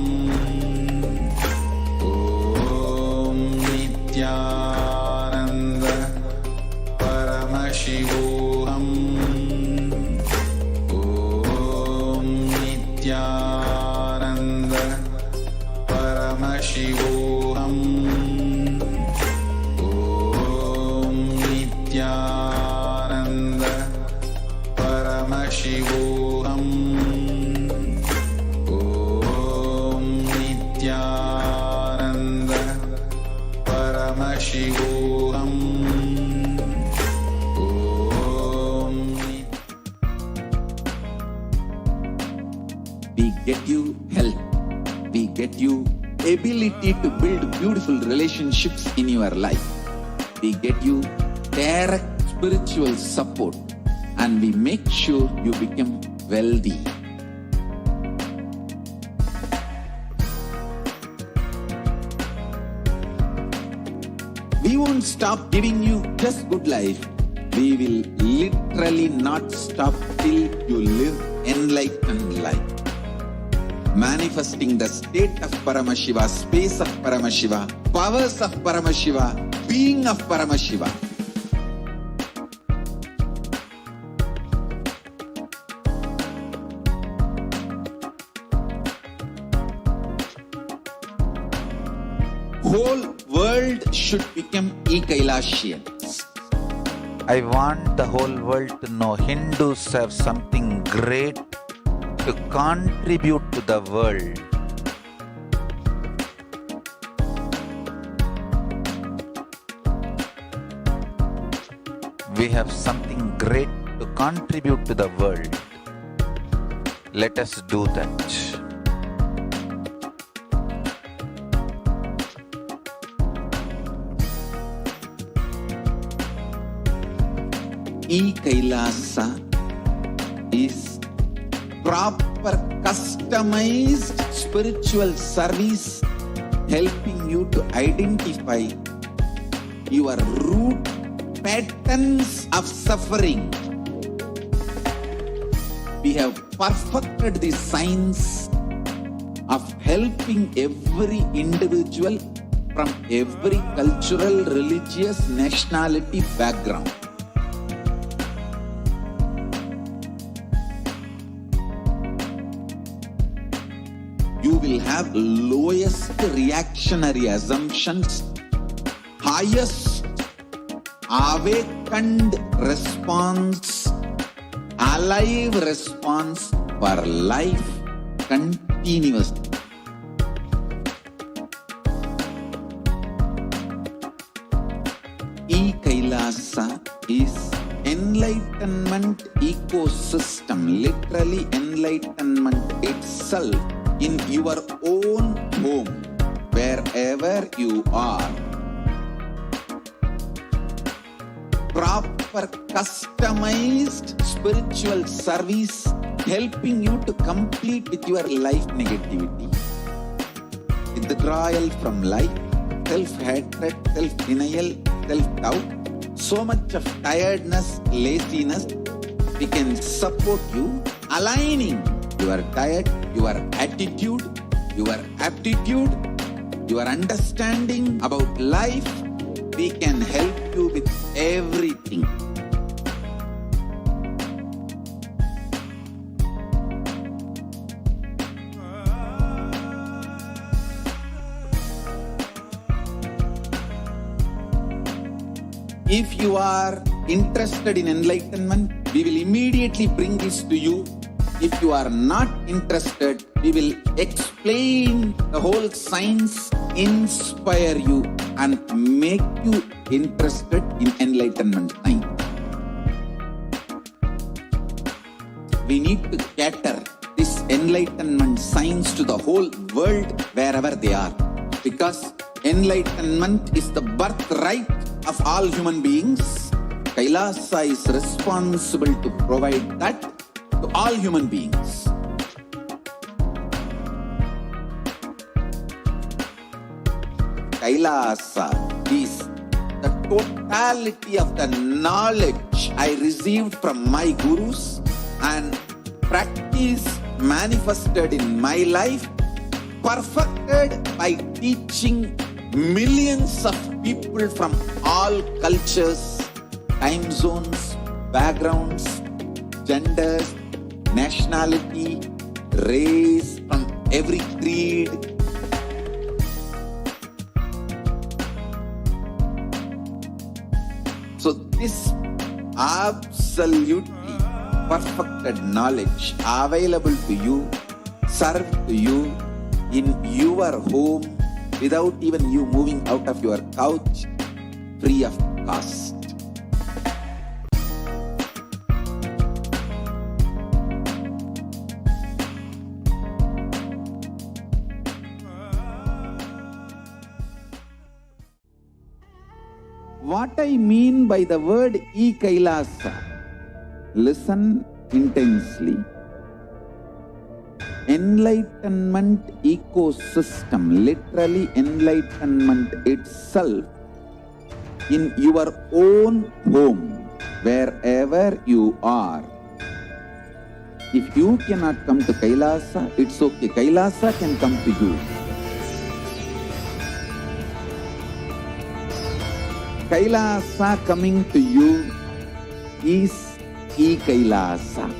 Speaker 1: Om Nityananda Paramashivam. Om Nityananda Paramashivam. Om Nityananda Paramashivam. Om Nityananda Paramashivam. We get you health. We get you ability to build beautiful relationships in your life. We get you direct spiritual support, and we make sure you become wealthy. We won't stop giving you just good life. We will literally not stop till you live enlightened life. manifesting the state of Paramashiva, space of Paramashiva, powers of Paramashiva, being of Paramashiva. Whole world should become Kailasian.
Speaker 2: I want the whole world to know Hindus have something great to contribute to the world. We have something great to contribute to the world. Let us do that.
Speaker 1: Kailasa is proper customized spiritual service helping you to identify your root patterns of suffering. We have perfected the science of helping every individual from every cultural, religious, nationality background. You will have lowest reactionary assumptions, highest awakened response, alive response for life continuously. Kailasa is enlightenment ecosystem, literally enlightenment itself in your own home, wherever you are. Proper customized spiritual service helping you to complete with your life negativity. Withdrawal from life, self-hatred, self-denial, self-doubt, so much of tiredness, laziness, we can support you aligning your diet, your attitude, your aptitude, your understanding about life. We can help you with everything. If you are interested in enlightenment, we will immediately bring this to you. If you are not interested, we will explain the whole science, inspire you and make you interested in enlightenment science. We need to cater this enlightenment science to the whole world wherever they are, because enlightenment is the birthright of all human beings. Kailasa is responsible to provide that to all human beings. Kailasa is the totality of the knowledge I received from my gurus and practice manifested in my life, perfected by teaching millions of people from all cultures, time zones, backgrounds, genders, nationality, race, from every creed. So this absolutely perfected knowledge available to you, served to you in your home without even you moving out of your couch, free of cost. What I mean by the word Kailasa, listen intensely. Enlightenment ecosystem, literally enlightenment itself in your own home, wherever you are. If you cannot come to Kailasa, it's okay. Kailasa can come to you. Kailasa coming to you is E-Kailasa.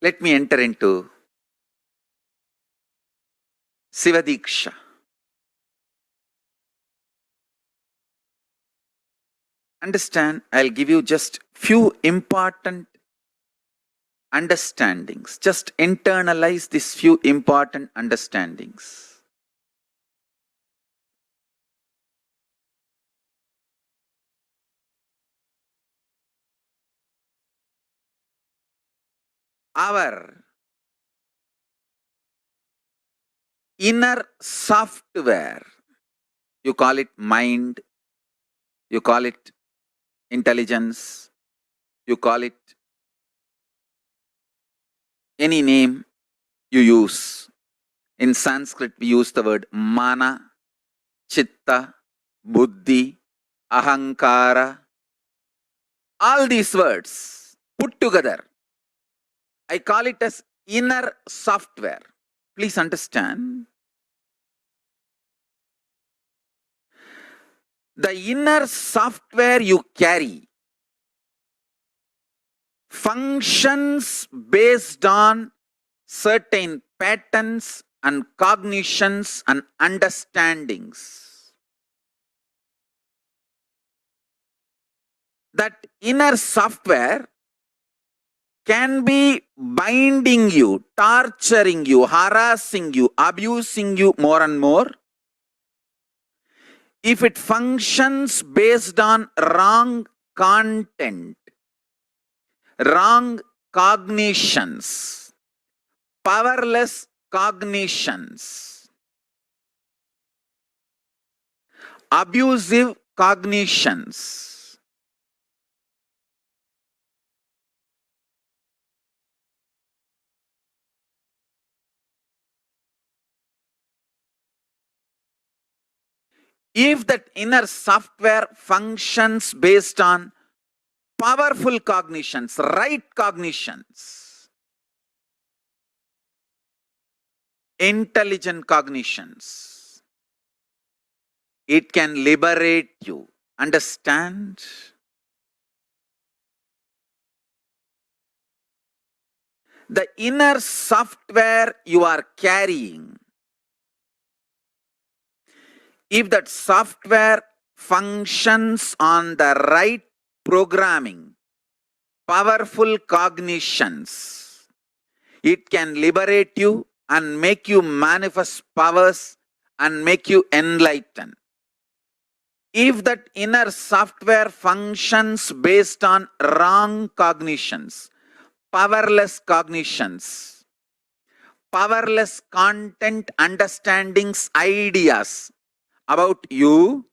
Speaker 2: Let me enter into Sivadiksha. Understand, I'll give you just few important understandings. Just internalize these few important understandings. Our inner software, you call it mind, you call it intelligence, you call it any name you use. In Sanskrit, we use the word mana, chitta, buddhi, ahankara. All these words put together, I call it as inner software. Please understand. The inner software you carry functions based on certain patterns and cognitions and understandings. That inner software can be binding you, torturing you, harassing you, abusing you more and more if it functions based on wrong content, wrong cognitions, powerless cognitions, abusive cognitions. If that inner software functions based on powerful cognitions, right cognitions, intelligent cognitions, it can liberate you. Understand? The inner software you are carrying, if that software functions on the right programming, powerful cognitions, it can liberate you and make you manifest powers and make you enlightened. If that inner software functions based on wrong cognitions, powerless cognitions, powerless content, understandings, ideas about you,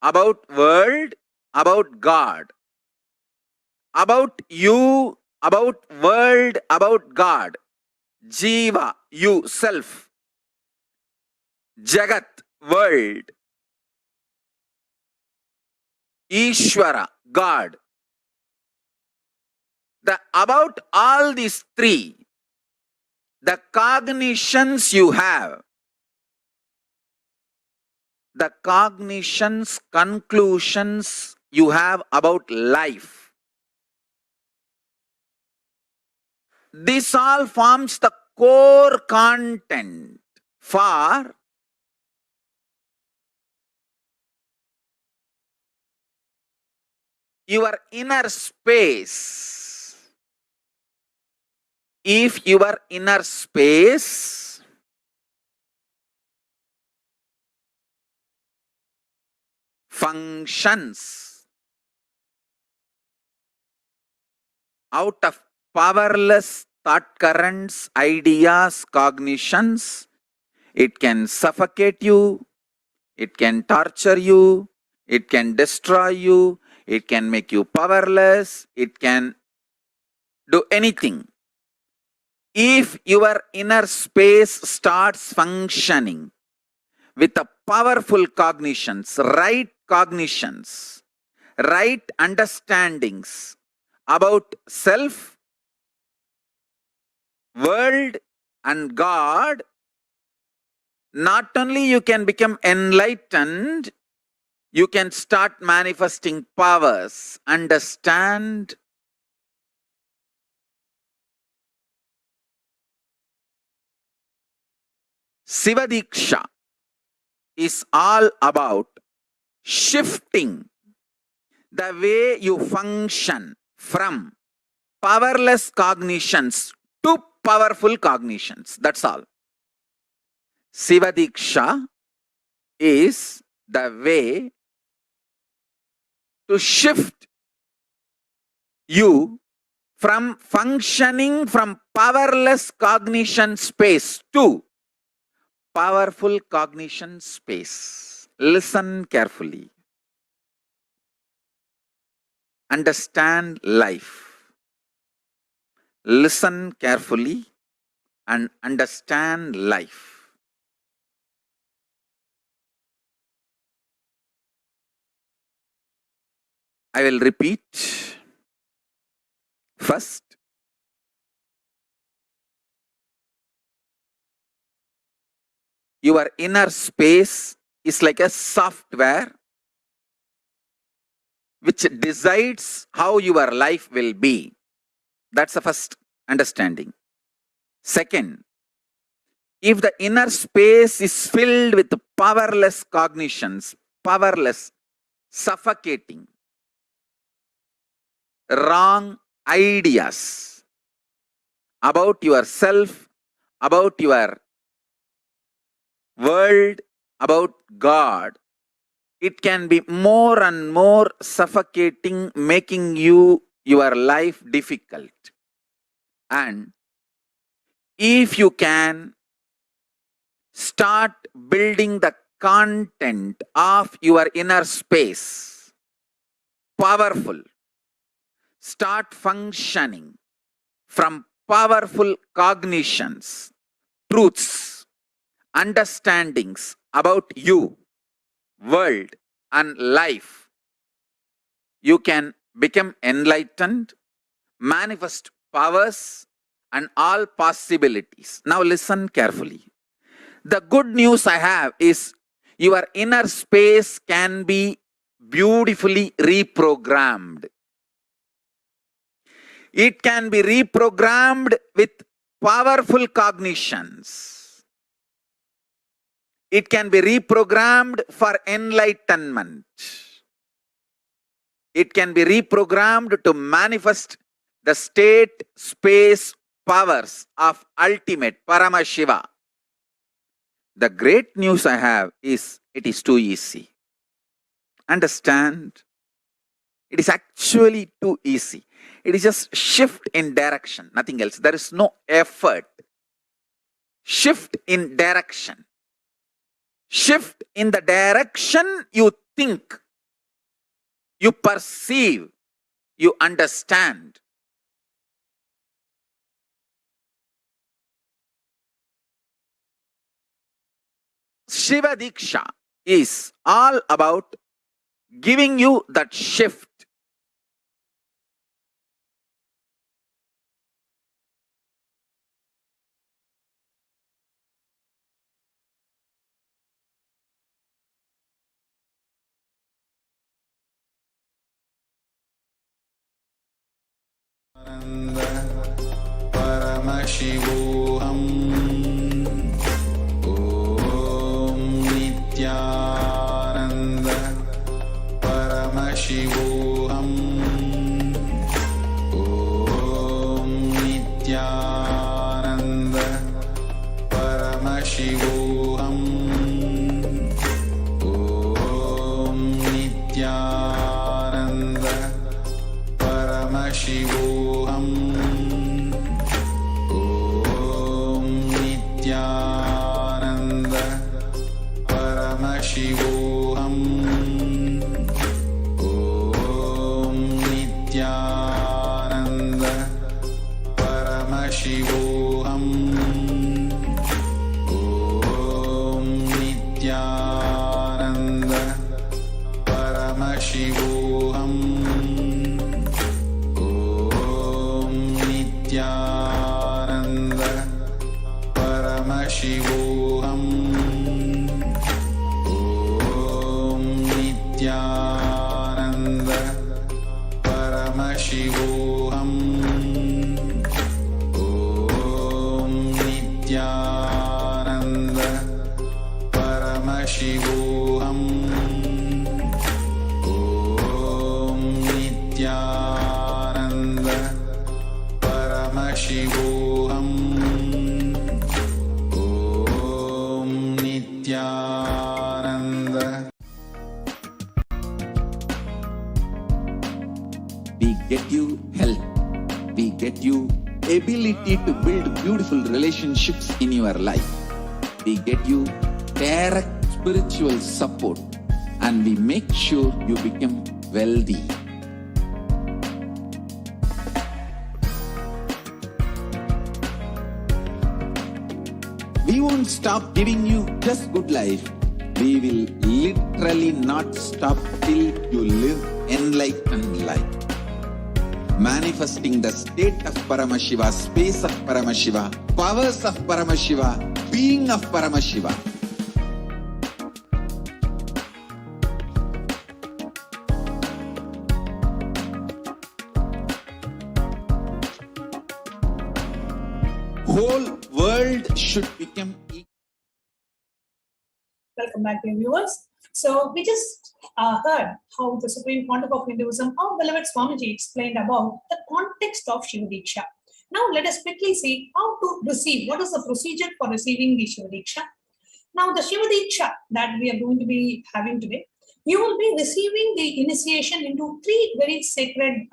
Speaker 2: about world, about God, about you, about world, about God, Jiva, you, self, Jagat, world, Ishvara, God. About all these three, the cognitions you have, the cognitions, conclusions you have about life, this all forms the core content for your inner space. If your inner space functions out of powerless thought currents, ideas, cognitions, It can suffocate you, it can torture you, it can destroy you, it can make you powerless, it can do anything. If your inner space starts functioning with a powerful cognitions, right understandings about self, world and God, not only you can become enlightened, you can start manifesting powers. Understand? Siva Diksha is all about shifting the way you function from powerless cognitions to powerful cognitions. That's all. Siva Diksha is the way to shift you from functioning from powerless cognition space to powerful cognition space. Listen carefully. Understand life. Listen carefully and understand life. I will repeat. First, your inner space is like a software which decides how your life will be. That's the first understanding. Second, if the inner space is filled with powerless cognitions, powerless, suffocating, wrong ideas about yourself, about your world, about God, it can be more and more suffocating, making your life difficult. And if you can start building the content of your inner space, powerful, start functioning from powerful cognitions, truths, understandings about you, world and life, you can become enlightened, manifest powers and all possibilities. Now listen carefully. The good news I have is your inner space can be beautifully reprogrammed. It can be reprogrammed with powerful cognitions. It can be reprogrammed for enlightenment. It can be reprogrammed to manifest the state, space, powers of ultimate Paramashiva. The great news I have is it is too easy. Understand? It is actually too easy. It is just shift in direction, nothing else. There is no effort. Shift in direction. Shift in the direction you think, you perceive, you understand. Shiva Diksha is all about giving you that shift.
Speaker 1: Paramashivam. Om Nityananda Paramashivam. Om Nityananda Paramashivam. Om Nityananda Paramashivam. Om Paramashivam. Om Nityananda Paramashivam. Om Nityananda Paramashivam. Om Nityananda Paramashivam. Om Nityananda Paramashivam. Om Nityananda Paramashivam. Om Nityananda Paramashivam. Om Nityananda. We get you health. We get you ability to build beautiful relationships in your life. We get you direct spiritual support, and we make sure you become wealthy. We won't stop giving you just good life. We will literally not stop till you live enlightened life. Manifesting the state of Paramashiva, space of Paramashiva, powers of Paramashiva, being of Paramashiva. Whole world should become equal.
Speaker 6: Welcome back, dear viewers. So we just heard how the Supreme Pontiff of Hinduism, our beloved Swamiji, explained about the context of Shiva Diksha. Now let us quickly see how to receive. What is the procedure for receiving the Shiva Diksha? Now the Shiva Diksha that we are going to be having today, you will be receiving the initiation into 3 very sacred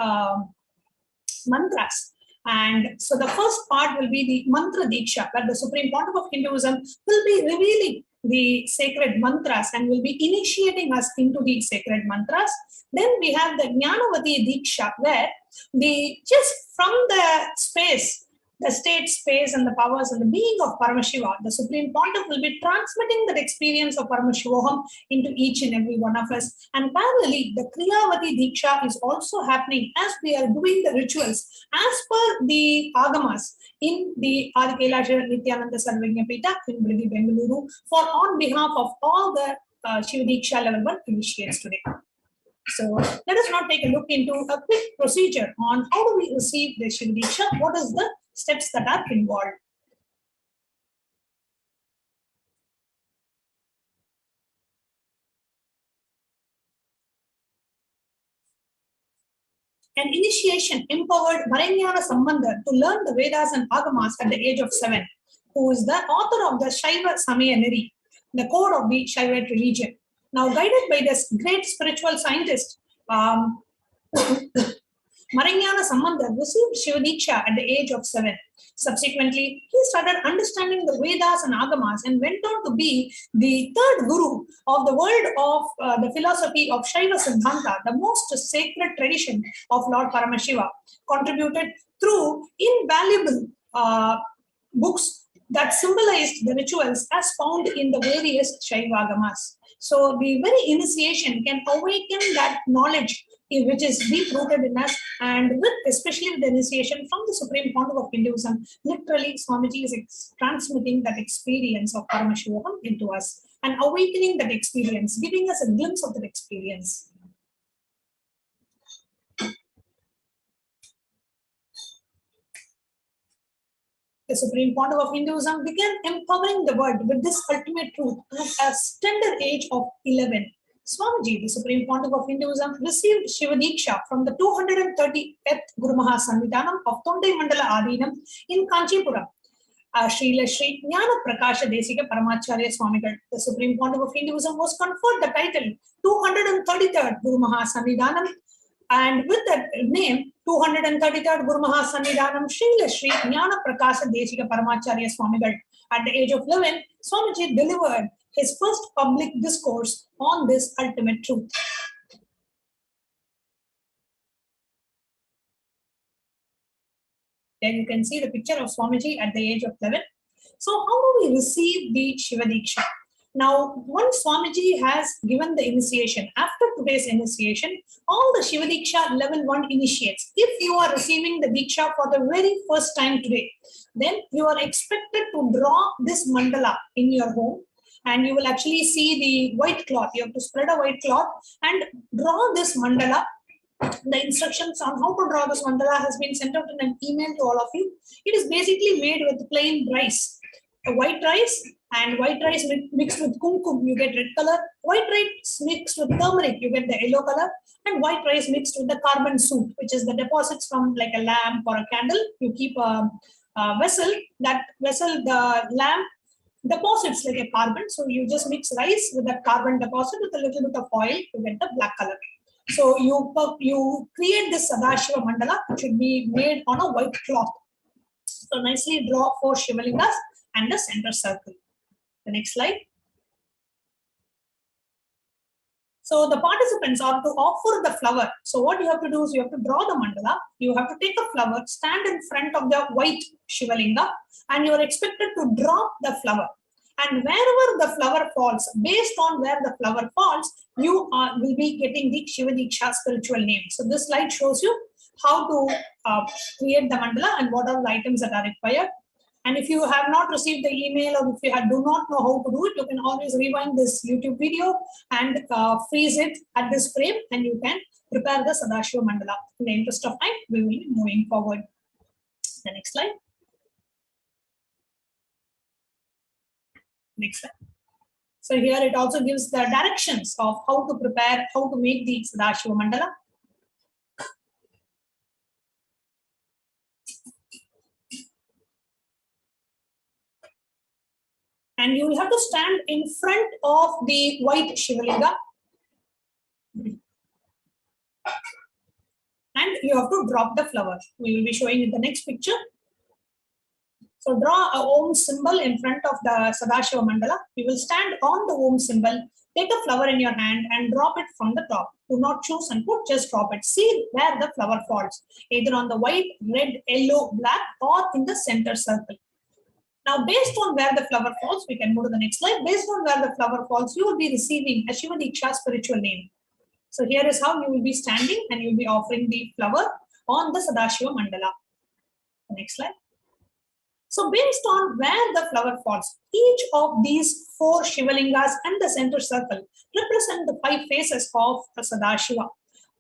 Speaker 6: mantras. And so the first part will be the mantra diksha, where the Supreme Pontiff of Hinduism will be revealing the sacred mantras and will be initiating us into the sacred mantras. Then we have the Jnanavati Diksha, where just from the space, the state space and the powers and the being of Paramashiva, the Supreme Pontiff will be transmitting that experience of Paramashivoham into each and every one of us. And parallelly, the Kriyavati Diksha is also happening as we are doing the rituals as per the Agamas in the Adi Kailasa Nityananda Sarvagnya Pita in Bengaluru, for on behalf of all the Shiva Diksha level 1 initiates today. So let us now take a look into a quick procedure on how do we receive the Shiva Diksha, what is the steps that are involved. An initiation empowered Maranyana Sambandha to learn the Vedas and Agamas at the age of 7, who is the author of the Shaiva Samaya Neri, the code of the Shaivite religion. Now guided by this great spiritual scientist, Maranyana Sambandha received Shiva Diksha at the age of 7. Subsequently, he started understanding the Vedas and Agamas and went on to be the 3rd guru of the world of the philosophy of Shaiva Siddhanta, the most sacred tradition of Lord Paramashiva, contributed through invaluable books that symbolized the rituals as found in the various Shaiva Agamas. So the very initiation can awaken that knowledge which is deep rooted in us, and with especially with the initiation from the Supreme Pontiff of Hinduism, literally Swamiji is transmitting that experience of Paramashivam into us and awakening that experience, giving us a glimpse of that experience. The Supreme Pontiff of Hinduism began empowering the world with this ultimate truth at a tender age of 11. Swamiji, the Supreme Pontiff of Hinduism, received Shiva Diksha from the 238th Guru Maha Sannidhanam of Tondai Mandala Adinam in Kanchipuram. Srila Sri Jnana Prakasha Desika Paramacharya Swamigal, the Supreme Pontiff of Hinduism, was conferred the title 233rd Guru Maha Sannidhanam, and with that name 233rd Guru Maha Sannidhanam Srila Sri Jnana Prakasha Desika Paramacharya Swamigal. At the age of 11, Swamiji delivered his first public discourse on this ultimate truth. There you can see the picture of Swamiji at the age of 11. So how do we receive the Shiva Diksha? Now, once Swamiji has given the initiation, after today's initiation, all the Shiva Diksha level 1 initiates. If you are receiving the Diksha for the very first time today, then you are expected to draw this mandala in your home, and you will actually see the white cloth. You have to spread a white cloth and draw this mandala. The instructions on how to draw this mandala has been sent out in an email to all of you. It is basically made with plain rice. White rice and white rice mixed with kumkum, you get red color. White rice mixed with turmeric, you get the yellow color. And white rice mixed with the carbon soot, which is the deposits from like a lamp or a candle. You keep a vessel, that vessel, the lamp deposits like a carbon. So you just mix rice with that carbon deposit with a little bit of oil to get the black color. So you create this Sadashiva mandala, which should be made on a white cloth. So nicely draw 4 Shivalingas and the center circle. The next slide. So the participants are to offer the flower. So what you have to do is you have to draw the mandala. You have to take a flower, stand in front of the white Shivalinga, and you are expected to drop the flower. And wherever the flower falls, based on where the flower falls, you will be getting the Shiva Diksha spiritual name. So this slide shows you how to create the mandala and what are the items that are required. And if you have not received the email, or if you do not know how to do it, you can always rewind this YouTube video and freeze it at this frame, and you can prepare the Sadashiva mandala. In the interest of time, we will be moving forward. The next slide. Next slide. So here it also gives the directions of how to prepare, how to make the Sadashiva mandala. And you will have to stand in front of the white Shivalinga. And you have to drop the flower. We will be showing in the next picture. So draw a Om symbol in front of the Sadashiva mandala. You will stand on the Om symbol, take a flower in your hand and drop it from the top. Do not choose and put, just drop it. See where the flower falls, either on the white, red, yellow, black, or in the center circle. Now, based on where the flower falls, we can move to the next slide. Based on where the flower falls, you will be receiving a Shiva Diksha spiritual name. So here is how you will be standing, and you will be offering the flower on the Sadashiva mandala. Next slide. So based on where the flower falls, each of these 4 Shivalingas and the center circle represent the 5 faces of the Sadashiva.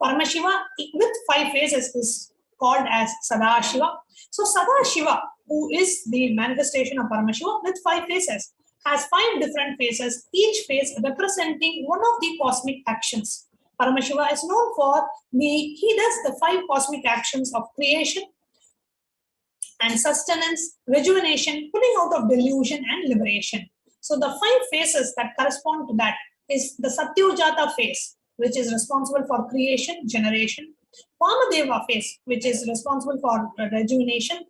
Speaker 6: Paramashiva with 5 faces is called as Sadashiva. So Sadashiva, who is the manifestation of Paramashiva with 5 faces, has 5 different faces, each face representing one of the cosmic actions. Paramashiva is known for he does the 5 cosmic actions of creation and sustenance, rejuvenation, pulling out of delusion, and liberation. So the 5 phases that correspond to that is the Satyojata phase, which is responsible for creation, generation. Vamadeva phase, which is responsible for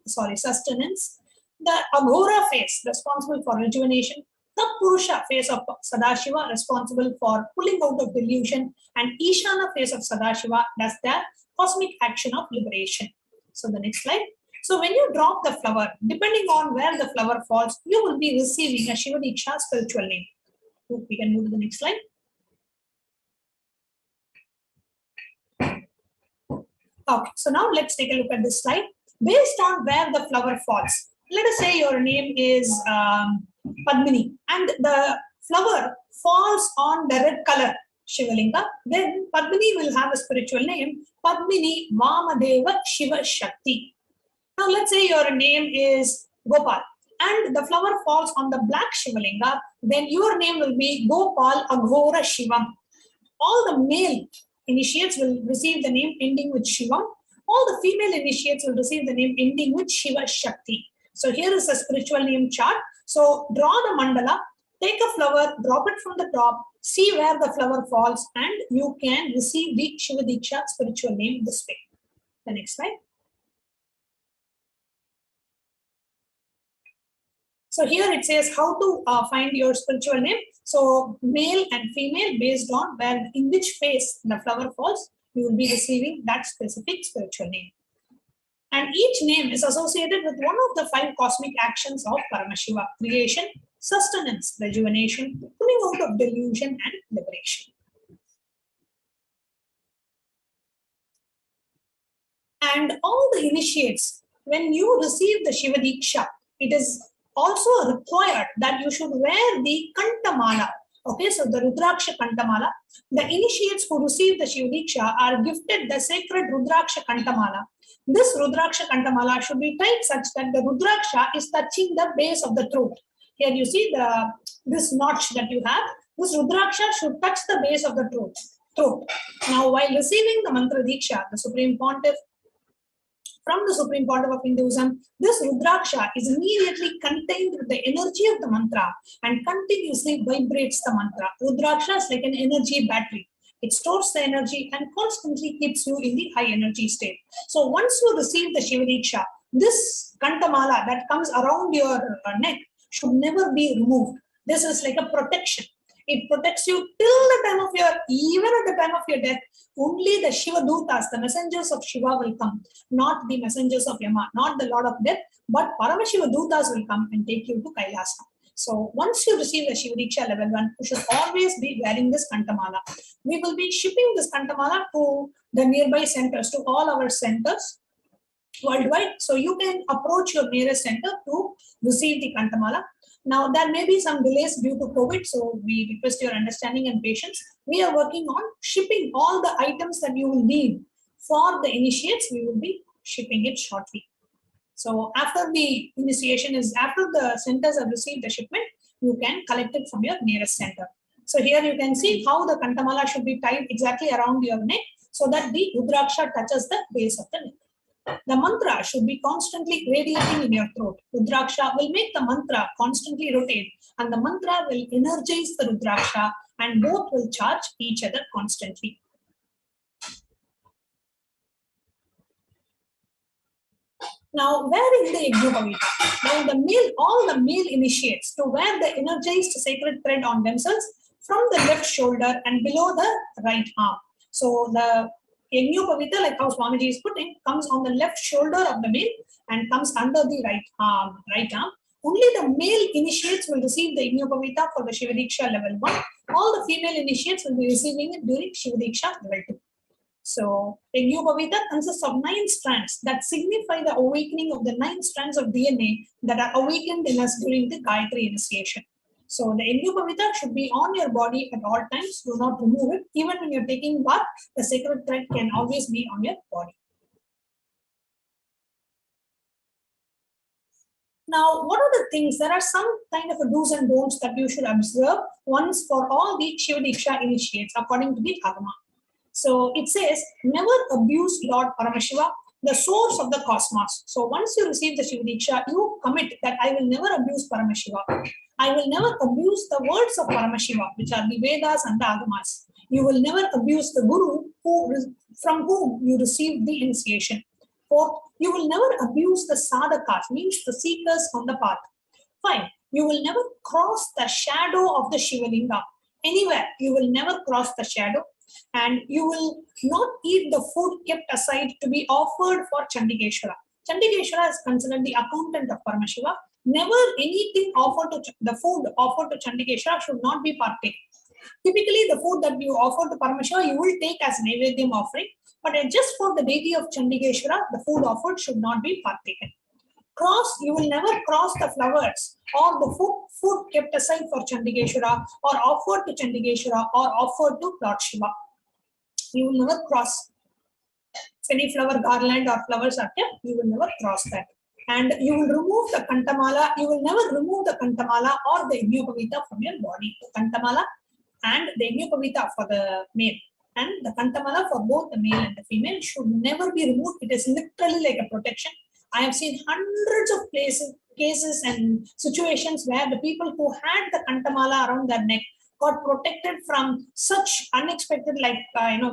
Speaker 6: sustenance. The Aghora phase, responsible for rejuvenation. The Purusha phase of Sadashiva, responsible for pulling out of delusion. And Ishana phase of Sadashiva does the cosmic action of liberation. So the next slide. So when you drop the flower, depending on where the flower falls, you will be receiving a Shiva Diksha spiritual name. We can move to the next slide. Okay, so now let's take a look at this slide. Based on where the flower falls, let us say your name is Padmini, and the flower falls on the red color Shivalinga, then Padmini will have a spiritual name, Padmini Vamadeva Shiva Shakti. Now let's say your name is Gopal and the flower falls on the black Shivalinga, then your name will be Gopal Aghora Shivam. All the male initiates will receive the name ending with Shivam. All the female initiates will receive the name ending with Shiva Shakti. So here is a spiritual name chart. So draw the mandala, take a flower, drop it from the top, see where the flower falls, and you can receive the Shiva Diksha spiritual name this way. The next slide. So here it says how to find your spiritual name. So male and female, based on in which phase the flower falls, you will be receiving that specific spiritual name. And each name is associated with one of the 5 cosmic actions of Paramashiva: creation, sustenance, rejuvenation, pulling out of delusion, and liberation. And all the initiates, when you receive the Shiva Diksha, it is also required that you should wear the Kantamala. Okay, so the Rudraksha Kantamala. The initiates who receive the Shiva Diksha are gifted the sacred Rudraksha Kantamala. This Rudraksha Kantamala should be tied such that the Rudraksha is touching the base of the throat. Here you see this notch that you have. This Rudraksha should touch the base of the throat. Now, while receiving the Mantra Diksha, the Supreme Pontiff, from the Supreme Pontiff of Hinduism, this Rudraksha is immediately contained with the energy of the mantra and continuously vibrates the mantra. Rudraksha is like an energy battery. It stores the energy and constantly keeps you in the high energy state. So once you receive the Shiva Diksha, this Kantamala that comes around your neck should never be removed. This is like a protection. It protects you till the time of even at the time of your death. Only the Shiva Dutas, the messengers of Shiva, will come, not the messengers of Yama, not the Lord of Death, but Paramashiva Dutas will come and take you to Kailasa. So once you receive the Shiva Diksha level 1, you should always be wearing this Kantamala. We will be shipping this Kantamala to the nearby centers, to all our centers worldwide. So you can approach your nearest center to receive the Kantamala. Now, there may be some delays due to COVID, so we request your understanding and patience. We are working on shipping all the items that you will need for the initiates. We will be shipping it shortly. So after the initiation after the centers have received the shipment, you can collect it from your nearest center. So here you can see how the Kantamala should be tied exactly around your neck so that the Rudraksha touches the base of the neck. The mantra should be constantly radiating in your throat. Rudraksha will make the mantra constantly rotate, and the mantra will energize the Rudraksha, and both will charge each other constantly. Now, wearing the Yajnopavita. Now, all the male initiates to wear the energized sacred thread on themselves from the left shoulder and below the right arm. So the Yajnopavita, like how Swamiji is putting, comes on the left shoulder of the male and comes under the right arm. Only the male initiates will receive the Yajnopavita for the Shiva Diksha level 1. All the female initiates will be receiving it during Shiva Diksha level 2. So, Yajnopavita consists of 9 strands that signify the awakening of the 9 strands of DNA that are awakened in us during the Gayatri initiation. So, the Yajnopavita should be on your body at all times. Do not remove it. Even when you're taking bath, the sacred thread can always be on your body. Now, what are the things? There are some kind of a do's and don'ts that you should observe once for all the Shiva Diksha initiates according to the Agama. So it says, never abuse Lord Paramashiva, the source of the cosmos. So once you receive the Shiva Diksha, you commit that I will never abuse Paramashiva. I will never abuse the words of Paramashiva, which are the Vedas and the Agamas. You will never abuse the Guru from whom you received the initiation. Fourth, you will never abuse the sadhakas, means the seekers on the path. 5. You will never cross the shadow of the Shivalinga. Anywhere, you will never cross the shadow. And you will not eat the food kept aside to be offered for Chandikeshwara. Chandikeshwara is considered the accountant of Paramashiva. Never anything offered to the food offered to Chandikeshwara should not be partaken. Typically, the food that you offer to Paramashiva, you will take as Naivedyam offering, but just for the deity of Chandikeshwara, the food offered should not be partaken. You will never cross the flowers or the food kept aside for Chandikeshwara or offered to Chandikeshwara or offered to Lord Shiva. You will never cross. If any flower garland or flowers are kept, you will never cross that. And you will remove the Kantamala. You will never remove the Kantamala or the Yajnopavita from your body. The Kantamala and the Yajnopavita for the male and the Kantamala for both the male and the female should never be removed. It is literally like a protection. I have seen hundreds of cases and situations where the people who had the Kantamala around their neck got protected from such unexpected, like,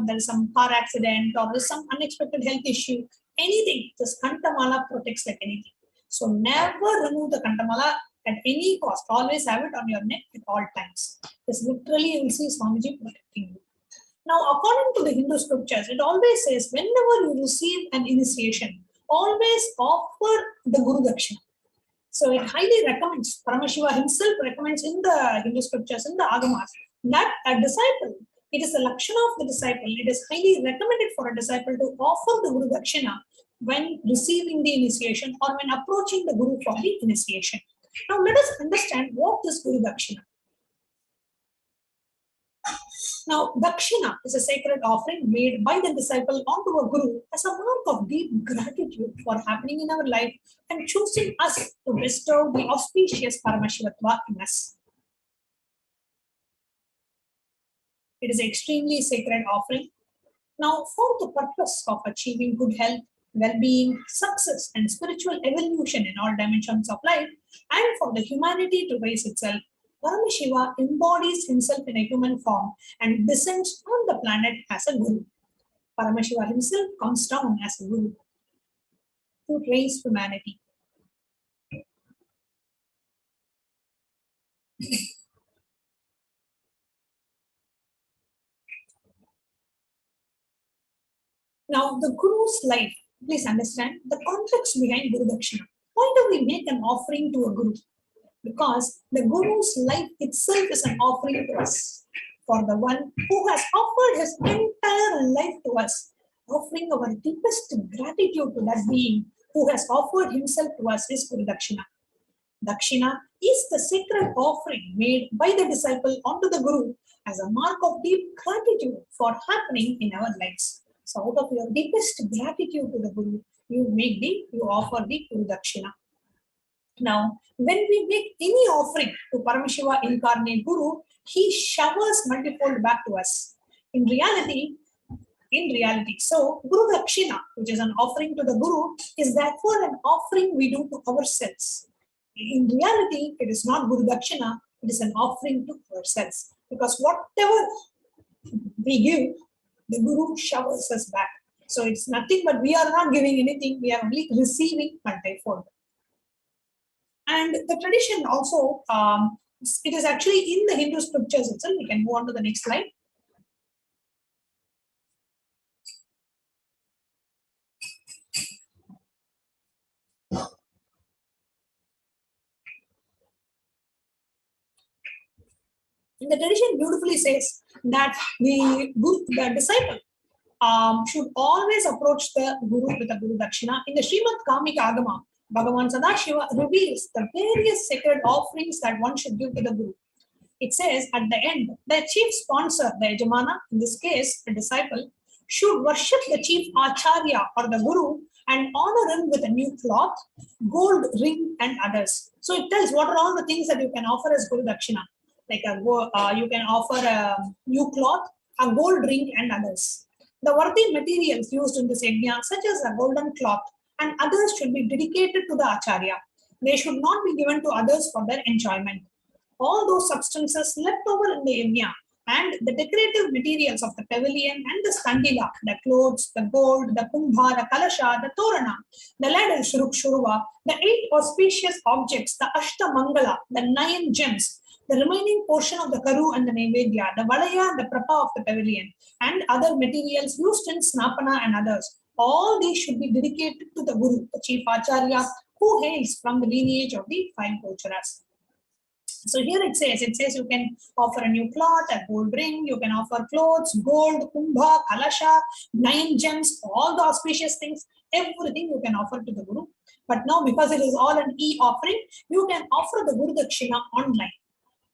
Speaker 6: there's some car accident or there's some unexpected health issue, anything. This Kantamala protects like anything. So never remove the Kantamala. at any cost. Always have it on your neck at all times. This literally you will see Swamiji protecting you. Now, according to the Hindu scriptures, it always says whenever you receive an initiation, always offer the Guru Dakshina. So it highly recommends, Paramashiva himself recommends in the Hindu scriptures, in the Agamas, that a disciple, it is the Lakshana of the disciple, it is highly recommended for a disciple to offer the Guru Dakshina when receiving the initiation or when approaching the Guru for the initiation. Now let us understand what is Guru Dakshina. Now, Dakshina is a sacred offering made by the disciple onto a Guru as a mark of deep gratitude for happening in our life and choosing us to bestow the auspicious Paramashivatva in us. It is an extremely sacred offering. Now, for the purpose of achieving good health, well-being, success, and spiritual evolution in all dimensions of life, and for the humanity to raise itself, Paramashiva embodies himself in a human form and descends on the planet as a Guru. Paramashiva himself comes down as a Guru to raise humanity. Now, the Guru's life, please understand the context behind Guru Dakshina. Why do we make an offering to a Guru? Because the Guru's life itself is an offering to us. For the one who has offered his entire life to us, offering our deepest gratitude to that being who has offered himself to us is Guru Dakshina. Dakshina is the sacred offering made by the disciple onto the Guru as a mark of deep gratitude for happening in our lives. So out of your deepest gratitude to the Guru, you offer the Guru Dakshina. Now, when we make any offering to Paramashiva incarnate Guru, he showers multifold back to us. In reality, so Guru Dakshina, which is an offering to the Guru, is therefore an offering we do to ourselves. In reality, it is not Guru Dakshina, it is an offering to ourselves. Because whatever we give, the Guru showers us back. So it's nothing but we are not giving anything, we are only receiving multifold. And the tradition also, it is actually in the Hindu scriptures itself. We can move on to the next slide. The tradition beautifully says that the disciple should always approach the Guru with a Guru Dakshina. In the Srimad Kamika Agama, Bhagavan Sadashiva reveals the various sacred offerings that one should give to the Guru. It says at the end, the chief sponsor, the Yajamana, in this case, the disciple, should worship the chief Acharya or the Guru and honor him with a new cloth, gold ring, and others. So it tells what are all the things that you can offer as Guru Dakshina. Like you can offer a new cloth, a gold ring, and others. The worthy materials used in this yajna, such as a golden cloth, and others should be dedicated to the Acharya. They should not be given to others for their enjoyment. All those substances left over in the yajna and the decorative materials of the pavilion and the skandila, the clothes, the gold, the kumbha, the kalasha, the torana, the ladle, shuruva, the 8 auspicious objects, the ashtamangala, the 9 gems, the remaining portion of the karu and the naivedya, the valaya, the prapa of the pavilion, and other materials used in snapana and others. All these should be dedicated to the Guru, the chief Acharya, who hails from the lineage of the 5 Gocharas. So here it says you can offer a new cloth, a gold ring, you can offer clothes, gold, kumbha, kalasha, 9 gems, all the auspicious things, everything you can offer to the Guru. But now because it is all an e-offering, you can offer the Guru Dakshina online.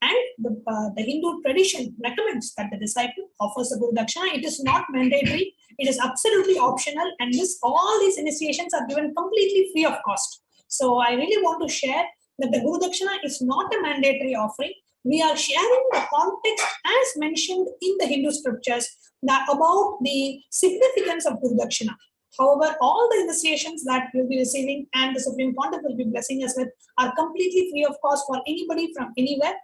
Speaker 6: And the Hindu tradition recommends that the disciple offers the Guru Dakshina. It is not mandatory, it is absolutely optional, and all these initiations are given completely free of cost. So I really want to share that the Guru Dakshina is not a mandatory offering. We are sharing the context as mentioned in the Hindu scriptures about the significance of Guru Dakshina. However, all the initiations that we'll be receiving and the Supreme Pontiff will be blessing us with are completely free of cost for anybody from anywhere.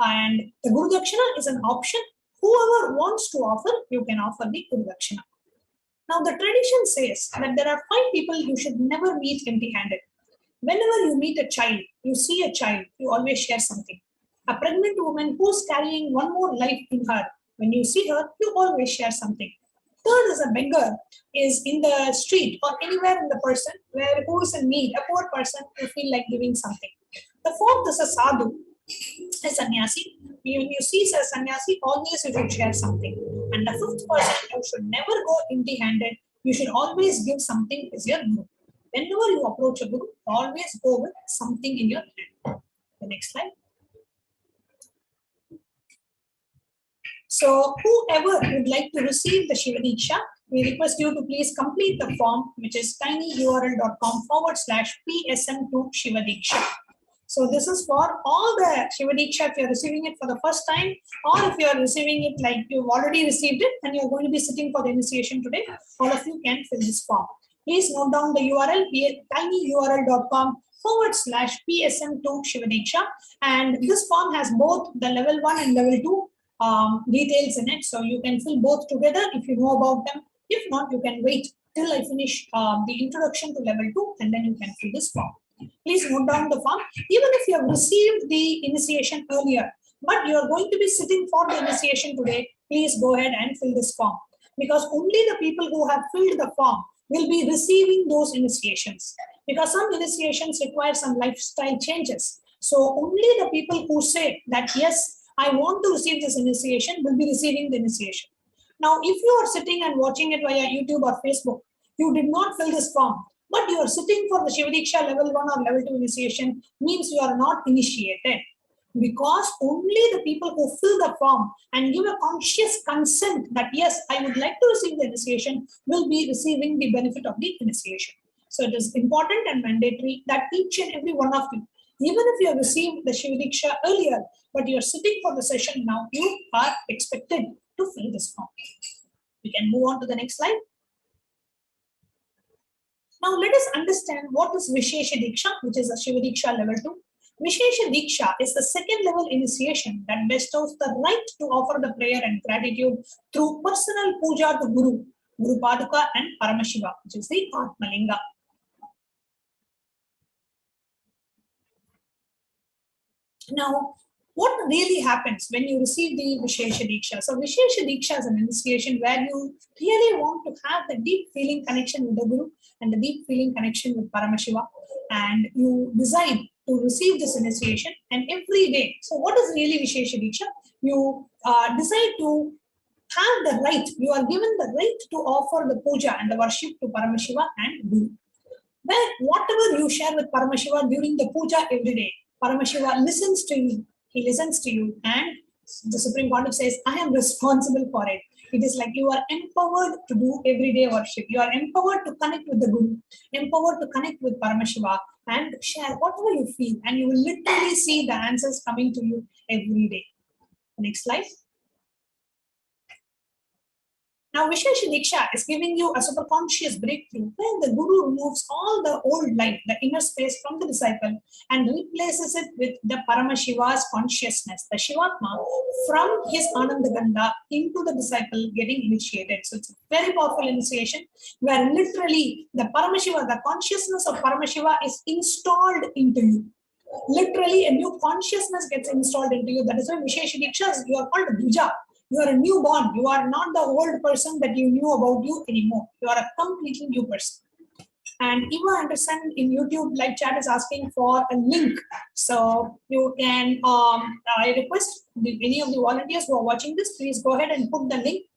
Speaker 6: And the Guru Dakshina is an option. Whoever wants to offer, you can offer the Guru Dakshina. Now, the tradition says that there are 5 people you should never meet empty-handed. Whenever you meet a child, you see a child, you always share something. A pregnant woman who's carrying one more life in her, when you see her, you always share something. Third is a beggar is in the street or anywhere in the person who is in need, a poor person who feel like giving something. The fourth is a sadhu, a sannyasi. When you see a sannyasi, always you should share something. And the fifth person, you should never go empty-handed. You should always give something as your guru. Whenever you approach a guru, always go with something in your hand. The next slide. So whoever would like to receive the Shiva Diksha, we request you to please complete the form, which is tinyurl.com/PSM2 Shiva Diksha. So this is for all the Shiva Diksha if you're receiving it for the first time, or if you're receiving it like you've already received it and you're going to be sitting for the initiation today, all of you can fill this form. Please note down the URL, tinyurl.com/PSM2 Shiva Diksha. And this form has both the level 1 and level 2 details in it. So you can fill both together if you know about them. If not, you can wait till I finish the introduction to level 2 and then you can fill this form. Please note down the form. Even if you have received the initiation earlier, but you are going to be sitting for the initiation today, please go ahead and fill this form. Because only the people who have filled the form will be receiving those initiations. Because some initiations require some lifestyle changes. So only the people who say that, yes, I want to receive this initiation will be receiving the initiation. Now, if you are sitting and watching it via YouTube or Facebook, you did not fill this form, but you are sitting for the Shiva Diksha level 1 or level 2 initiation, means you are not initiated. Because only the people who fill the form and give a conscious consent that, yes, I would like to receive the initiation, will be receiving the benefit of the initiation. So it is important and mandatory that each and every one of you, even if you have received the Shiva Diksha earlier, but you are sitting for the session now, you are expected to fill this form. We can move on to the next slide. Now let us understand what is Vishesha Diksha, which is a Shiva Diksha level 2. Vishesha Diksha is the second level initiation that bestows the right to offer the prayer and gratitude through personal puja to Guru, Guru Paduka and Paramashiva, which is the Atmalinga. Now, what really happens when you receive the Vishesha Diksha? So Vishesha Diksha is an initiation where you really want to have the deep feeling connection with the Guru and the deep feeling connection with Paramashiva, and you decide to receive this initiation, and every day. So what is really Vishesha Diksha? You decide to have the right, you are given the right to offer the puja and the worship to Paramashiva and Guru. Where whatever you share with Paramashiva during the puja every day, Paramashiva listens to you, he listens to you, and the Supreme Pontiff says, I am responsible for it. It is like you are empowered to do everyday worship. You are empowered to connect with the Guru, empowered to connect with Paramashiva and share whatever you feel, and you will literally see the answers coming to you every day. Next slide. Now, Vishesha Diksha is giving you a superconscious breakthrough where the Guru removes all the old life, the inner space from the disciple, and replaces it with the Paramashiva's consciousness, the Shivatma, from his Anandaganda into the disciple getting initiated. So it's a very powerful initiation where literally the Paramashiva, the consciousness of Paramashiva is installed into you. Literally a new consciousness gets installed into you. That is why Vishesha Diksha, you are called Dvija. You are a newborn. You are not the old person that you knew about you anymore. You are a completely new person. And Eva Anderson in YouTube live chat is asking for a link. So you can, I request any of the volunteers who are watching this, please go ahead and put the link,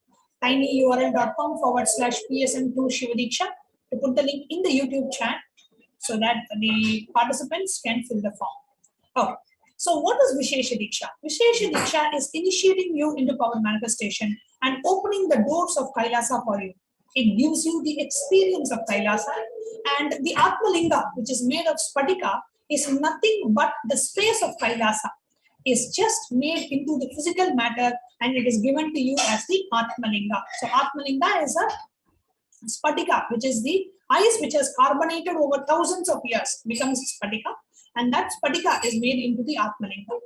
Speaker 6: tinyurl.com/PSM2 Shiva Diksha, to put the link in the YouTube chat so that the participants can fill the form. Okay. So what is Vishesha Diksha? Vishesha Diksha is initiating you into power manifestation and opening the doors of Kailasa for you. It gives you the experience of Kailasa, and the Atmalinga, which is made of Spatika, is nothing but the space of Kailasa. Is just made into the physical matter, and it is given to you as the Atmalinga. So Atmalinga is a Spatika, which is the ice which has carbonated over thousands of years, becomes Spatika. And that Spatika is made into the Atmalinga.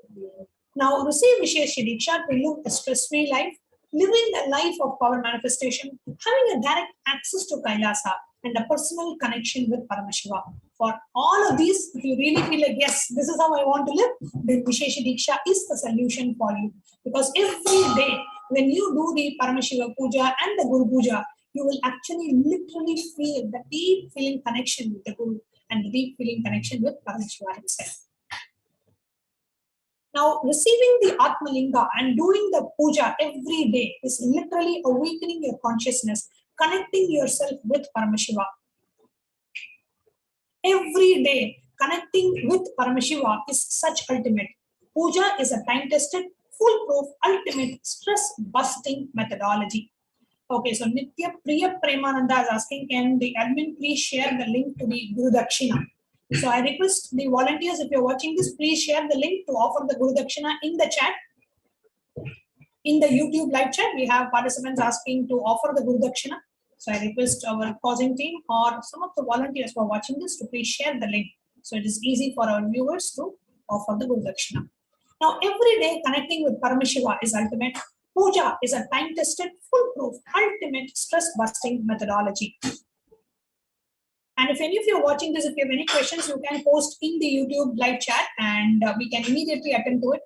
Speaker 6: Now, receive Vishesha Diksha to live a stress-free life, living a life of power manifestation, having a direct access to Kailasa, and a personal connection with Paramashiva. For all of these, if you really feel like, yes, this is how I want to live, then Vishesha Diksha is the solution for you. Because every day, when you do the Paramashiva Puja and the Guru Puja, you will actually literally feel the deep feeling connection with the Guru and the deep feeling connection with Paramashiva himself. Now, receiving the Atmalinga and doing the puja every day is literally awakening your consciousness, connecting yourself with Paramashiva. Every day, connecting with Paramashiva is such ultimate. Puja is a time-tested, foolproof, ultimate, stress-busting methodology. Okay, so Nitya Priya Premananda is asking, can the admin please share the link to the Guru Dakshina? So I request the volunteers, if you're watching this, please share the link to offer the Guru Dakshina in the chat. In the YouTube live chat, we have participants asking to offer the Guru Dakshina. So I request our causing team or some of the volunteers who are watching this to please share the link. So it is easy for our viewers to offer the Guru Dakshina. Now, every day connecting with Paramashiva is ultimate. Puja is a time-tested, foolproof, ultimate stress-busting methodology. And if any of you are watching this, if you have any questions, you can post in the YouTube live chat and we can immediately attend to it.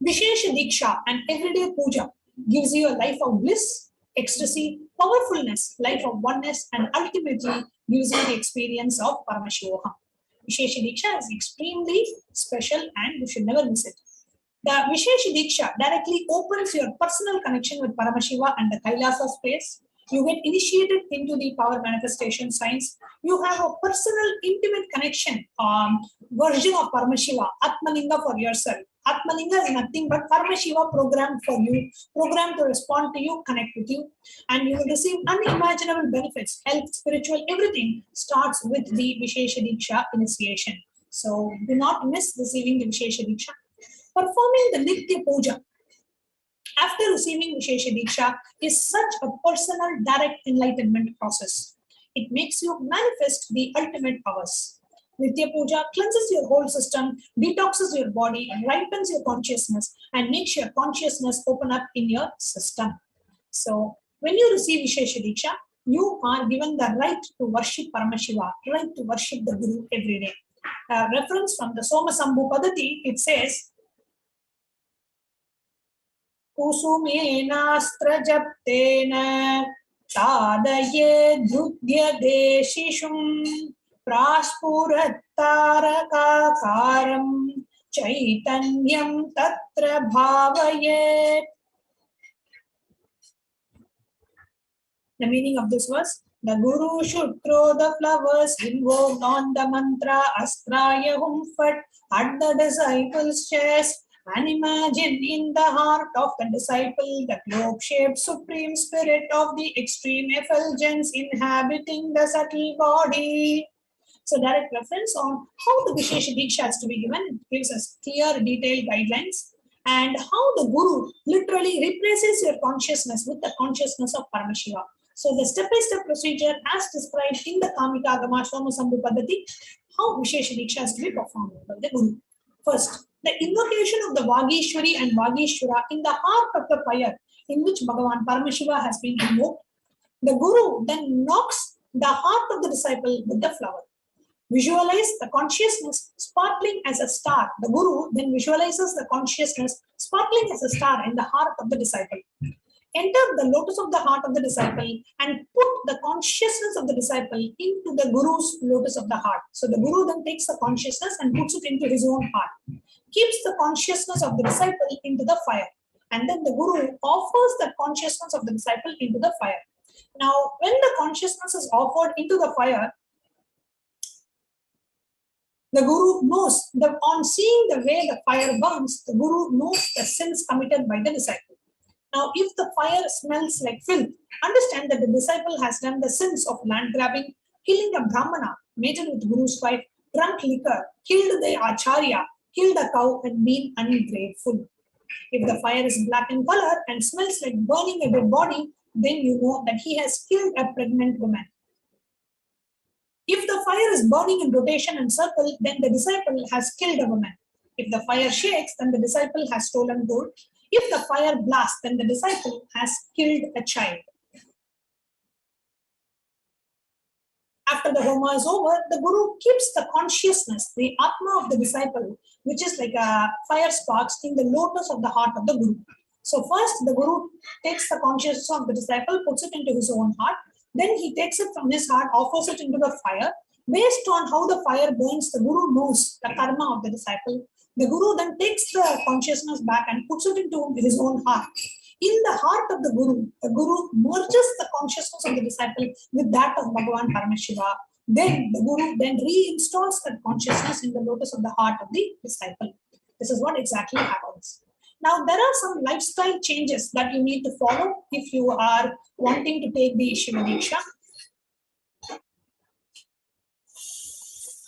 Speaker 6: Vishesha Diksha and everyday puja gives you a life of bliss, ecstasy, powerfulness, life of oneness, and ultimately gives you the experience of Paramashivoham. Vishesha Diksha is extremely special and you should never miss it. The Vishesha Diksha directly opens your personal connection with Paramashiva and the Kailasa space. You get initiated into the power manifestation science. You have a personal, intimate connection, version of Paramashiva, Atmalinga for yourself. Atmalinga is nothing but Paramashiva programmed for you, programmed to respond to you, connect with you, and you will receive unimaginable benefits, health, spiritual, everything starts with the Vishesha Diksha initiation. So do not miss receiving the Vishesha Diksha. Performing the Nitya Puja after receiving Vishesha Diksha is such a personal, direct enlightenment process. It makes you manifest the ultimate powers. Nitya Puja cleanses your whole system, detoxes your body, ripens your consciousness, and makes your consciousness open up in your system. So, when you receive Vishesha Diksha, you are given the right to worship Paramashiva, right to worship the Guru every day. A reference from the Soma Sambhu Padati, it says, कुसुमेनास्त्रजप्तेन सादये धृद्यदेशिषुं प्रास्फुरत्तारकाकारं चैतन्यं तत्र भावयेत्. The meaning of this verse: the Guru should throw the flowers invoked on the mantra Astraya Hum Fat at the disciples' chest, and imagine in the heart of the disciple the globe-shaped supreme spirit of the extreme effulgence inhabiting the subtle body. So direct reference on how the Vishesha Diksha is to be given. It gives us clear, detailed guidelines, and how the Guru literally replaces your consciousness with the consciousness of Paramashiva. So the step-by-step procedure as described in the Kamika Agama Soma Sambhu Padati, how Vishesha Diksha is to be performed by the Guru. First, the invocation of the Vagishwari and Vagishwara in the heart of the fire in which Bhagavan Paramashiva has been invoked. The Guru then knocks the heart of the disciple with the flower. Visualize the consciousness sparkling as a star. The Guru then visualizes the consciousness sparkling as a star in the heart of the disciple. Enter the lotus of the heart of the disciple and put the consciousness of the disciple into the Guru's lotus of the heart. So the Guru then takes the consciousness and puts it into his own heart. Keeps the consciousness of the disciple into the fire. And then the Guru offers the consciousness of the disciple into the fire. Now, when the consciousness is offered into the fire, the Guru knows that on seeing the way the fire burns, the Guru knows the sins committed by the disciple. Now, if the fire smells like filth, understand that the disciple has done the sins of land grabbing, killing a Brahmana, mated with Guru's wife, drunk liquor, killed the Acharya, killed a cow, and been ungrateful. If the fire is black in color and smells like burning a dead body, then you know that he has killed a pregnant woman. If the fire is burning in rotation and circle, then the disciple has killed a woman. If the fire shakes, then the disciple has stolen gold. If the fire blasts, then the disciple has killed a child. After the homa is over, the guru keeps the consciousness, the atma of the disciple, which is like a fire sparks, in the lotus of the heart of the guru. So first the guru takes the consciousness of the disciple, puts it into his own heart. Then he takes it from his heart, offers it into the fire. Based on how the fire burns, the guru knows the karma of the disciple. The guru then takes the consciousness back and puts it into his own heart. In the heart of the guru merges the consciousness of the disciple with that of Bhagavan Paramashivam. Then the guru then reinstalls that consciousness in the lotus of the heart of the disciple. This is what exactly happens. Now, there are some lifestyle changes that you need to follow if you are wanting to take the Shiva Diksha.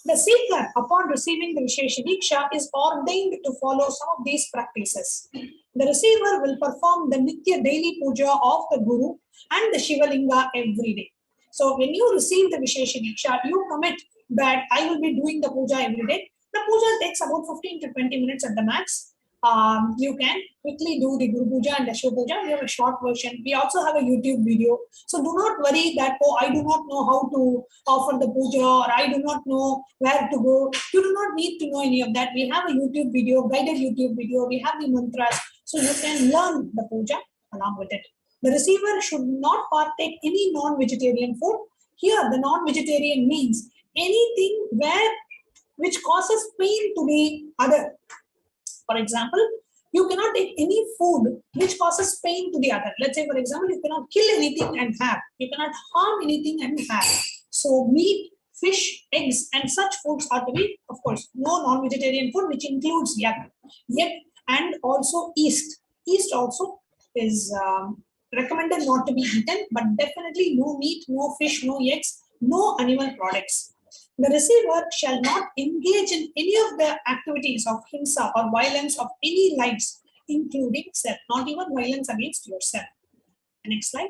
Speaker 6: The seeker, upon receiving the Vishesha Diksha, is ordained to follow some of these practices. The receiver will perform the Nitya daily puja of the Guru and the Shiva Linga every day. So when you receive the Vishesha Diksha, you commit that I will be doing the puja every day. The puja takes about 15 to 20 minutes at the max. You can quickly do the Guru Puja and the Shiva Puja. We have a short version. We also have a YouTube video. So do not worry that, oh, I do not know how to offer the puja, or I do not know where to go. You do not need to know any of that. We have a YouTube video, guided YouTube video. We have the mantras. So you can learn the puja along with it. The receiver should not partake any non-vegetarian food. Here, the non-vegetarian means anything which causes pain to the other. For example, you cannot take any food which causes pain to the other. Let's say, for example, you cannot kill anything and have. You cannot harm anything and have. So meat, fish, eggs, and such foods are to be, of course, no non-vegetarian food, which includes yet and also yeast. Yeast also is recommended not to be eaten, but definitely no meat, no fish, no eggs, no animal products. The receiver shall not engage in any of the activities of himsa or violence of any lives, including self, not even violence against yourself. The next slide.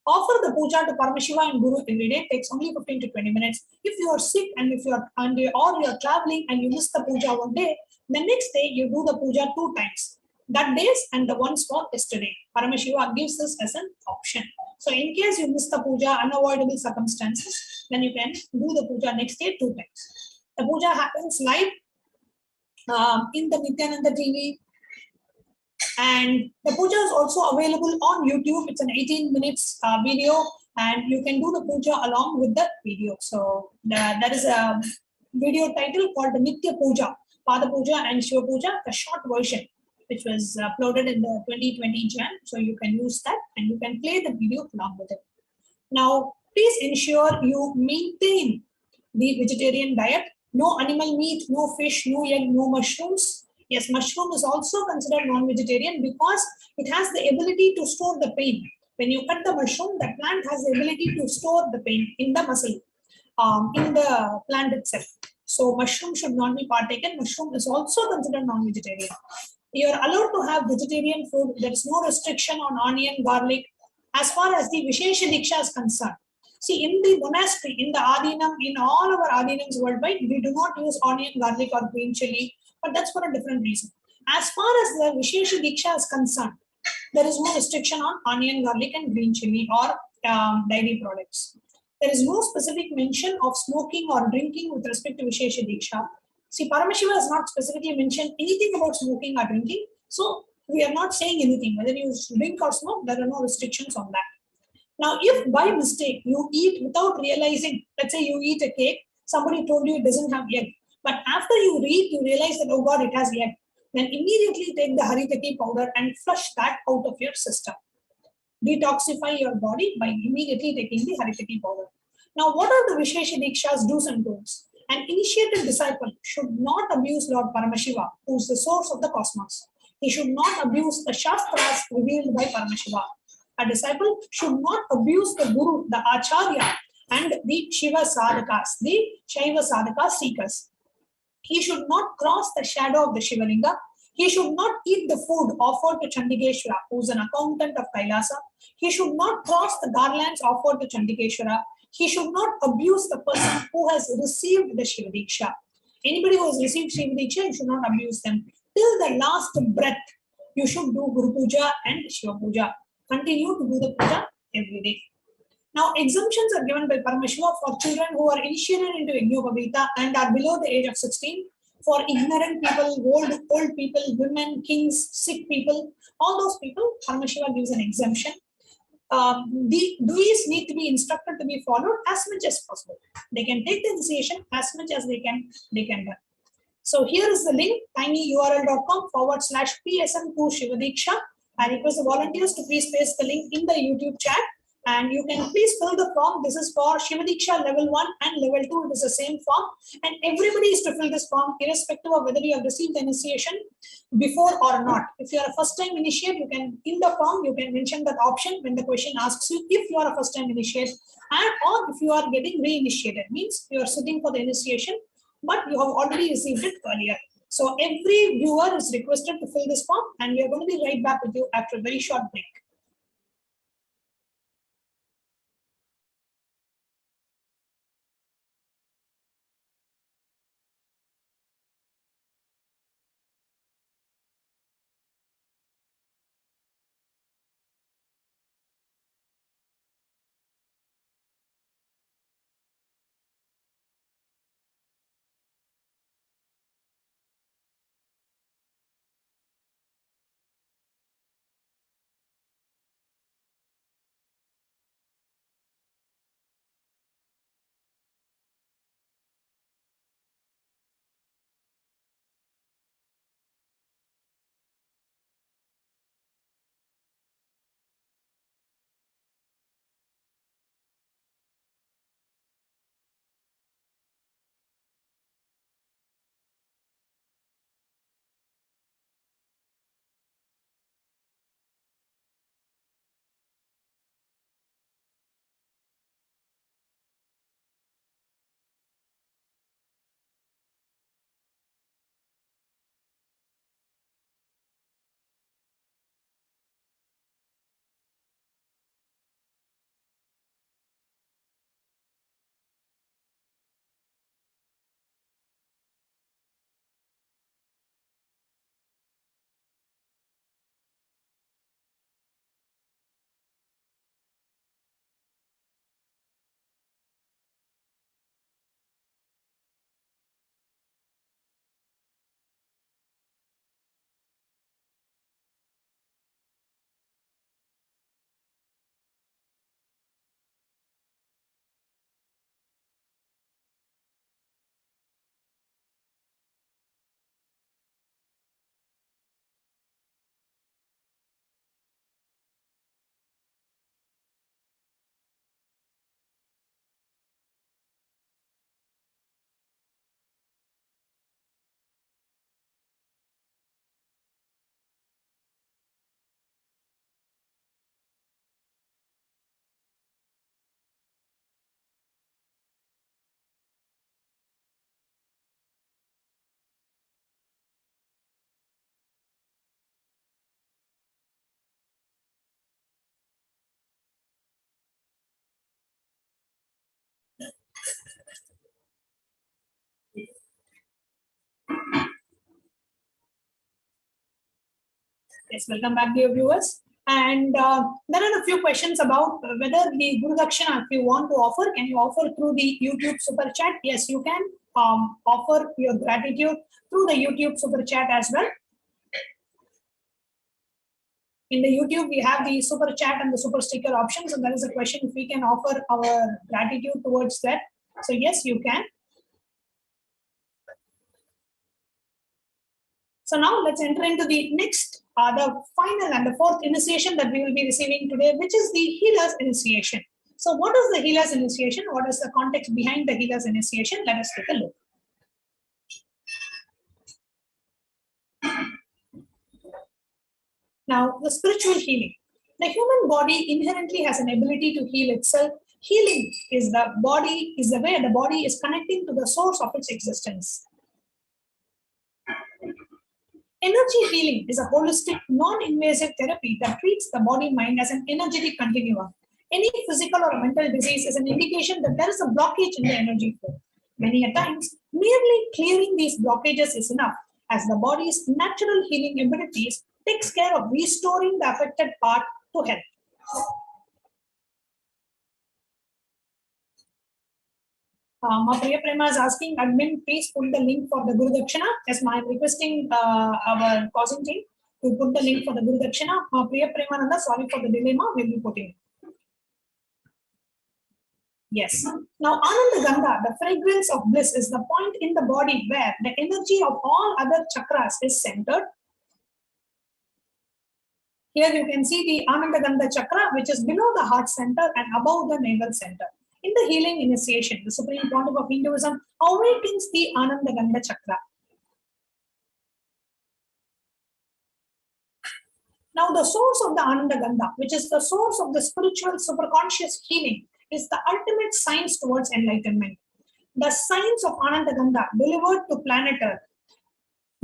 Speaker 6: Offer the puja to Paramashiva and Guru every day. Takes only 15 to 20 minutes. If you are sick and if you are traveling and you miss the puja one day, the next day you do the puja 2 times. That days and the ones for yesterday. Paramashiva gives this as an option. So in case you miss the puja, unavoidable circumstances, then you can do the puja next day 2 times. The puja happens live in the Nithyananda TV. And the puja is also available on YouTube. It's an 18 minutes video, and you can do the puja along with the video. So there is a video title called the Nitya Puja, Pada Puja and Shiva Puja, the short version, which was uploaded in the 2020 Jan. So you can use that and you can play the video along with it. Now, please ensure you maintain the vegetarian diet. No animal meat, no fish, no egg, no mushrooms. Yes, mushroom is also considered non-vegetarian because it has the ability to store the pain. When you cut the mushroom, the plant has the ability to store the pain in the muscle, in the plant itself. So mushroom should not be partaken. Mushroom is also considered non-vegetarian. You are allowed to have vegetarian food. There is no restriction on onion, garlic. As far as the Vishesha Diksha is concerned, see, in the monastery, in the Adinam, in all our Adinams worldwide, we do not use onion, garlic or green chili, but that's for a different reason. As far as the Vishesha Diksha is concerned, there is no restriction on onion, garlic and green chili or dairy products. There is no specific mention of smoking or drinking with respect to Vishesha Diksha. See, Paramashiva has not specifically mentioned anything about smoking or drinking. So we are not saying anything. Whether you drink or smoke, there are no restrictions on that. Now, if by mistake you eat without realizing, let's say you eat a cake, somebody told you it doesn't have egg, but after you eat, you realize that, oh God, it has egg, then immediately take the Haritaki powder and flush that out of your system. Detoxify your body by immediately taking the Haritaki powder. Now, what are the Vishesha Diksha's do's and don'ts? An initiated disciple should not abuse Lord Paramashiva, who is the source of the cosmos. He should not abuse the Shastras revealed by Paramashiva. A disciple should not abuse the Guru, the Acharya, and the Shiva Sadhakas, the Shaiva Sadhaka seekers. He should not cross the shadow of the Shiva Linga. He should not eat the food offered to Chandikeshwara, who is an accountant of Kailasa. He should not cross the garlands offered to Chandikeshwara. He should not abuse the person who has received the Shiva Diksha. Anybody who has received Shiva Diksha, you should not abuse them. Till the last breath, you should do Guru Puja and Shiva Puja. Continue to do the puja every day. Now, exemptions are given by Paramashiva for children who are initiated into Yajnopavita and are below the age of 16, for ignorant people, old people, women, kings, sick people, all those people, Paramashiva gives an exemption. The duties need to be instructed to be followed as much as possible. They can take the initiation as much as they can do. So here is the link, tinyurl.com/PSM2 Shivadiksha. I request the volunteers to please paste the link in the YouTube chat. And you can please fill the form. This is for Shivadiksha level 1 and level 2. It is the same form. And everybody is to fill this form irrespective of whether you have received the initiation before or not. If you are a first time initiate, you can, in the form, you can mention that option when the question asks you if you are a first time initiate, and or if you are getting reinitiated, means you are sitting for the initiation, but you have already received it earlier. So every viewer is requested to fill this form, and we are going to be right back with you after a very short break. Yes, welcome back, dear viewers. And there are a few questions about whether the Guru Dakshina, if you want to offer, can you offer through the YouTube super chat? Yes, you can offer your gratitude through the YouTube super chat as well. In the YouTube, we have the super chat and the super sticker options, and there is a question if we can offer our gratitude towards that. So yes, you can. So now let's enter into the next, the final and the fourth initiation that we will be receiving today, which is the healer's initiation. So what is the healer's initiation? What is the context behind the healer's initiation? Let us take a look. Now, the spiritual healing. The human body inherently has an ability to heal itself. Healing is the way the body is connecting to the source of its existence. Energy healing is a holistic, non-invasive therapy that treats the body-mind as an energetic continuum. Any physical or mental disease is an indication that there is a blockage in the energy flow. Many a times, merely clearing these blockages is enough, as the body's natural healing abilities takes care of restoring the affected part to health. Priya Prema is asking admin, please put the link for the Guru Dakshina. Yes, I'm requesting our causing team to put the link for the Guru Dakshina. Priya Premananda, sorry for the dilemma, we'll be putting it. Yes. Now, Ananda Gandha, the fragrance of bliss, is the point in the body where the energy of all other chakras is centered. Here you can see the Ananda Gandha chakra, which is below the heart center and above the navel center. In the healing initiation, the Supreme Pontiff of Hinduism awakens the Ananda Gandha chakra. Now, the source of the Ananda Gandha, which is the source of the spiritual superconscious healing, is the ultimate science towards enlightenment. The science of Ananda Gandha delivered to planet Earth.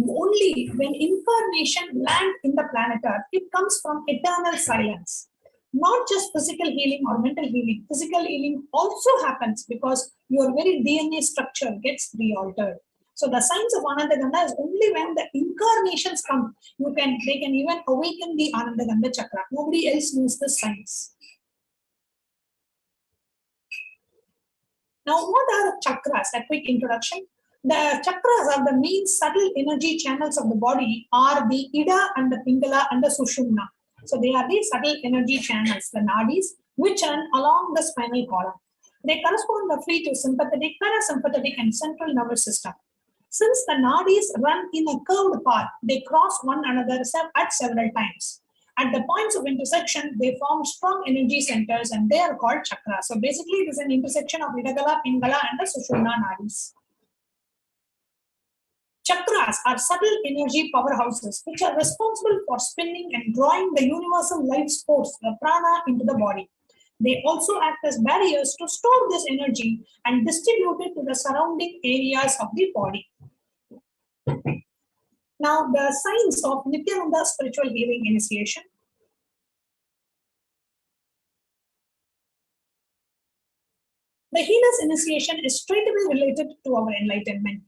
Speaker 6: Only when incarnation lands in the planet Earth, it comes from eternal silence. Not just physical healing or mental healing. Physical healing also happens because your very DNA structure gets re-altered. So the science of Ananda Gandha is only when the incarnations come, they can even awaken the Ananda Gandha chakra. Nobody else knows the science. Now, what are the chakras? A quick introduction. The chakras are the main subtle energy channels of the body, are the Ida and the Pingala and the Sushumna. So they are the subtle energy channels, the nadis, which run along the spinal column. They correspond roughly to sympathetic, parasympathetic, and central nervous system. Since the nadis run in a curved path, they cross one another at several times. At the points of intersection, they form strong energy centers and they are called chakras. So basically, it is an intersection of Idagala, Pingala, and the Sushumna nadis. Chakras are subtle energy powerhouses which are responsible for spinning and drawing the universal life force, the prana, into the body. They also act as barriers to store this energy and distribute it to the surrounding areas of the body. Now, the science of Nityananda spiritual healing initiation. The healer's initiation is straightaway related to our enlightenment.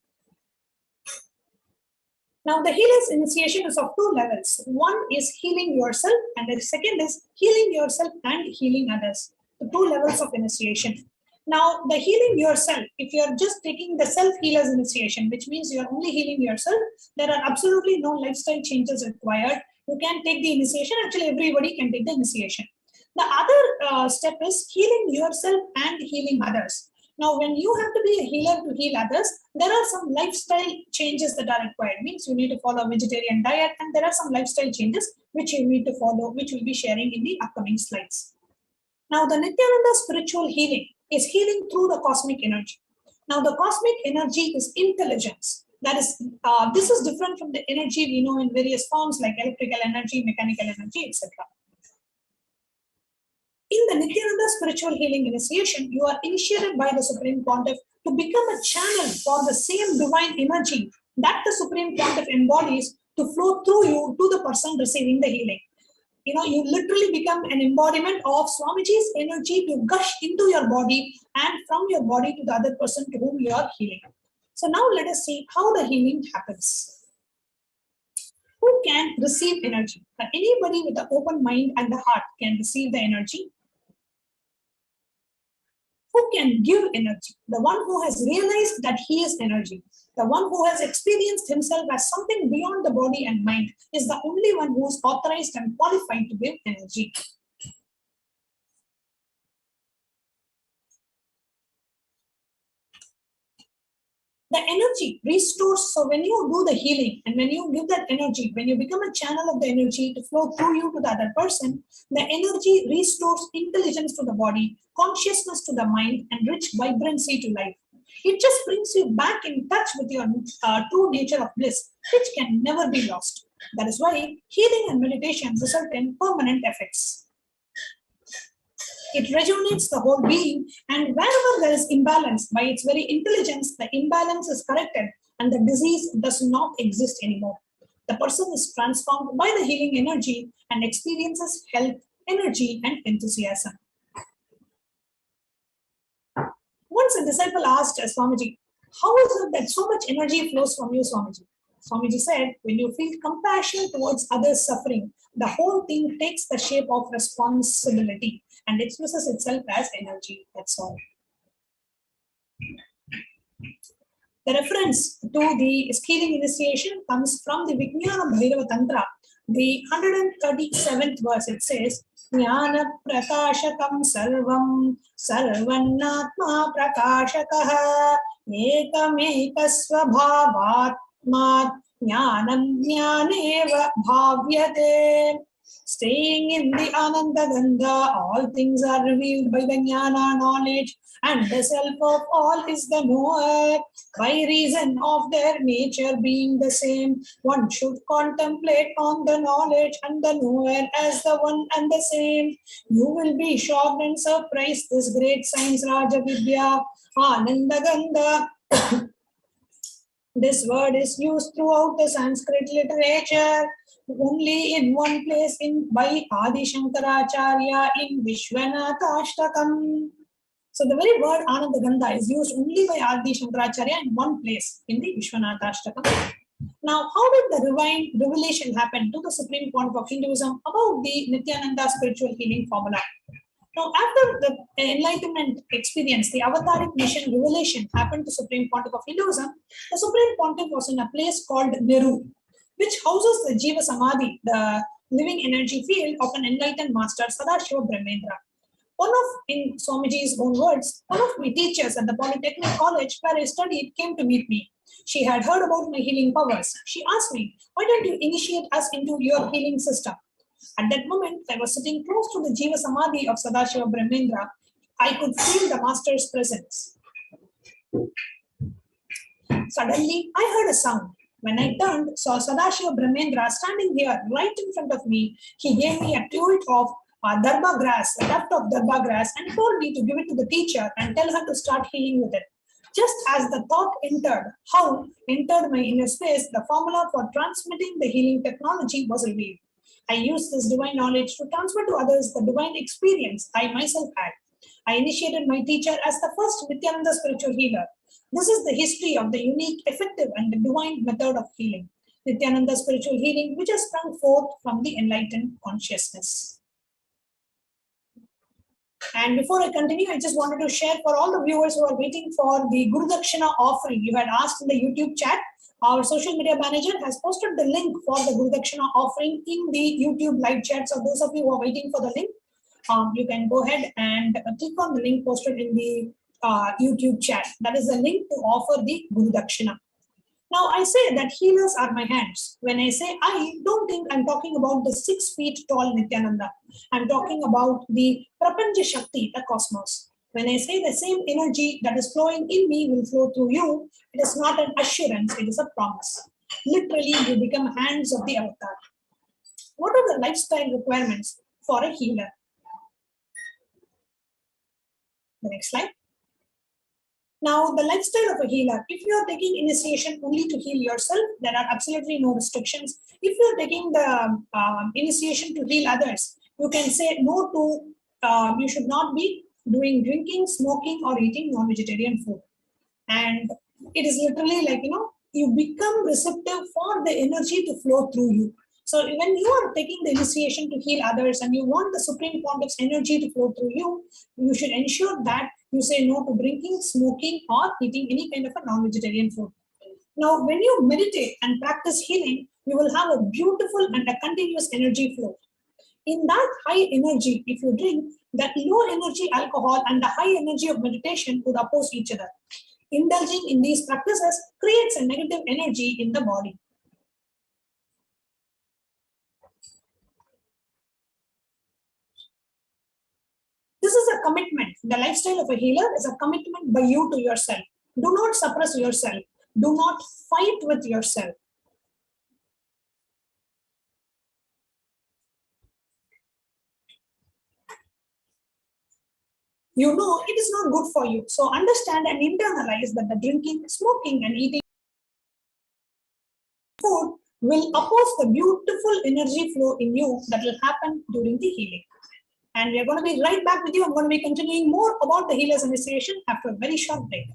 Speaker 6: Now, the healer's initiation is of two levels. One is healing yourself, and the second is healing yourself and healing others. The two levels of initiation. Now, the healing yourself, if you are just taking the self-healer's initiation, which means you are only healing yourself, there are absolutely no lifestyle changes required. You can take the initiation. Actually, everybody can take the initiation. The other step is healing yourself and healing others. Now, when you have to be a healer to heal others, there are some lifestyle changes that are required. Means you need to follow a vegetarian diet, and there are some lifestyle changes which you need to follow, which we'll be sharing in the upcoming slides. Now, the Nityananda spiritual healing is healing through the cosmic energy. Now, the cosmic energy is intelligence. That is, this is different from the energy we know in various forms like electrical energy, mechanical energy, etc. In the Nityananda spiritual healing initiation, you are initiated by the Supreme Pontiff to become a channel for the same divine energy that the Supreme Pontiff embodies to flow through you to the person receiving the healing. You literally become an embodiment of Swamiji's energy to gush into your body and from your body to the other person to whom you are healing. So now let us see how the healing happens. Who can receive energy? Anybody with an open mind and the heart can receive the energy. Who can give energy? The one who has realized that he is energy. The one who has experienced himself as something beyond the body and mind is the only one who is authorized and qualified to give energy. The energy restores. So when you do the healing and when you give that energy, when you become a channel of the energy to flow through you to the other person, the energy restores intelligence to the body, consciousness to the mind, and rich vibrancy to life. It just brings you back in touch with your true nature of bliss, which can never be lost. That is why healing and meditation result in permanent effects. It rejuvenates the whole being, and wherever there is imbalance, by its very intelligence, the imbalance is corrected and the disease does not exist anymore. The person is transformed by the healing energy and experiences health, energy, and enthusiasm. Once a disciple asked Swamiji, how is it that so much energy flows from you, Swamiji? Swamiji said, when you feel compassion towards others' suffering, the whole thing takes the shape of responsibility and expresses itself as energy. That's all. The reference to the healing initiation comes from the Vijnana Bhairava Tantra, the 137th verse. It says, Jnana prakashakam sarvam sarvannatma prakashakaha ekamekasvabhavatma jnanam jnaneva bhavyate. Staying in the Ananda Ganga, all things are revealed by the Jnana knowledge, and the self of all is the knower. By reason of their nature being the same, one should contemplate on the knowledge and the knower as the one and the same. You will be shocked and surprised. This great science, Raja Vidya, Ananda Ganga. This word is used throughout the Sanskrit literature, only in one place by Adi Shankaracharya in Vishwanatha Ashtakam. So the very word Ananda Ganga is used only by Adi Shankaracharya in one place in the Vishwanatha Ashtakam. Now, how did the divine revelation happen to the Supreme Pontiff of Hinduism about the Nityananda spiritual healing formula? Now, after the enlightenment experience, the avataric mission revelation happened to Supreme Pontiff of Hinduism. The Supreme Pontiff was in a place called Meru, which houses the Jiva Samadhi, the living energy field of an enlightened master, Sadashiva Brahmendra. In Swamiji's own words, one of my teachers at the Polytechnic College where I studied came to meet me. She had heard about my healing powers. She asked me, why don't you initiate us into your healing system? At that moment, I was sitting close to the Jiva Samadhi of Sadashiva Brahmendra. I could feel the master's presence. Suddenly, I heard a sound. When I turned, saw Sadashiva Brahmendra standing here right in front of me. He gave me a tuit of darba grass, a tuft of darba grass, and told me to give it to the teacher and tell her to start healing with it. Just as the thought entered my inner space, the formula for transmitting the healing technology was revealed. I used this divine knowledge to transfer to others the divine experience I myself had. I initiated my teacher as the first Nityananda spiritual healer. This is the history of the unique, effective, and divine method of healing, Nityananda spiritual healing, which has sprung forth from the enlightened consciousness. And before I continue, I just wanted to share for all the viewers who are waiting for the Guru Dakshina offering. You had asked in the YouTube chat. Our social media manager has posted the link for the Guru Dakshina offering in the YouTube live chat. So those of you who are waiting for the link, you can go ahead and click on the link posted in the YouTube chat. That is the link to offer the Guru Dakshina. Now, I say that healers are my hands. When I say I, don't think I'm talking about the 6 feet tall Nityananda. I'm talking about the Prapancha Shakti, the cosmos. When I say the same energy that is flowing in me will flow through you, it is not an assurance, it is a promise. Literally, you become hands of the avatar. What are the lifestyle requirements for a healer? The next slide. Now, the lifestyle of a healer, if you are taking initiation only to heal yourself, there are absolutely no restrictions. If you are taking the initiation to heal others, you can say no to, you should not be doing drinking, smoking, or eating non-vegetarian food. And it is literally like, you become receptive for the energy to flow through you. So when you are taking the initiation to heal others and you want the Supreme Pontiff's energy to flow through you, you should ensure that you say no to drinking, smoking, or eating any kind of a non-vegetarian food. Now, when you meditate and practice healing, you will have a beautiful and a continuous energy flow. In that high energy, if you drink, that low energy alcohol and the high energy of meditation would oppose each other. Indulging in these practices creates a negative energy in the body. This is a commitment. The lifestyle of a healer is a commitment by you to yourself. Do not suppress yourself. Do not fight with yourself. You know it is not good for you. So understand and internalize that the drinking, smoking, and eating food will oppose the beautiful energy flow in you that will happen during the healing. And we are going to be right back with you. I'm going to be continuing more about the healer's initiation after a very short break.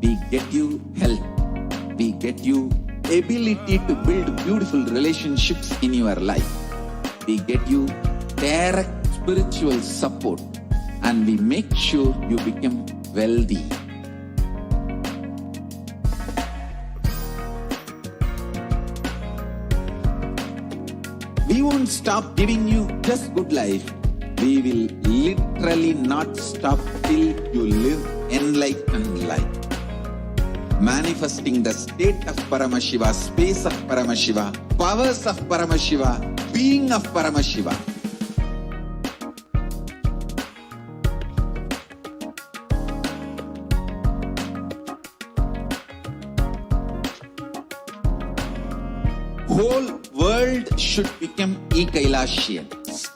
Speaker 1: We get you health. We get you ability to build beautiful relationships in your life. We get you direct spiritual support, and we make sure you become wealthy. We won't stop giving you just good life. We will literally not stop till you live enlightened life. Manifesting the state of Paramashiva, space of Paramashiva, powers of Paramashiva, being of Paramashiva. Whole world should become Kailasians.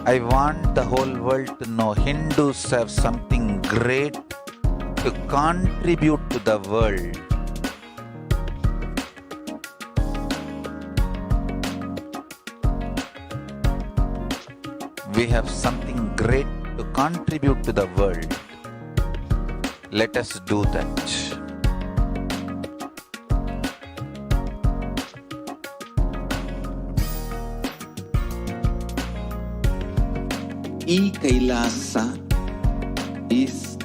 Speaker 2: I want the whole world to know Hindus have something great to contribute to the world. We have something great to contribute to the world. Let us do that.
Speaker 1: Kailasa is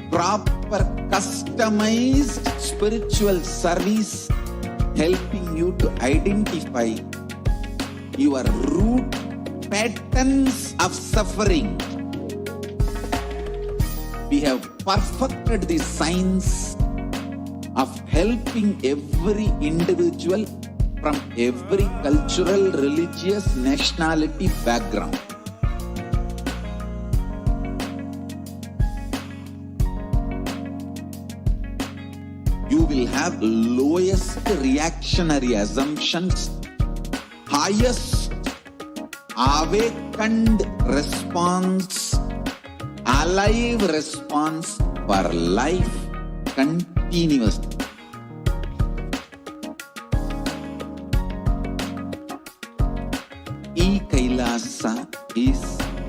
Speaker 1: proper customized spiritual service helping you to identify your root patterns of suffering. We have perfected the science of helping every individual from every cultural, religious, nationality background. You will have lowest reactionary assumptions, highest awakened response, alive response for life continuously. Kailasa is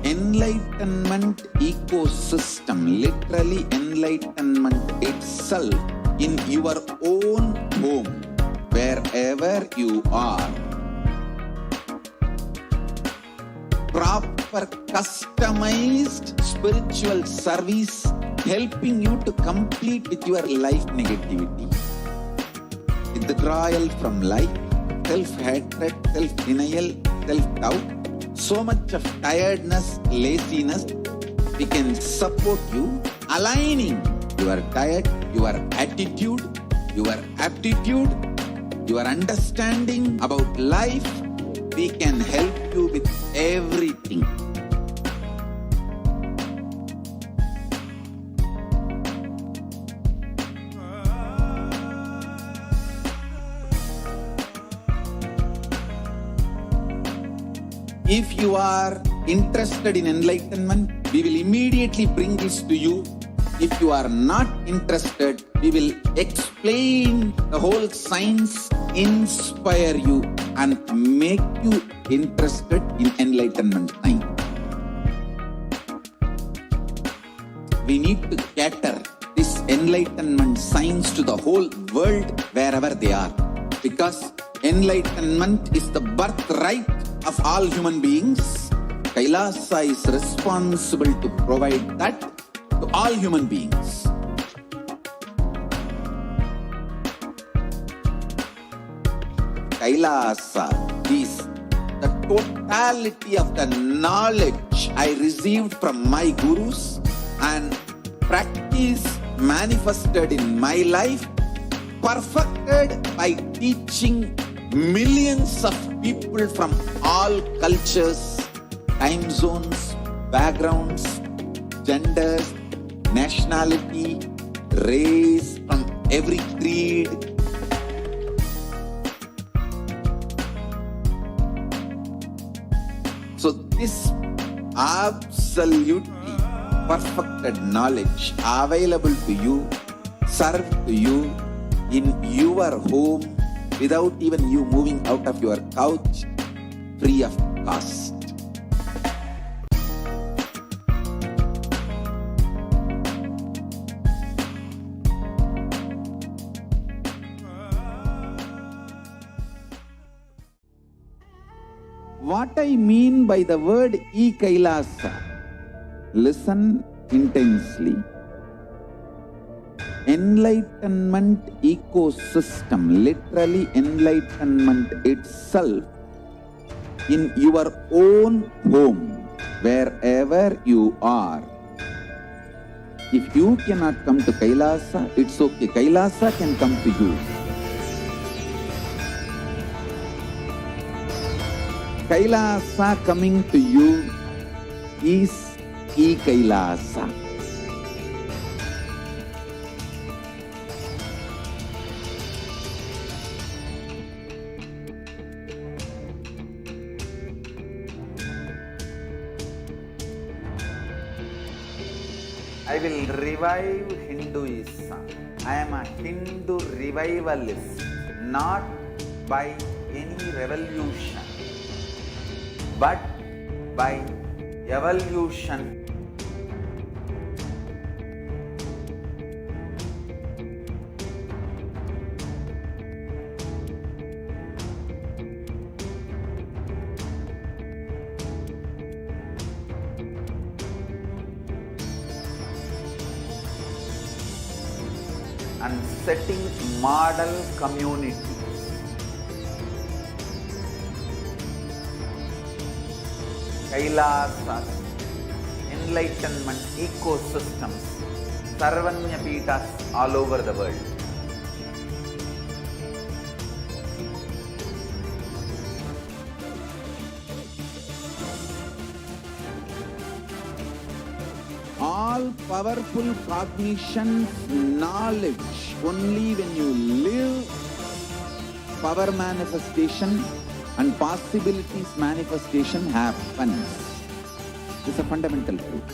Speaker 1: enlightenment ecosystem, literally enlightenment itself in your own home, wherever you are. Proper customized spiritual service helping you to complete with your life negativity. Withdrawal from life, self-hatred, self-denial, self-doubt, so much of tiredness, laziness. We can support you aligning your diet, your attitude, your aptitude, your understanding about life. We can help you with everything. If you are interested in enlightenment, we will immediately bring this to you. If you are not interested, we will explain the whole science, inspire you, and make you interested in enlightenment time. We need to cater this enlightenment science to the whole world wherever they are, because enlightenment is the birthright of all human beings. Kailasa is responsible to provide that to all human beings. Kailasa is the totality of the knowledge I received from my gurus and practice manifested in my life, perfected by teaching millions of people from all cultures, time zones, backgrounds, genders, nationality, race, from every creed. So this absolutely perfected knowledge available to you, served to you in your home without even you moving out of your couch, free of cost. What I mean by the word Kailasa, listen intensely. Enlightenment ecosystem, literally enlightenment itself, in your own home, wherever you are. If you cannot come to Kailasa, it's okay. Kailasa can come to you. Kailasa coming to you is Kailasa.
Speaker 2: I will revive Hinduism. I am a Hindu revivalist, not by any revolution, but by evolution. And setting model communities. Kailasas, enlightenment ecosystems, Sarvanya Pitas all over the world.
Speaker 1: All powerful cognition, knowledge, only when you live, power manifestation and possibilities manifestation happens. This is a fundamental truth.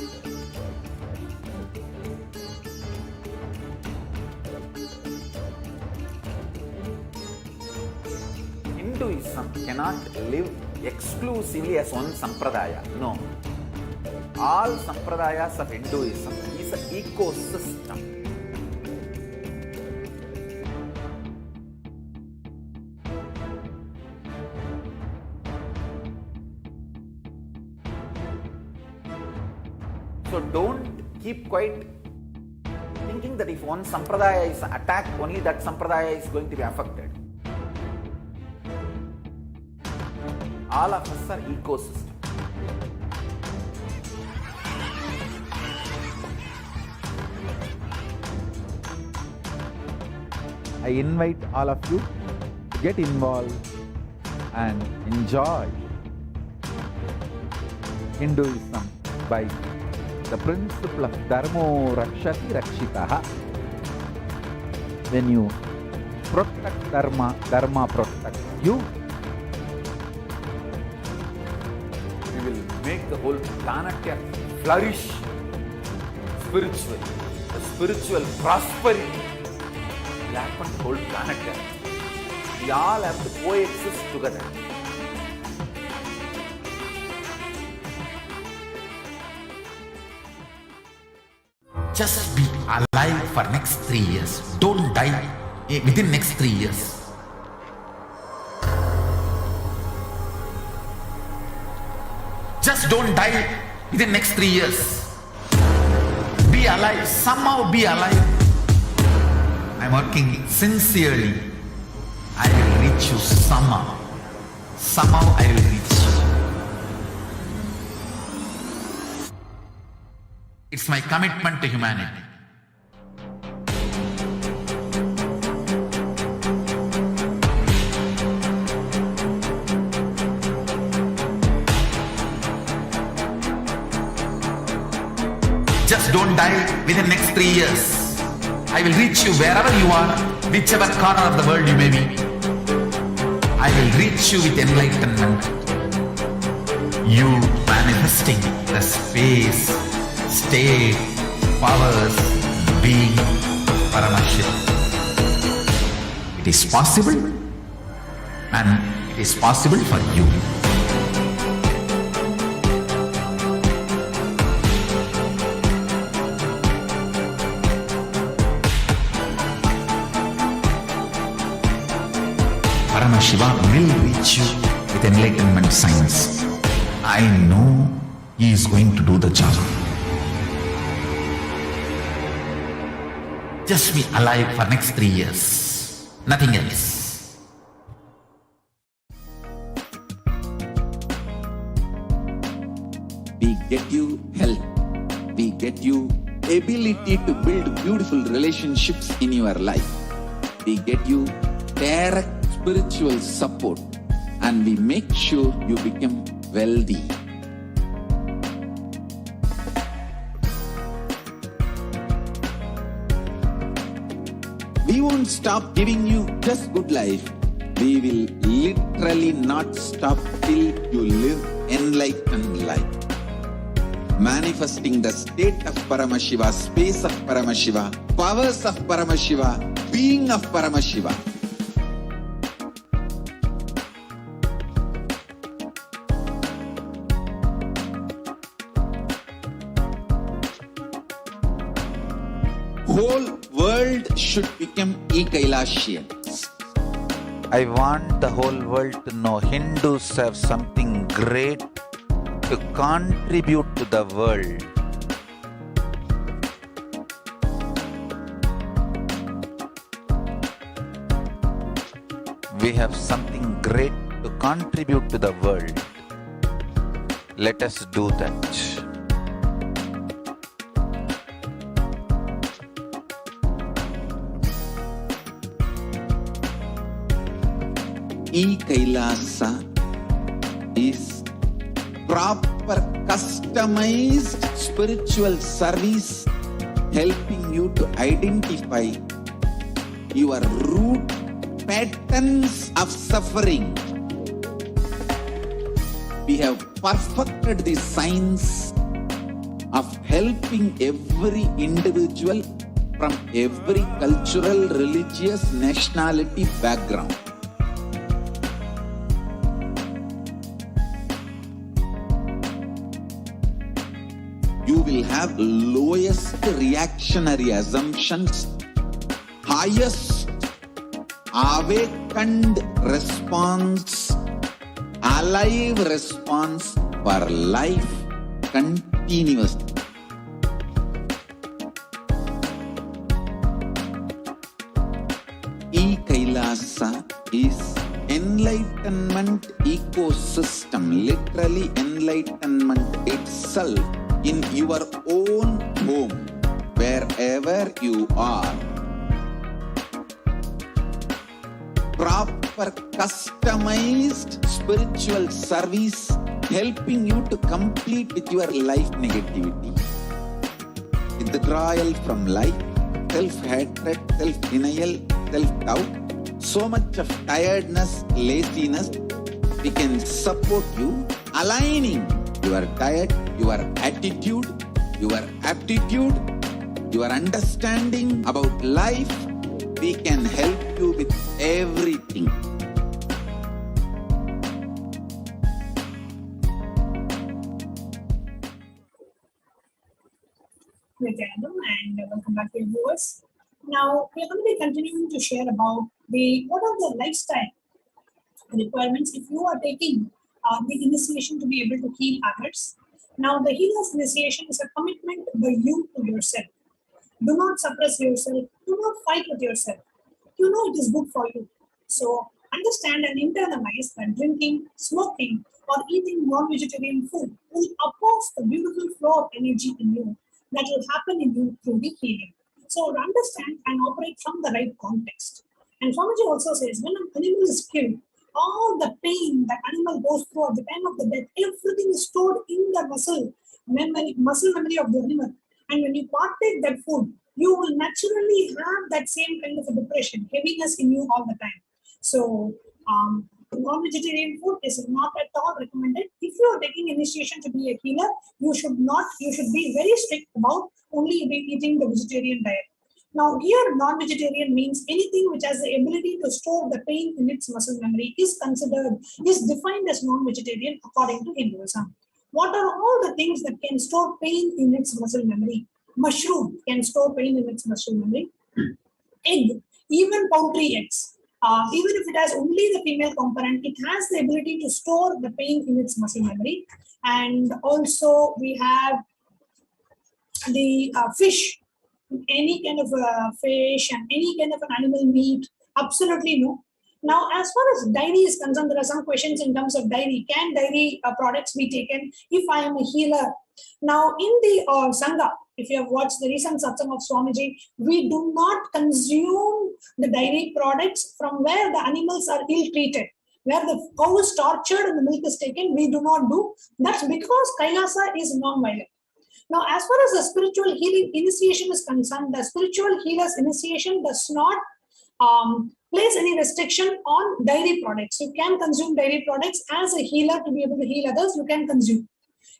Speaker 2: Hinduism cannot live exclusively as one sampradaya. No. All sampradayas of Hinduism is an ecosystem. So don't keep quiet thinking that if one sampradaya is attacked, only that sampradaya is going to be affected. All of us are ecosystem.
Speaker 1: I invite all of you to get involved and enjoy Hinduism by the principle of Dharmo Rakshati Rakshitaha. When you protect Dharma, Dharma protects you.
Speaker 2: We will make the whole planet flourish spiritually. The spiritual prosperity will happen to the whole planet. We all have to coexist together.
Speaker 7: Just be alive for next 3 years. Don't die within next 3 years. Just don't die within next 3 years. Be alive. Somehow be alive. I'm working sincerely. I will reach you somehow. Somehow I will reach you. It's my commitment to humanity. Just don't die within the next 3 years. I will reach you wherever you are, whichever corner of the world you may be. I will reach you with enlightenment. You manifesting the space, state, powers, being, Paramashivam. It is possible, and it is possible for you. Paramashivam will reach you with enlightenment science. I know he is going to do the job. Just be alive for next 3 years. Nothing else.
Speaker 1: We get you health. We get you ability to build beautiful relationships in your life. We get you direct spiritual support, and we make sure you become wealthy. We won't stop giving you just good life. We will literally not stop till you live enlightened life. Manifesting the state of Paramashiva, space of Paramashiva, powers of Paramashiva, being of Paramashiva. Whole world should become Kailasians.
Speaker 2: I want the whole world to know Hindus have something great to contribute to the world. We have something great to contribute to the world. Let us do that.
Speaker 1: Kailasa is proper customized spiritual service helping you to identify your root patterns of suffering. We have perfected the science of helping every individual from every cultural, religious, nationality background. You will have lowest reactionary assumptions, highest awakened response, alive response for life continuously. Kailasa is enlightenment ecosystem, literally enlightenment itself in your own home, wherever you are. Proper customized spiritual service helping you to complete with your life negativity. Withdrawal from life, self-hatred, self-denial, self-doubt, so much of tiredness, laziness. We can support you aligning your diet, your attitude, your aptitude, your understanding about life. We can help you with everything.
Speaker 6: Nityanandam, and welcome back to viewers. Now we're going to be continuing to share about what are the lifestyle requirements if you are taking the initiation to be able to heal others. Now the healer's initiation is a commitment by you to yourself. Do not suppress yourself. Do not fight with yourself. You know it is good for you. So understand and internalize that drinking, smoking, or eating non-vegetarian food will oppose the beautiful flow of energy in you that will happen in you through the healing. So understand and operate from the right context. And Swamiji also says, when an animal is killed, all the pain that animal goes through at the time of the death, everything is stored in the muscle memory of the animal. And when you partake that food, you will naturally have that same kind of a depression, heaviness in you all the time. So non-vegetarian food is not at all recommended. If you are taking initiation to be a healer, you should be very strict about only eating the vegetarian diet. Now here non-vegetarian means anything which has the ability to store the pain in its muscle memory is defined as non-vegetarian according to Hinduism. What are all the things that can store pain in its muscle memory? Mushroom can store pain in its muscle memory. Egg, even poultry eggs. Even if it has only the female component, it has the ability to store the pain in its muscle memory. And also we have the fish, any kind of fish and any kind of an animal meat, absolutely no. Now, as far as dairy is concerned, there are some questions in terms of dairy. Can dairy products be taken if I am a healer? Now, in the Sangha, if you have watched the recent satsang of Swamiji, we do not consume the dairy products from where the animals are ill-treated. Where the cow is tortured and the milk is taken, we do not do. That's because Kailasa is non-violent. Now, as far as the spiritual healing initiation is concerned, the spiritual healer's initiation does not place any restriction on dairy products. You can consume dairy products as a healer to be able to heal others. You can consume.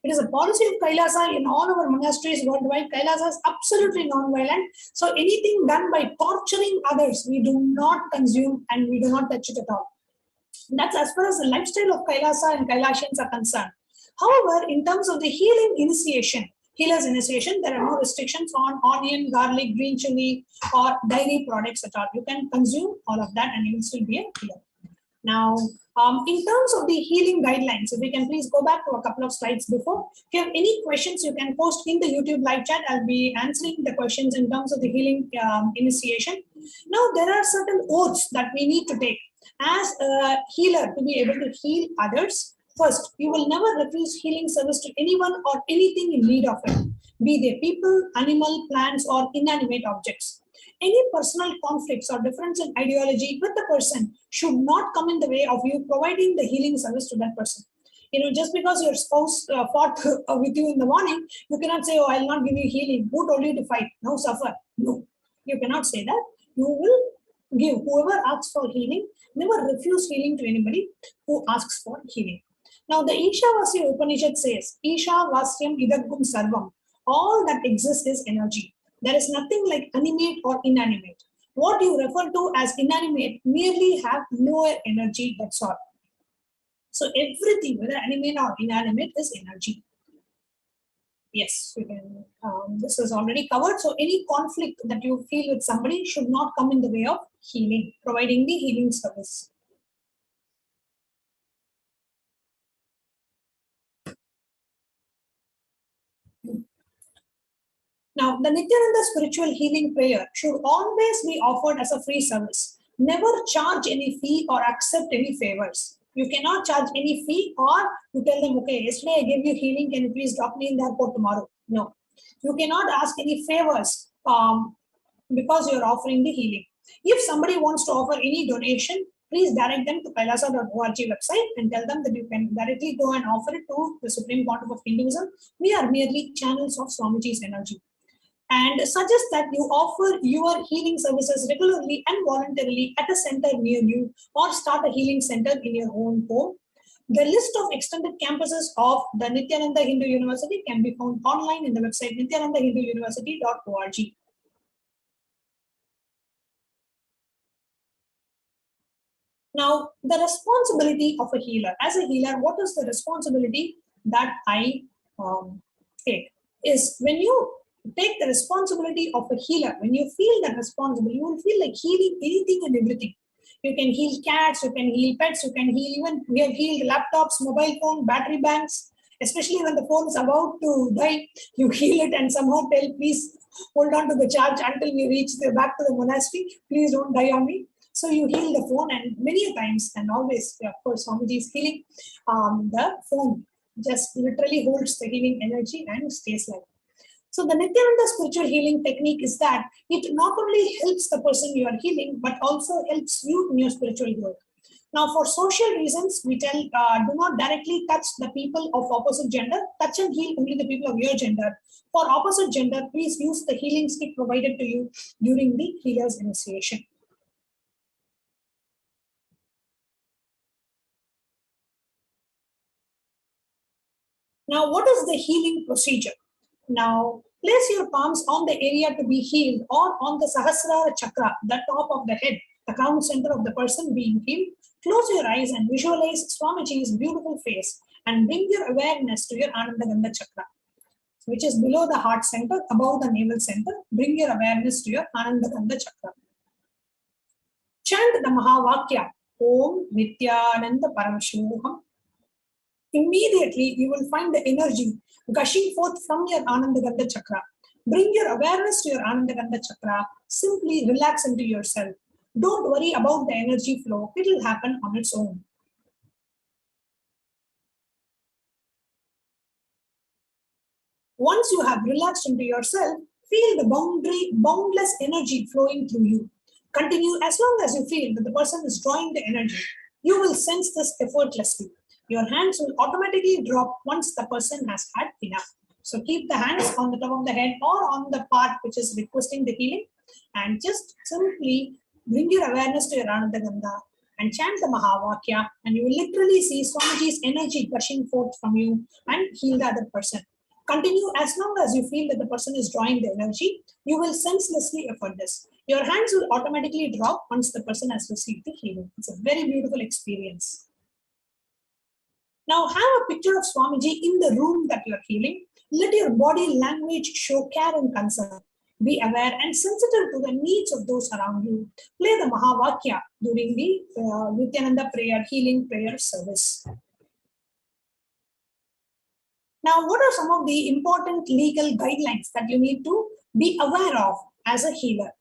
Speaker 6: It is a policy of Kailasa in all our monasteries worldwide. Kailasa is absolutely non-violent. So anything done by torturing others, we do not consume and we do not touch it at all. That's as far as the lifestyle of Kailasa and Kailasians are concerned. However, in terms of the healing initiation, healer's initiation, there are no restrictions on onion, garlic, green chili, or dairy products at all. You can consume all of that and you will still be a healer. Now, in terms of the healing guidelines, if we can please go back to a couple of slides before. If you have any questions, you can post in the YouTube live chat. I'll be answering the questions in terms of the healing initiation. Now, there are certain oaths that we need to take as a healer to be able to heal others. First, you will never refuse healing service to anyone or anything in need of it, be they people, animal, plants, or inanimate objects. Any personal conflicts or difference in ideology with the person should not come in the way of you providing the healing service to that person. You know, just because your spouse fought with you in the morning, you cannot say, oh, I'll not give you healing. Who told you to fight? Now suffer. No, you cannot say that. You will give. Whoever asks for healing, never refuse healing to anybody who asks for healing. Now, the Ishavasya Upanishad says, Ishavasyam idagum sarvam. All that exists is energy. There is nothing like animate or inanimate. What you refer to as inanimate merely have lower energy, that's all. So everything, whether animate or inanimate, is energy. Yes, we can. This is already covered. So any conflict that you feel with somebody should not come in the way of healing, providing the healing service. Now, the Nityananda spiritual healing prayer should always be offered as a free service. Never charge any fee or accept any favors. You cannot charge any fee or you tell them, okay, yesterday I gave you healing, can you please drop me in the airport tomorrow? No. You cannot ask any favors because you're offering the healing. If somebody wants to offer any donation, please direct them to kailasa.org website and tell them that you can directly go and offer it to the Supreme Pontiff of Hinduism. We are merely channels of Swamiji's energy. And suggest that you offer your healing services regularly and voluntarily at a center near you or start a healing center in your own home. The list of extended campuses of the Nityananda Hindu University can be found online in the website nityanandahinduuniversity.org. Now, the responsibility of a healer. As a healer, what is the responsibility that I take? Is when you take the responsibility of a healer, when you feel that responsibility, you will feel like healing anything and everything. You can heal cats, you can heal pets, you can heal even, we have healed laptops, mobile phone, battery banks, especially when the phone is about to die, you heal it and somehow tell, please hold on to the charge until we reach back to the monastery, please don't die on me. So you heal the phone, and many times and always, of course, Swamiji is healing the phone, just literally holds the healing energy and stays like. So the Nityananda spiritual healing technique is that it not only helps the person you are healing, but also helps you in your spiritual growth. Now, for social reasons, we tell do not directly touch the people of opposite gender. Touch and heal only the people of your gender. For opposite gender, please use the healing stick provided to you during the healer's initiation. Now, what is the healing procedure? Now, place your palms on the area to be healed or on the Sahasrara Chakra, the top of the head, the crown center of the person being healed. Close your eyes and visualize Swamiji's beautiful face and bring your awareness to your Anandagandha Chakra, which is below the heart center, above the navel center. Bring your awareness to your Anandagandha Chakra. Chant the Mahavakya, Om Nityananda Paramashivam. Immediately, you will find the energy gushing forth from your Anandagandha chakra. Bring your awareness to your Anandagandha chakra. Simply relax into yourself. Don't worry about the energy flow. It will happen on its own. Once you have relaxed into yourself, feel the boundless energy flowing through you. Continue as long as you feel that the person is drawing the energy. You will sense this effortlessly. Your hands will automatically drop once the person has had enough. So keep the hands on the top of the head or on the part which is requesting the healing, and just simply bring your awareness to your Anandagandha and chant the Mahavakya, and you will literally see Swamiji's energy gushing forth from you and heal the other person. Continue as long as you feel that the person is drawing the energy. You will senselessly effort this. Your hands will automatically drop once the person has received the healing. It's a very beautiful experience. Now have a picture of Swamiji in the room that you are healing. Let your body language show care and concern. Be aware and sensitive to the needs of those around you. Play the Mahavakya during the Nityananda prayer, healing prayer service. Now, what are some of the important legal guidelines that you need to be aware of as a healer?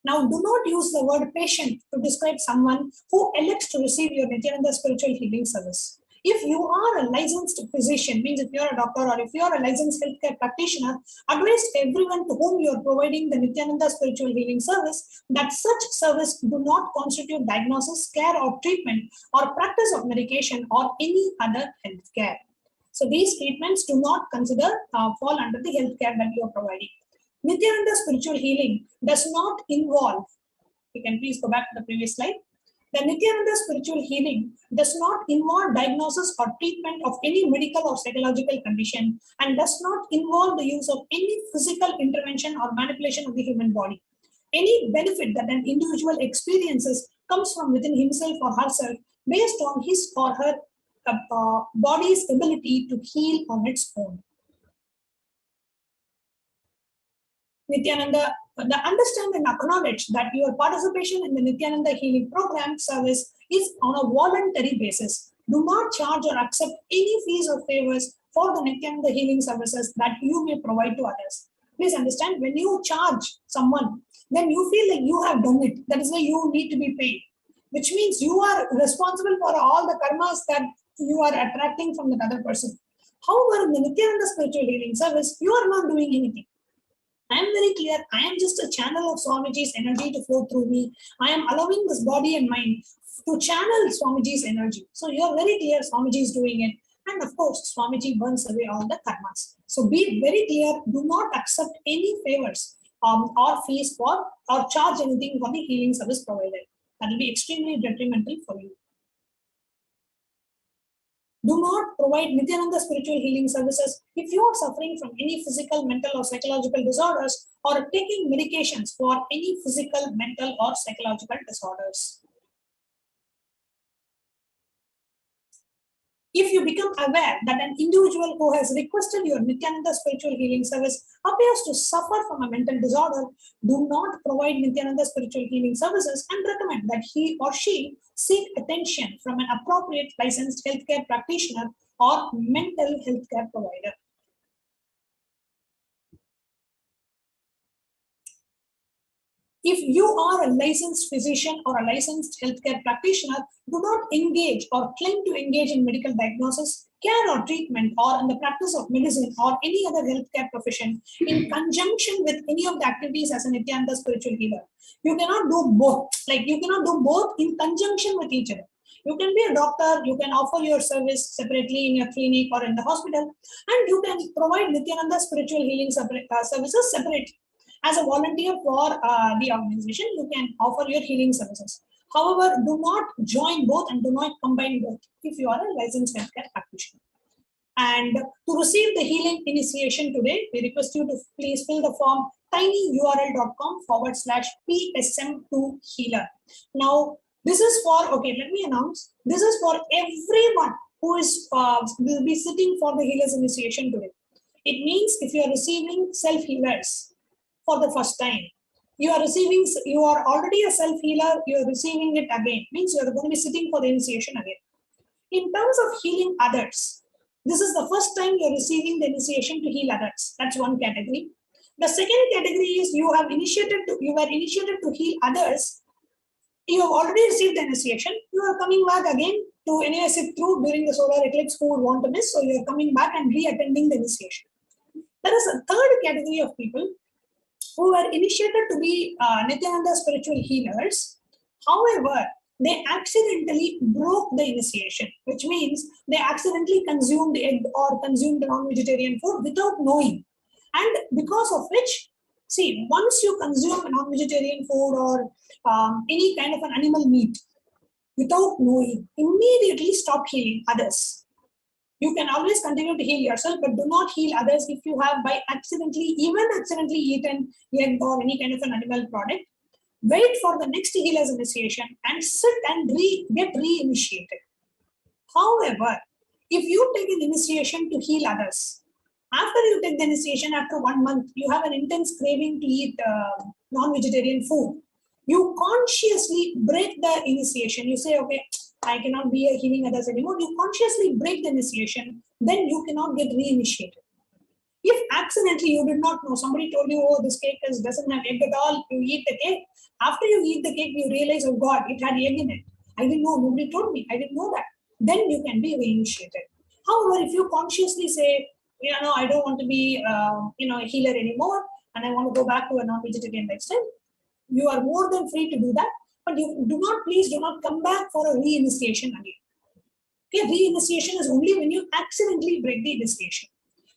Speaker 6: Now, do not use the word patient to describe someone who elects to receive your Nityananda spiritual healing service. If you are a licensed physician, means if you are a doctor or if you are a licensed healthcare practitioner, advise everyone to whom you are providing the Nityananda spiritual healing service that such service do not constitute diagnosis, care or treatment or practice of medication or any other healthcare. So these treatments do not fall under the healthcare that you are providing. Nityananda spiritual healing does not involve, you can please go back to the previous slide. The Nityananda spiritual healing does not involve diagnosis or treatment of any medical or psychological condition and does not involve the use of any physical intervention or manipulation of the human body. Any benefit that an individual experiences comes from within himself or herself based on his or her body's ability to heal on its own. Nityananda, understand and acknowledge that your participation in the Nityananda healing program service is on a voluntary basis. Do not charge or accept any fees or favors for the Nityananda healing services that you may provide to others. Please understand, when you charge someone, then you feel like you have done it. That is why you need to be paid, which means you are responsible for all the karmas that you are attracting from that other person. However, in the Nityananda spiritual healing service, you are not doing anything. I am very clear. I am just a channel of Swamiji's energy to flow through me. I am allowing this body and mind to channel Swamiji's energy. So you are very clear Swamiji is doing it. And of course, Swamiji burns away all the karmas. So be very clear. Do not accept any favors or fees for or charge anything for the healing service provided. That will be extremely detrimental for you. Do not provide Nityananda spiritual healing services if you are suffering from any physical, mental or psychological disorders or taking medications for any physical, mental or psychological disorders. If you become aware that an individual who has requested your Nityananda spiritual healing service appears to suffer from a mental disorder, do not provide Nityananda spiritual healing services and recommend that he or she seek attention from an appropriate licensed healthcare practitioner or mental healthcare provider. If you are a licensed physician or a licensed healthcare practitioner, do not engage or claim to engage in medical diagnosis, care or treatment, or in the practice of medicine or any other healthcare profession in conjunction with any of the activities as a Nityananda spiritual healer. You cannot do both. Like you cannot do both in conjunction with each other. You can be a doctor, you can offer your service separately in your clinic or in the hospital, and you can provide Nityananda spiritual healing services separately. As a volunteer for the organization, you can offer your healing services. However, do not join both and do not combine both if you are a licensed healthcare practitioner. And to receive the healing initiation today, we request you to please fill the form tinyurl.com/PSM2healer. Now, this is for, okay, let me announce, this is for everyone who is will be sitting for the healer's initiation today. It means if you are receiving self-healers for the first time, you are already a self-healer, you are receiving it again, means you are going to be sitting for the initiation again. In terms of healing others, this is the first time you are receiving the initiation to heal others. That's one category. The second category is you were initiated to heal others. You have already received the initiation. You are coming back again to anyway sit through during the solar eclipse who would want to miss. So you are coming back and re-attending the initiation. There is a third category of people who were initiated to be Nityananda spiritual healers. However, they accidentally broke the initiation, which means they accidentally consumed egg or consumed non-vegetarian food without knowing. And because of which, see, once you consume non-vegetarian food or any kind of an animal meat without knowing, immediately stop healing others. You can always continue to heal yourself, but do not heal others if you have by accidentally eaten egg or any kind of an animal product. Wait for the next healer's initiation and sit and get re-initiated. However, if you take an initiation to heal others, after you take the initiation, after 1 month, you have an intense craving to eat non-vegetarian food. You consciously break the initiation. You say, okay, I cannot be healing others anymore. You consciously break the initiation, then you cannot get re-initiated. If accidentally you did not know, somebody told you, oh, this cake doesn't have egg at all, you eat the cake. After you eat the cake, you realize, oh God, it had egg in it. I didn't know, nobody told me, I didn't know that. Then you can be re-initiated. However, if you consciously say, I don't want to be a healer anymore, and I want to go back to a non-vegetarian lifestyle, you are more than free to do that. But please do not come back for a re-initiation again. Okay, re-initiation is only when you accidentally break the initiation.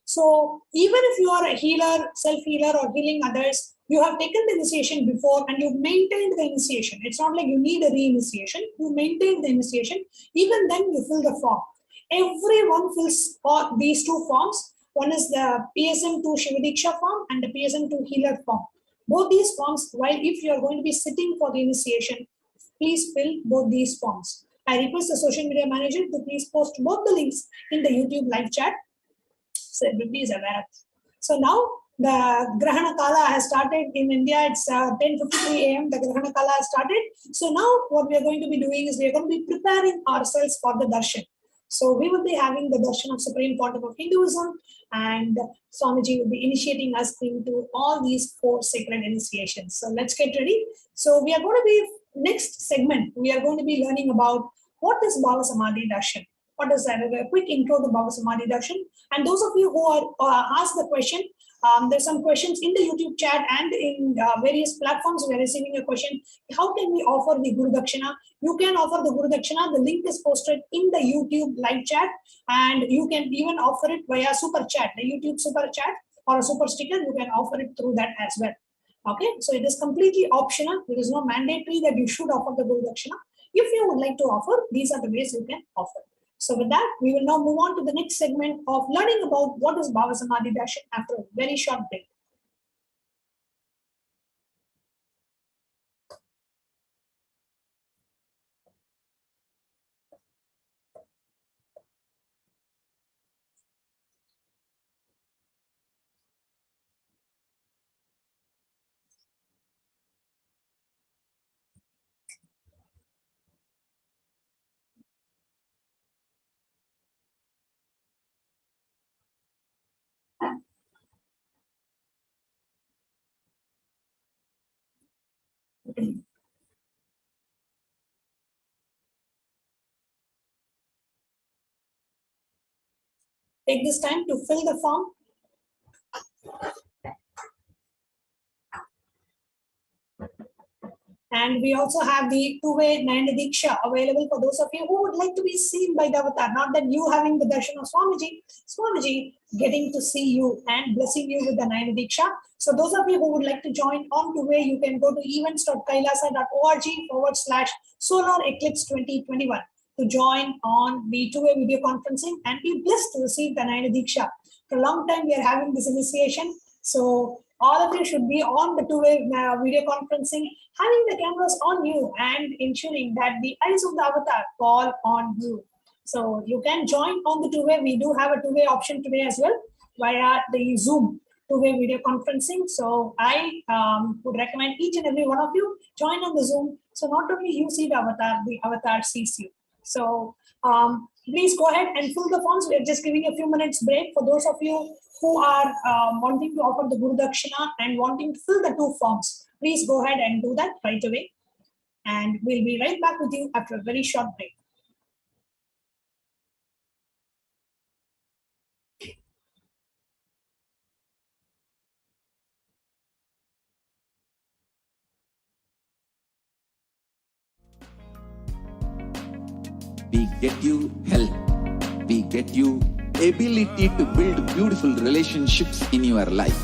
Speaker 6: So even if you are a healer, self-healer or healing others, you have taken the initiation before and you've maintained the initiation. It's not like you need a re-initiation. You maintain the initiation. Even then you fill the form. Everyone fills these two forms. One is the PSM2 Shivadiksha form and the PSM2 healer form. Both these forms, while if you are going to be sitting for the initiation, please fill both these forms. I request the social media manager to please post both the links in the YouTube live chat, so everybody is aware of. So now the Grahana Kala has started in India. It's 10:53 a.m. The Grahana Kala has started. So now what we are going to be doing is we are going to be preparing ourselves for the darshan. So we will be having the darshan of Supreme Pontiff of Hinduism, and Swamiji will be initiating us into all these 4 sacred initiations. So let's get ready. So we are going to be, next segment, we are going to be learning about what is Bhava Samadhi Darshan. What is that? A quick intro to Bhava Samadhi Darshan. And those of you who are asked the question, there's some questions in the YouTube chat and in various platforms. We are receiving a question: how can we offer the Guru Dakshina? You can offer the Guru Dakshina. The link is posted in the YouTube live chat, and you can even offer it via super chat, the YouTube super chat or a super sticker. You can offer it through that as well. Okay, so it is completely optional. There is no mandatory that you should offer the Guru Dakshina. If you would like to offer, these are the ways you can offer. So with that, we will now move on to the next segment of learning about what is Bhava Samadhi Darshan after a very short break. Take this time to fill the form. And we also have the two-way Nayana Diksha available for those of you who would like to be seen by the avatar. Not that you having the darshan of Swamiji getting to see you and blessing you with the Nayana Diksha. So those of you who would like to join on two-way, you can go to events.kailasa.org/solar eclipse 2021 to join on the two-way video conferencing and be blessed to receive the Nayana Diksha. For a long time, we are having this initiation. So all of you should be on the two-way video conferencing, having the cameras on you and ensuring that the eyes of the avatar fall on you. So you can join on the two-way. We do have a two-way option today as well. via the Zoom two-way video conferencing. So I would recommend each and every one of you join on the Zoom. So not only you see the avatar sees you. So please go ahead and fill the forms. We're just giving a few minutes break for those of you who are wanting to offer the Guru Dakshina and wanting to fill the two forms. Please go ahead and do that right away. And we'll be right back with you after a very short break.
Speaker 1: We get you health. We get you ability to build beautiful relationships in your life.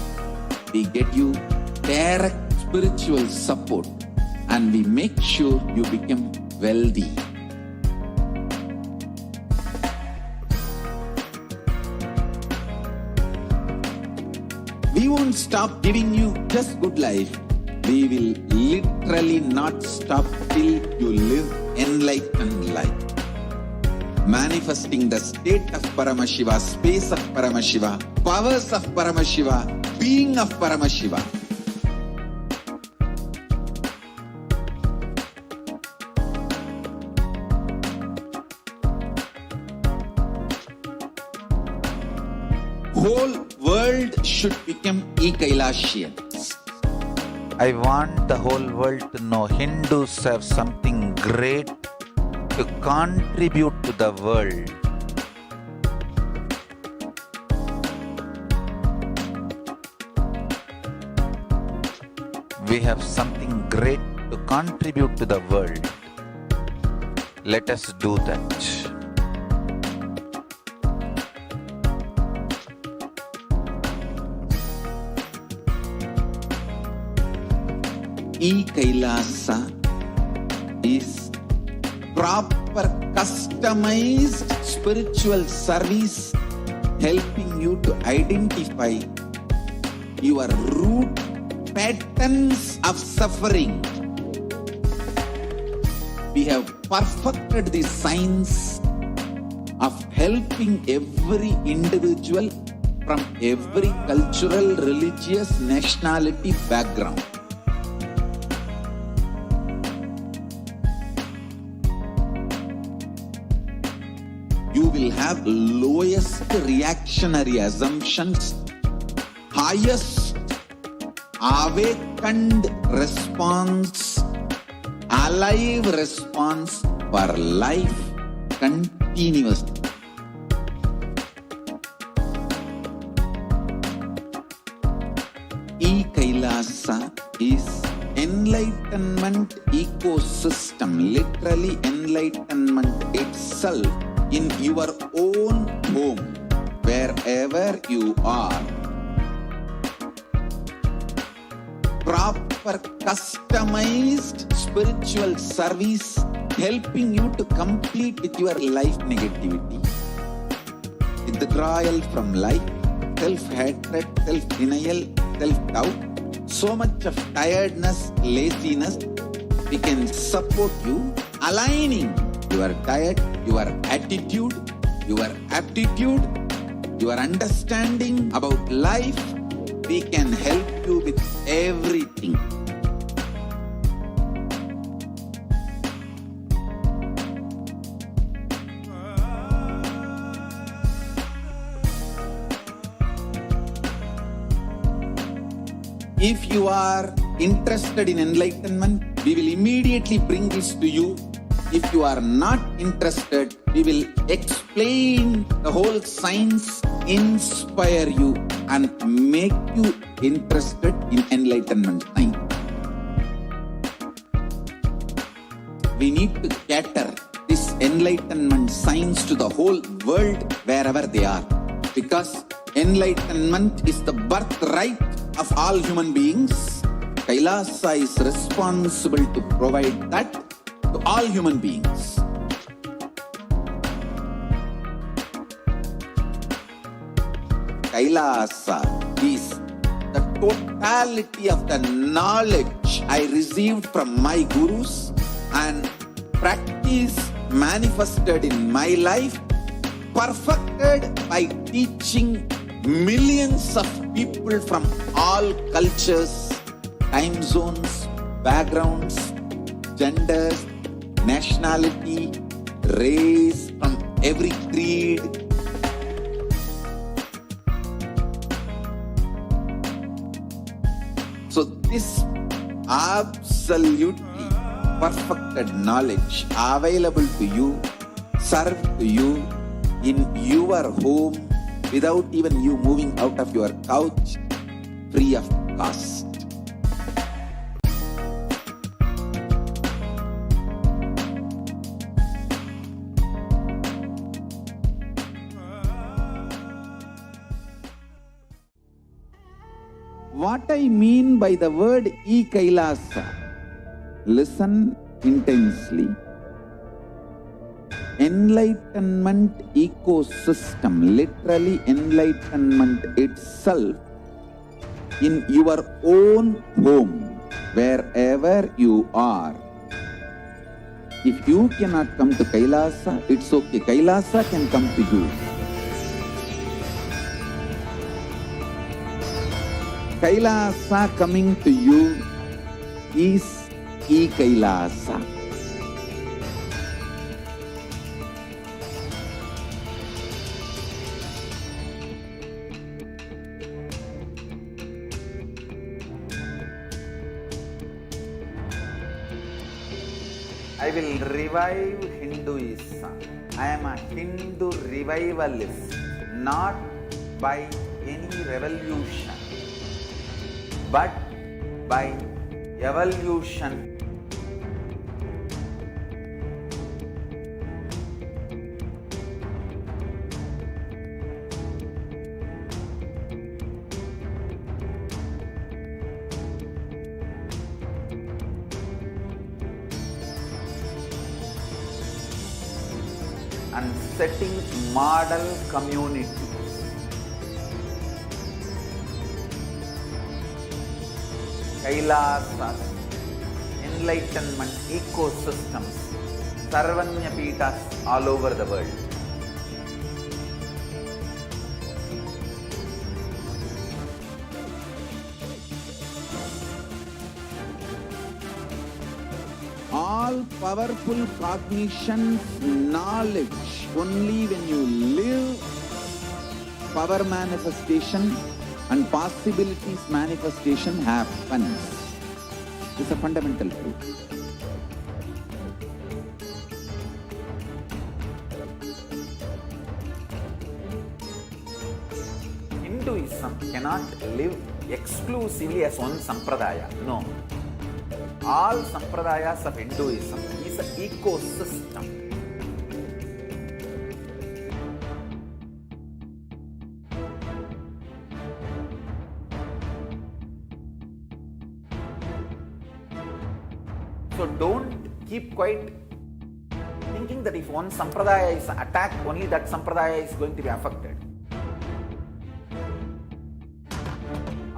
Speaker 1: We get you direct spiritual support, and we make sure you become wealthy. We won't stop giving you just good life. We will literally not stop till you live enlightened life. Manifesting the state of Paramashiva, space of Paramashiva, powers of Paramashiva, being of Paramashiva. Whole world should become Kailasians.
Speaker 2: I want the whole world to know Hindus have something great to contribute to the world. We have something great to contribute to the world. Let us do that.
Speaker 1: Kailasa is proper customized spiritual service helping you to identify your root patterns of suffering. We have perfected the science of helping every individual from every cultural, religious, nationality background. You will have lowest reactionary assumptions, highest awakened response, alive response for life continuously. Kailasa is enlightenment ecosystem, literally enlightenment itself in your own home, wherever you are. Proper customized spiritual service helping you to complete with your life negativity. Withdrawal from life, self-hatred, self-denial, self-doubt, so much of tiredness, laziness. We can support you aligning your diet, your attitude, your aptitude, your understanding about life. We can help you with everything. If you are interested in enlightenment, we will immediately bring this to you. If you are not interested, we will explain the whole science, inspire you and make you interested in enlightenment science. We need to cater this enlightenment science to the whole world wherever they are, because enlightenment is the birthright of all human beings. Kailasa is responsible to provide that to all human beings. Kailasa is the totality of the knowledge I received from my gurus and practice manifested in my life, perfected by teaching millions of people from all cultures, time zones, backgrounds, genders, nationality, race, from every creed. So this absolutely perfected knowledge available to you, served to you in your home without even you moving out of your couch, free of cost. What I mean by the word Kailasa, listen intensely. Enlightenment ecosystem, literally enlightenment itself, in your own home, wherever you are. If you cannot come to Kailasa, it's okay. Kailasa can come to you. Kailasa coming to you is Kailasa.
Speaker 2: I will revive Hinduism. I am a Hindu revivalist, not by any revolution, but by evolution. And setting model communities. Kailasas, enlightenment ecosystems, Sarvanya Pitas all over the world.
Speaker 1: All powerful cognition, knowledge, only when you live, power manifestation and possibilities manifestation happens. It's a fundamental truth.
Speaker 2: Hinduism cannot live exclusively as one sampradaya. No. All sampradayas of Hinduism is an ecosystem. So don't keep quiet thinking that if one sampradaya is attacked, only that sampradaya is going to be affected.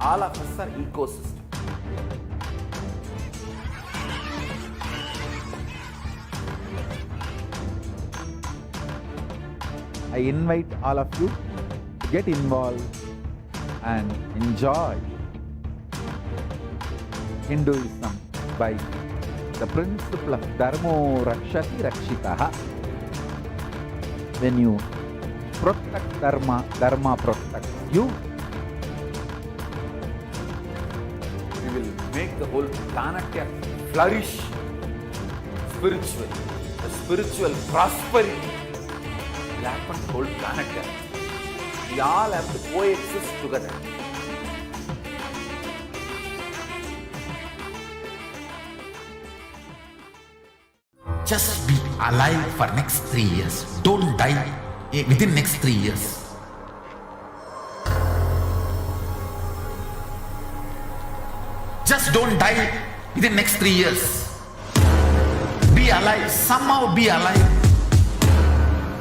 Speaker 2: All of us are ecosystem.
Speaker 1: I invite all of you to get involved and enjoy Hinduism by the principle of Dharmo Rakshati Rakshitaha. When you protect Dharma, Dharma protects you.
Speaker 2: We will make the whole planet flourish spiritually. The spiritual prosperity will happen to the whole planet. We all have to coexist together.
Speaker 7: Just be alive for next 3 years. Don't die within next 3 years. Just don't die within next 3 years. Be alive. Somehow be alive.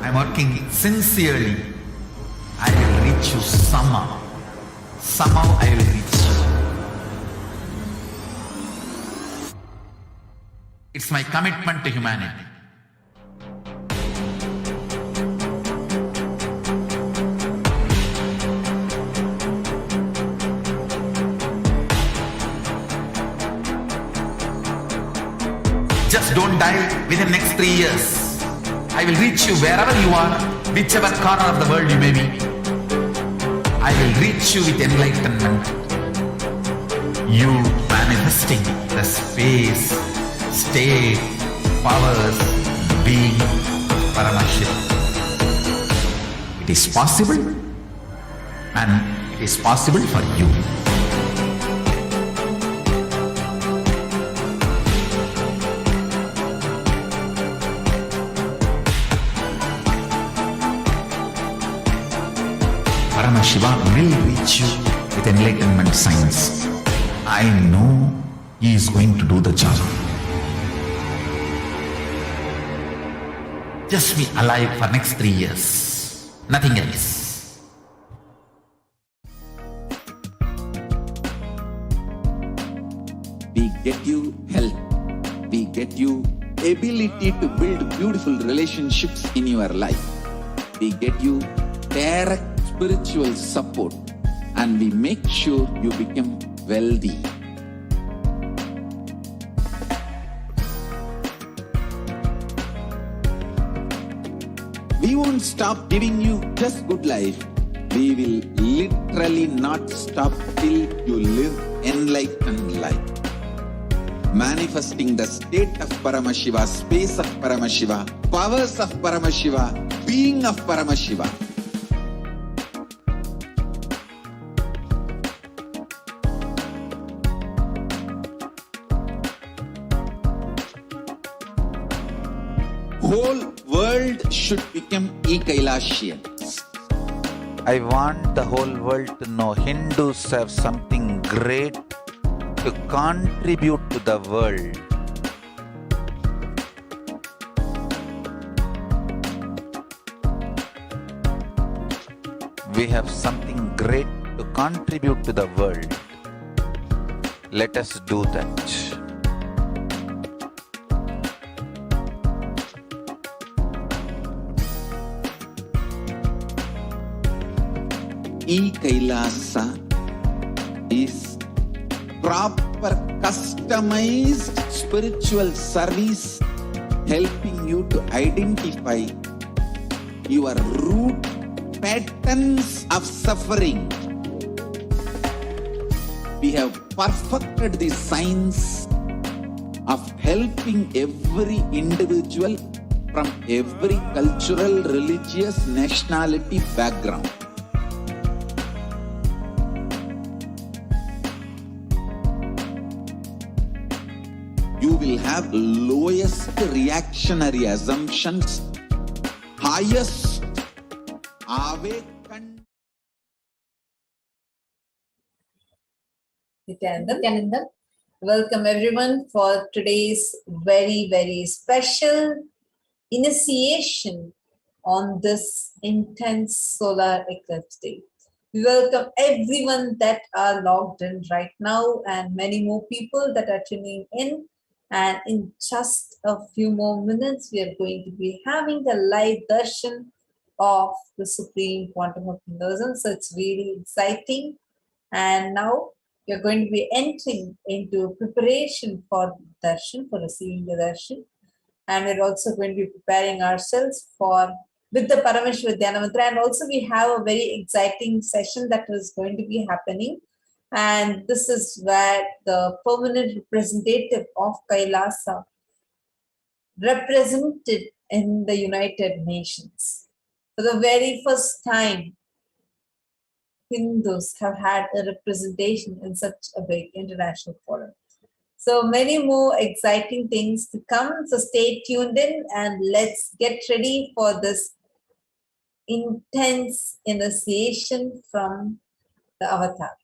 Speaker 7: I'm working sincerely. I will reach you somehow. Somehow I will reach you. It's my commitment to humanity. Just don't die within the next 3 years. I will reach you wherever you are, whichever corner of the world you may be. I will reach you with enlightenment. You manifesting the space, state, powers, being, Paramashivam. It is possible, and it is possible for you. Paramashivam will reach you with enlightenment signs. I know he is going to do the job. Just be alive for next 3 years. Nothing else.
Speaker 1: We get you health. We get you ability to build beautiful relationships in your life. We get you direct spiritual support, and we make sure you become wealthy. We won't stop giving you just good life. We will literally not stop till you live enlightened life. Manifesting the state of Paramashiva, space of Paramashiva, powers of Paramashiva, being of Paramashiva. Whole world should become Kailasians.
Speaker 2: I want the whole world to know Hindus have something great to contribute to the world. We have something great to contribute to the world. Let us do that.
Speaker 1: Kailasa is proper customized spiritual service helping you to identify your root patterns of suffering. We have perfected the science of helping every individual from every cultural, religious, nationality background. You will have lowest reactionary assumptions, highest awakened.
Speaker 8: Nityananda. Welcome everyone for today's very, very special initiation on this intense solar eclipse day. We welcome everyone that are logged in right now and many more people that are tuning in. And in just a few more minutes, we are going to be having the live darshan of the Supreme Pontiff of Hinduism. So it's really exciting. And now you're going to be entering into preparation for darshan, for receiving the darshan. And we're also going to be preparing ourselves with the Parameshwar Dhyana Mantra. And also we have a very exciting session that is going to be happening. And this is where the permanent representative of Kailasa represented in the United Nations. For the very first time, Hindus have had a representation in such a big international forum. So many more exciting things to come. So stay tuned in and let's get ready for this intense initiation from the avatar.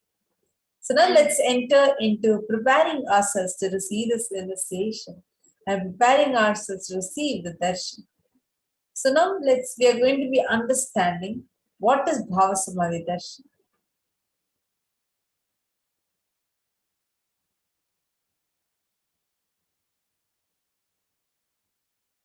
Speaker 8: So now let's enter into preparing ourselves to receive this initiation and preparing ourselves to receive the darshan. So now we are going to be understanding what is Bhava Samadhi darshan.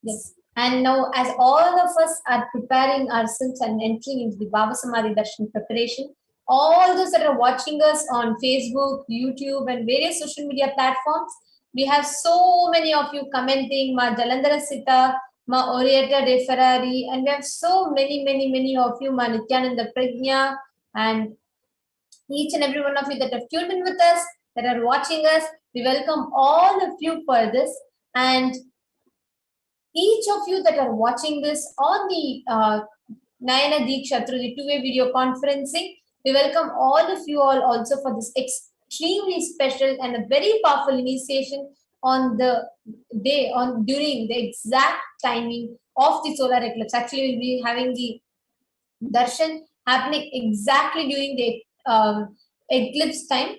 Speaker 9: Yes. And now, as all of us are preparing ourselves and entering into the Bhava Samadhi darshan preparation, all those that are watching us on Facebook, YouTube, and various social media platforms, We have so many of you commenting, Ma Jalandhara Sita, Ma Orietta De Ferrari, and we have so many of you, Ma Nityananda Prajna, and each and every one of you that have tuned in with us, that are watching us. We welcome all of you for this. And each of you that are watching this on the Nayana Diksha through the two-way video conferencing, we welcome all of you all also for this extremely special and a very powerful initiation on the day, during the exact timing of the solar eclipse. Actually, we'll be having the darshan happening exactly during the eclipse time.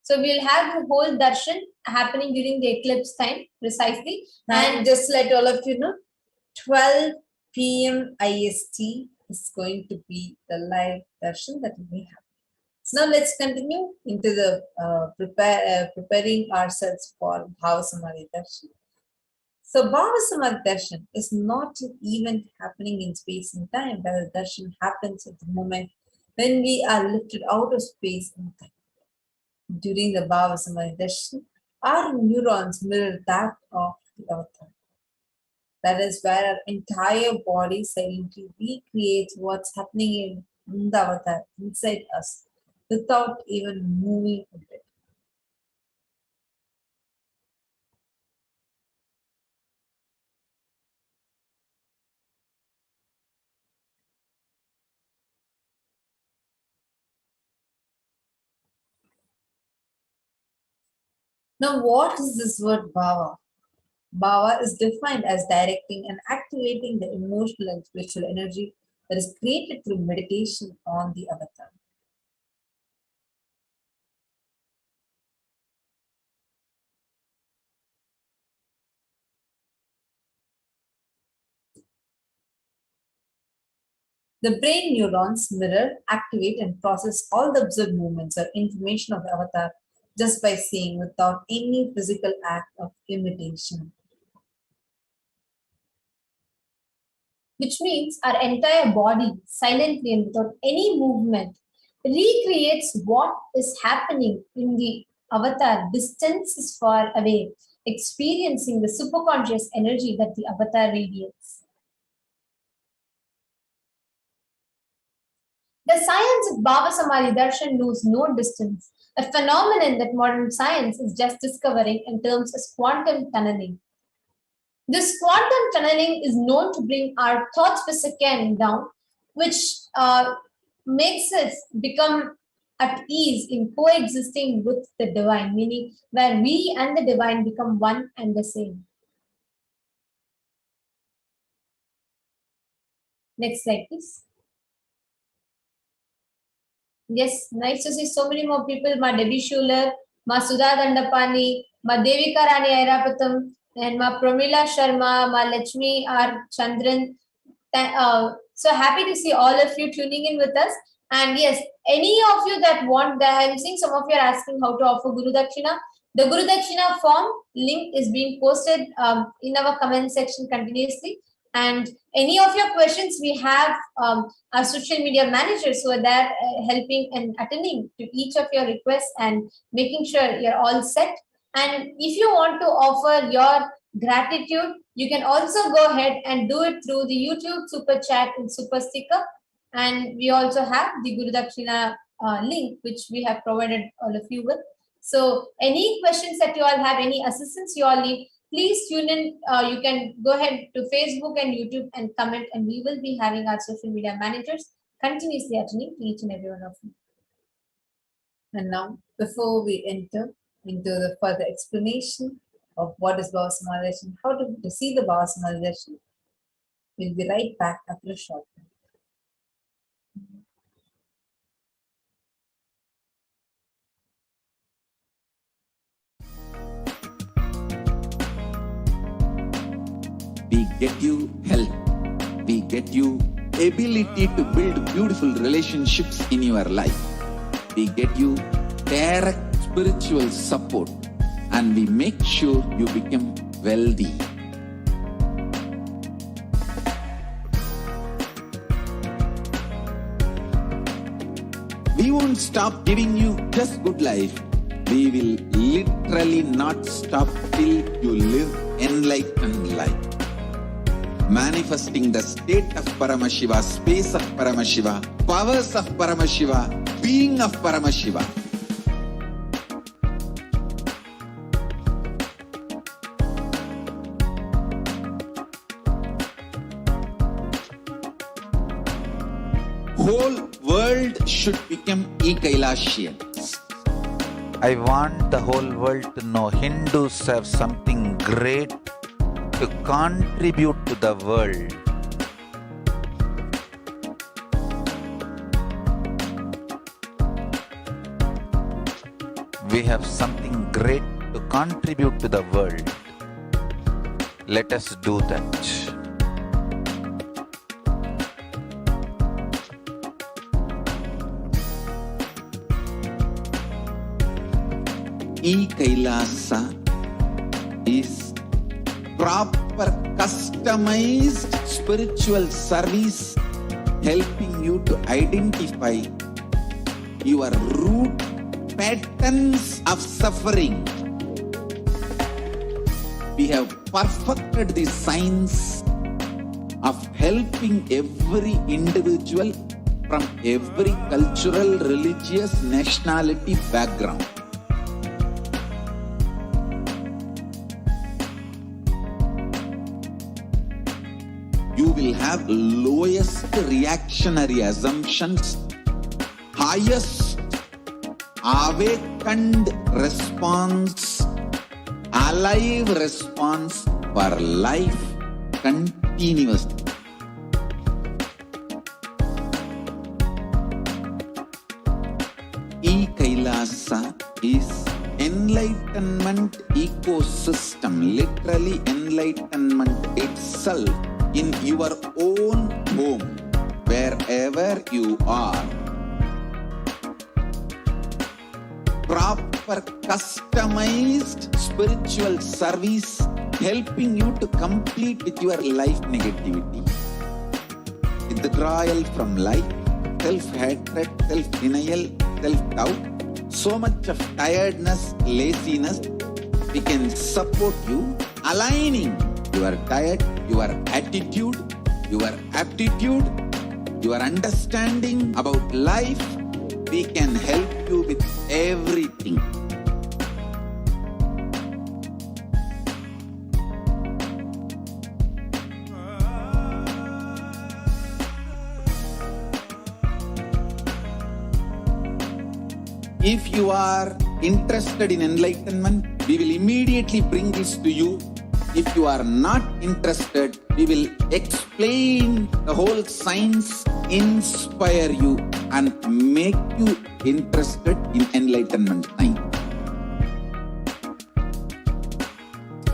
Speaker 9: So we'll have the whole darshan happening during the eclipse time precisely.
Speaker 8: And just let all of you know, 12 p.m. IST is going to be the live darshan that we have. So now let's continue into the preparing ourselves for Bhava Samadhi Darshan. So Bhava Samadhi Darshan is not an event happening in space and time, but the darshan happens at the moment when we are lifted out of space and time. During the Bhava Samadhi Darshan, our neurons mirror that of the avatar. That is where our entire body silently recreates what's happening in the avatar inside us without even moving a bit. Now, what is this word bhava? Bhava is defined as directing and activating the emotional and spiritual energy that is created through meditation on the avatar. The brain neurons mirror, activate, and process all the observed movements or information of the avatar just by seeing without any physical act of imitation.
Speaker 9: Which means our entire body, silently and without any movement, recreates what is happening in the avatar distances far away, experiencing the superconscious energy that the avatar radiates. The science of Bhava Samadhi Darshan knows no distance, a phenomenon that modern science is just discovering in terms of quantum tunneling. This quantum tunneling is known to bring our thoughts per second down, which makes us become at ease in coexisting with the divine, meaning where we and the divine become one and the same. Next slide, please. Yes, nice to see so many more people. Ma Debbie Schuler, Ma Sudha Dandapani, Ma Devika Rani Airapatham, and Ma Pramila Sharma, Ma Lakshmi R. Chandran. So happy to see all of you tuning in with us. And yes, any of you that want that, I'm seeing some of you are asking how to offer Guru Dakshina. The Guru Dakshina form link is being posted in our comment section continuously. And any of your questions, we have our social media managers who are there helping and attending to each of your requests and making sure you're all set. And if you want to offer your gratitude, you can also go ahead and do it through the YouTube Super Chat and Super Sticker. And we also have the Guru Dakshina link, which we have provided all of you with. So any questions that you all have, any assistance you all need, please tune in. You can go ahead to Facebook and YouTube and comment, and we will be having our social media managers continuously attending to each and every one of you.
Speaker 8: And now, before we enter into the further explanation of what is Bhava Samadhi Darshan, how to see the Bhava Samadhi Darshan, we'll be right back after a short break.
Speaker 1: We get you help. We get you ability to build beautiful relationships in your life. We get you direct spiritual support, and we make sure you become wealthy. We won't stop giving you just good life. We will literally not stop till you live enlightened life. Manifesting the state of Paramashiva, space of Paramashiva, powers of Paramashiva, being of Paramashiva. Whole world should become Kailasians.
Speaker 2: I want the whole world to know Hindus have something great to contribute to the world. We have something great to contribute to the world. Let us do that.
Speaker 1: Kailasa is proper customized spiritual service helping you to identify your root patterns of suffering. We have perfected the science of helping every individual from every cultural, religious, nationality background. You will have lowest reactionary assumptions, highest awakened response, alive response for life continuously. Kailasa is enlightenment ecosystem, literally enlightenment itself in your own home, wherever you are. Proper customized spiritual service helping you to complete with your life negativity. Withdrawal from life, self-hatred, self-denial, self-doubt, so much of tiredness, laziness. We can support you aligning your diet, your attitude, your aptitude, your understanding about life. We can help you with everything. If you are interested in enlightenment, we will immediately bring this to you. If you are not interested, we will explain the whole science, inspire you and make you interested in enlightenment time.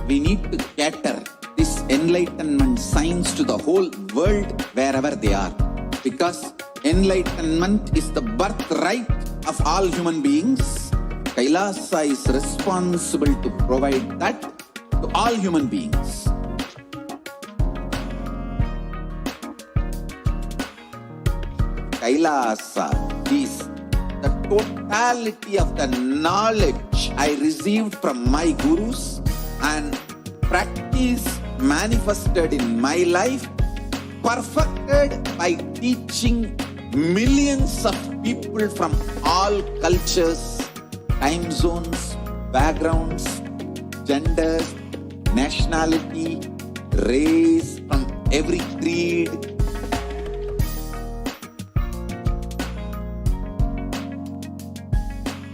Speaker 1: We need to cater this enlightenment science to the whole world wherever they are, because enlightenment is the birthright of all human beings. Kailasa is responsible to provide that to all human beings. Kailasa is the totality of the knowledge I received from my gurus and practice manifested in my life, perfected by teaching millions of people from all cultures, time zones, backgrounds, genders, nationality, race, from every creed.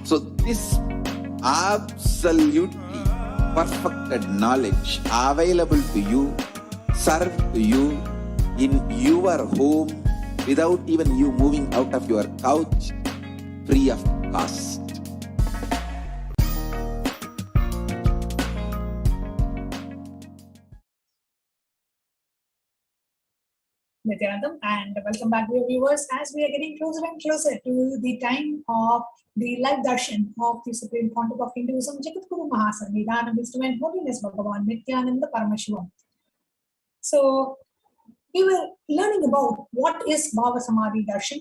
Speaker 1: So this absolutely perfected knowledge available to you, served to you in your home without even you moving out of your couch, free of cost.
Speaker 6: Nityanandam, and welcome back, dear viewers, as we are getting closer and closer to the time of the live darshan of the Supreme Pontiff of Hinduism, Jagadguru Mahasannidhanam, Wisdom and Holiness Bhagavan Paramashivam. So, we were learning about what is Bhava Samadhi Darshan.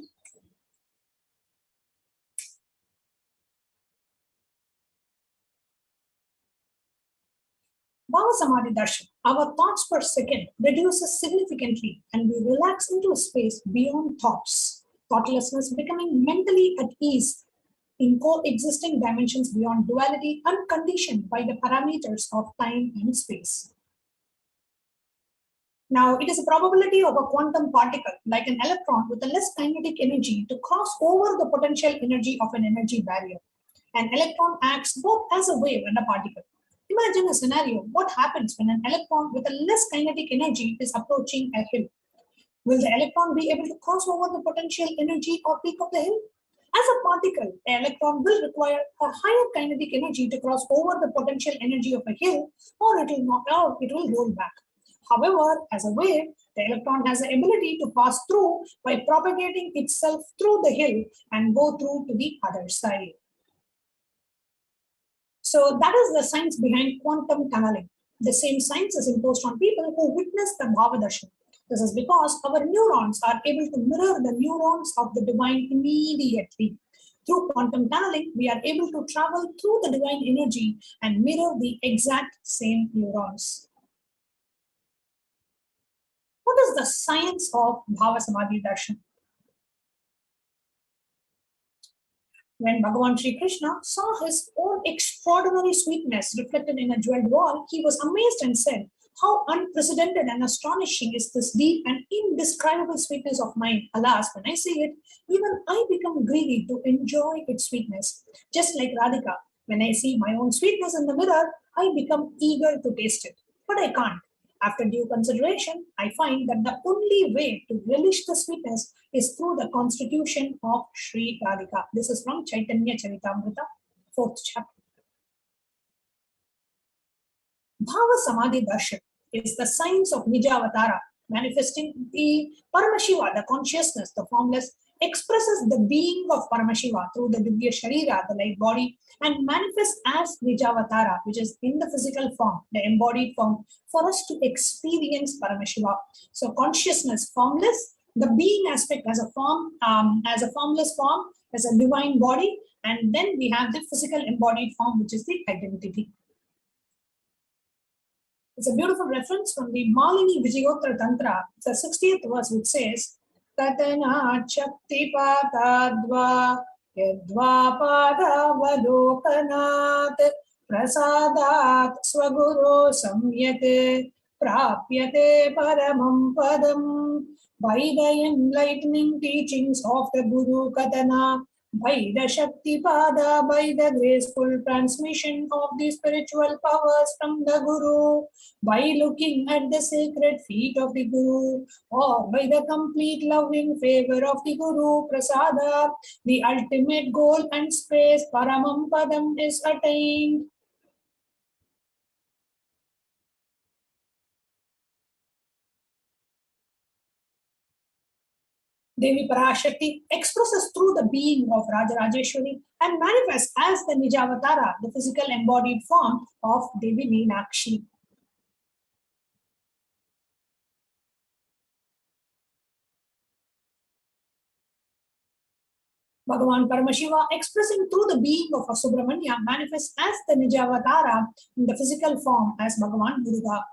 Speaker 6: Bhava Samadhi Darshan, our thoughts per second reduces significantly and we relax into a space beyond thoughts. Thoughtlessness becoming mentally at ease in coexisting dimensions beyond duality, unconditioned by the parameters of time and space. Now, it is a probability of a quantum particle, like an electron with a less kinetic energy, to cross over the potential energy of an energy barrier. An electron acts both as a wave and a particle. Imagine a scenario: what happens when an electron with a less kinetic energy is approaching a hill? Will the electron be able to cross over the potential energy or peak of the hill? As a particle, an electron will require a higher kinetic energy to cross over the potential energy of a hill, or it will knock out, it will roll back. However, as a wave, the electron has the ability to pass through by propagating itself through the hill and go through to the other side. So that is the science behind quantum tunneling. The same science is imposed on people who witness the Bhava Darshan. This is because our neurons are able to mirror the neurons of the divine immediately. Through quantum tunneling, we are able to travel through the divine energy and mirror the exact same neurons. What is the science of Bhava Samadhi Darshan? When Bhagavan Sri Krishna saw his own extraordinary sweetness reflected in a jeweled wall, he was amazed and said, "How unprecedented and astonishing is this deep and indescribable sweetness of mine. Alas, when I see it, even I become greedy to enjoy its sweetness. Just like Radhika, when I see my own sweetness in the mirror, I become eager to taste it. But I can't. After due consideration, I find that the only way to relish the sweetness is through the constitution of Sri Radhika." This is from Chaitanya Charitamrita, 4th chapter. Bhava Samadhi Darshan is the science of Nijavatara, manifesting the Paramashiva, the consciousness, the formless, expresses the being of Paramashiva through the Divya Sharira, the light body, and manifests as Nijavatara, which is in the physical form, the embodied form, for us to experience Paramashiva. So consciousness, formless, the being aspect as a form, as a formless form, as a divine body, and then we have the physical embodied form, which is the identity. It's a beautiful reference from the Malini Vijayottara Tantra, the 60th verse, which says, "Tatana Shakti Patadva Yadva Padavalokanat Prasadat Swaguru Samyate Prapyate Paramam Padam." By the enlightening teachings of the Guru Katana, by the Shakti Pada, by the graceful transmission of the spiritual powers from the Guru, by looking at the sacred feet of the Guru, or by the complete loving favor of the Guru Prasada, the ultimate goal and space, Paramam Padam, is attained. Devi Parashakti expresses through the being of Rajarajeshwari and manifests as the Nijavatara, the physical embodied form of Devi Meenakshi. Bhagavan Paramashiva, expressing through the being of a Subramanya, manifests as the Nijavatara in the physical form as Bhagavan Muruga.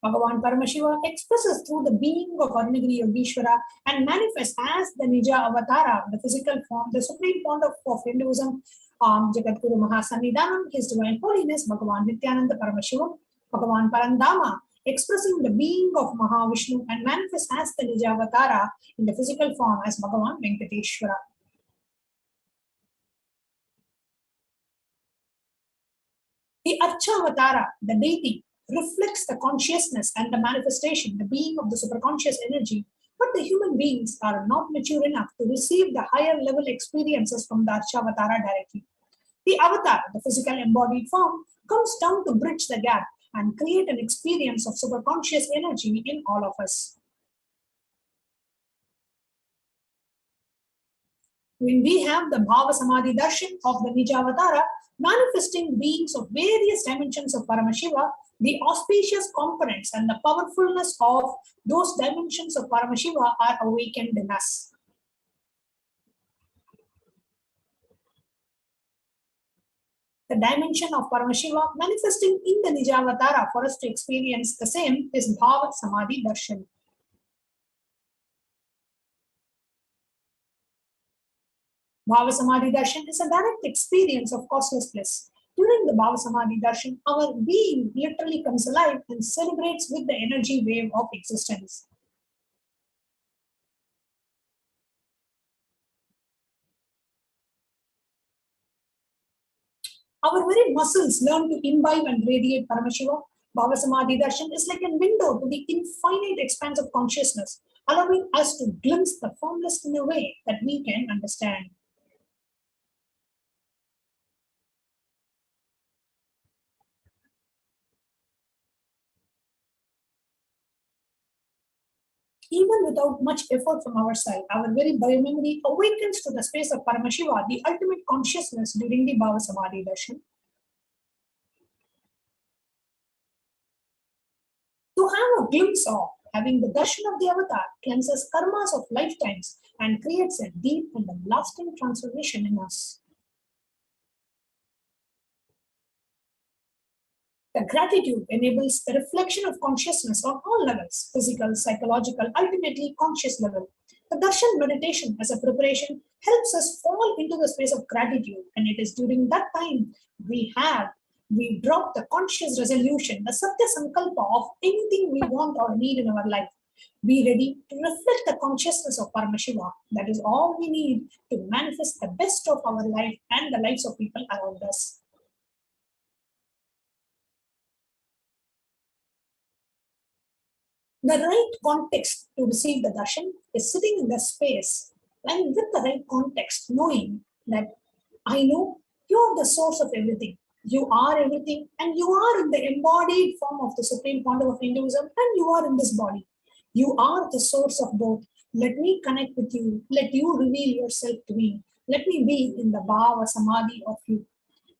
Speaker 6: Bhagavan Paramashiva expresses through the being of Arunagiri Yogeshwara and manifests as the Nija Avatara, the physical form, the Supreme Pontiff of Hinduism, Jagadguru Mahasannidhanam, His Divine Holiness, Bhagavan Nityananda Paramashivam. Bhagavan Parandama, expressing the being of Mahavishnu and manifests as the Nijavatara in the physical form as Bhagavan Venkateshwara. The Archavatara, the deity, reflects the consciousness and the manifestation, the being of the superconscious energy, but the human beings are not mature enough to receive the higher level experiences from the Archavatara directly. The avatar, the physical embodied form, comes down to bridge the gap and create an experience of superconscious energy in all of us. When we have the Bhava Samadhi Darshan of the Nijavatara, manifesting beings of various dimensions of Paramashiva, the auspicious components and the powerfulness of those dimensions of Paramashiva are awakened in us. The dimension of Paramashiva manifesting in the Nijavatara for us to experience the same is Bhava Samadhi Darshan. Bhava Samadhi Darshan is a direct experience of causeless bliss. During the Bhava Samadhi Darshan, our being literally comes alive and celebrates with the energy wave of existence. Our very muscles learn to imbibe and radiate Paramashiva. Bhava Samadhi Darshan is like a window to the infinite expanse of consciousness, allowing us to glimpse the formless in a way that we can understand. Even without much effort from our side, our very biomemory awakens to the space of Paramashiva, the ultimate consciousness, during the Bhava Samadhi Darshan. To have a glimpse of having the darshan of the avatar cleanses karmas of lifetimes and creates a deep and a lasting transformation in us. The gratitude enables the reflection of consciousness on all levels, physical, psychological, ultimately conscious level. The darshan meditation as a preparation helps us fall into the space of gratitude, and it is during that time we drop the conscious resolution, the Satya Sankalpa of anything we want or need in our life. Be ready to reflect the consciousness of Paramashiva. That is all we need to manifest the best of our life and the lives of people around us. The right context to receive the darshan is sitting in the space and with the right context, knowing that I know you are the source of everything. You are everything, and you are in the embodied form of the Supreme Pontiff of Hinduism, and you are in this body. You are the source of both. Let me connect with you. Let you reveal yourself to me. Let me be in the Bhava Samadhi of you.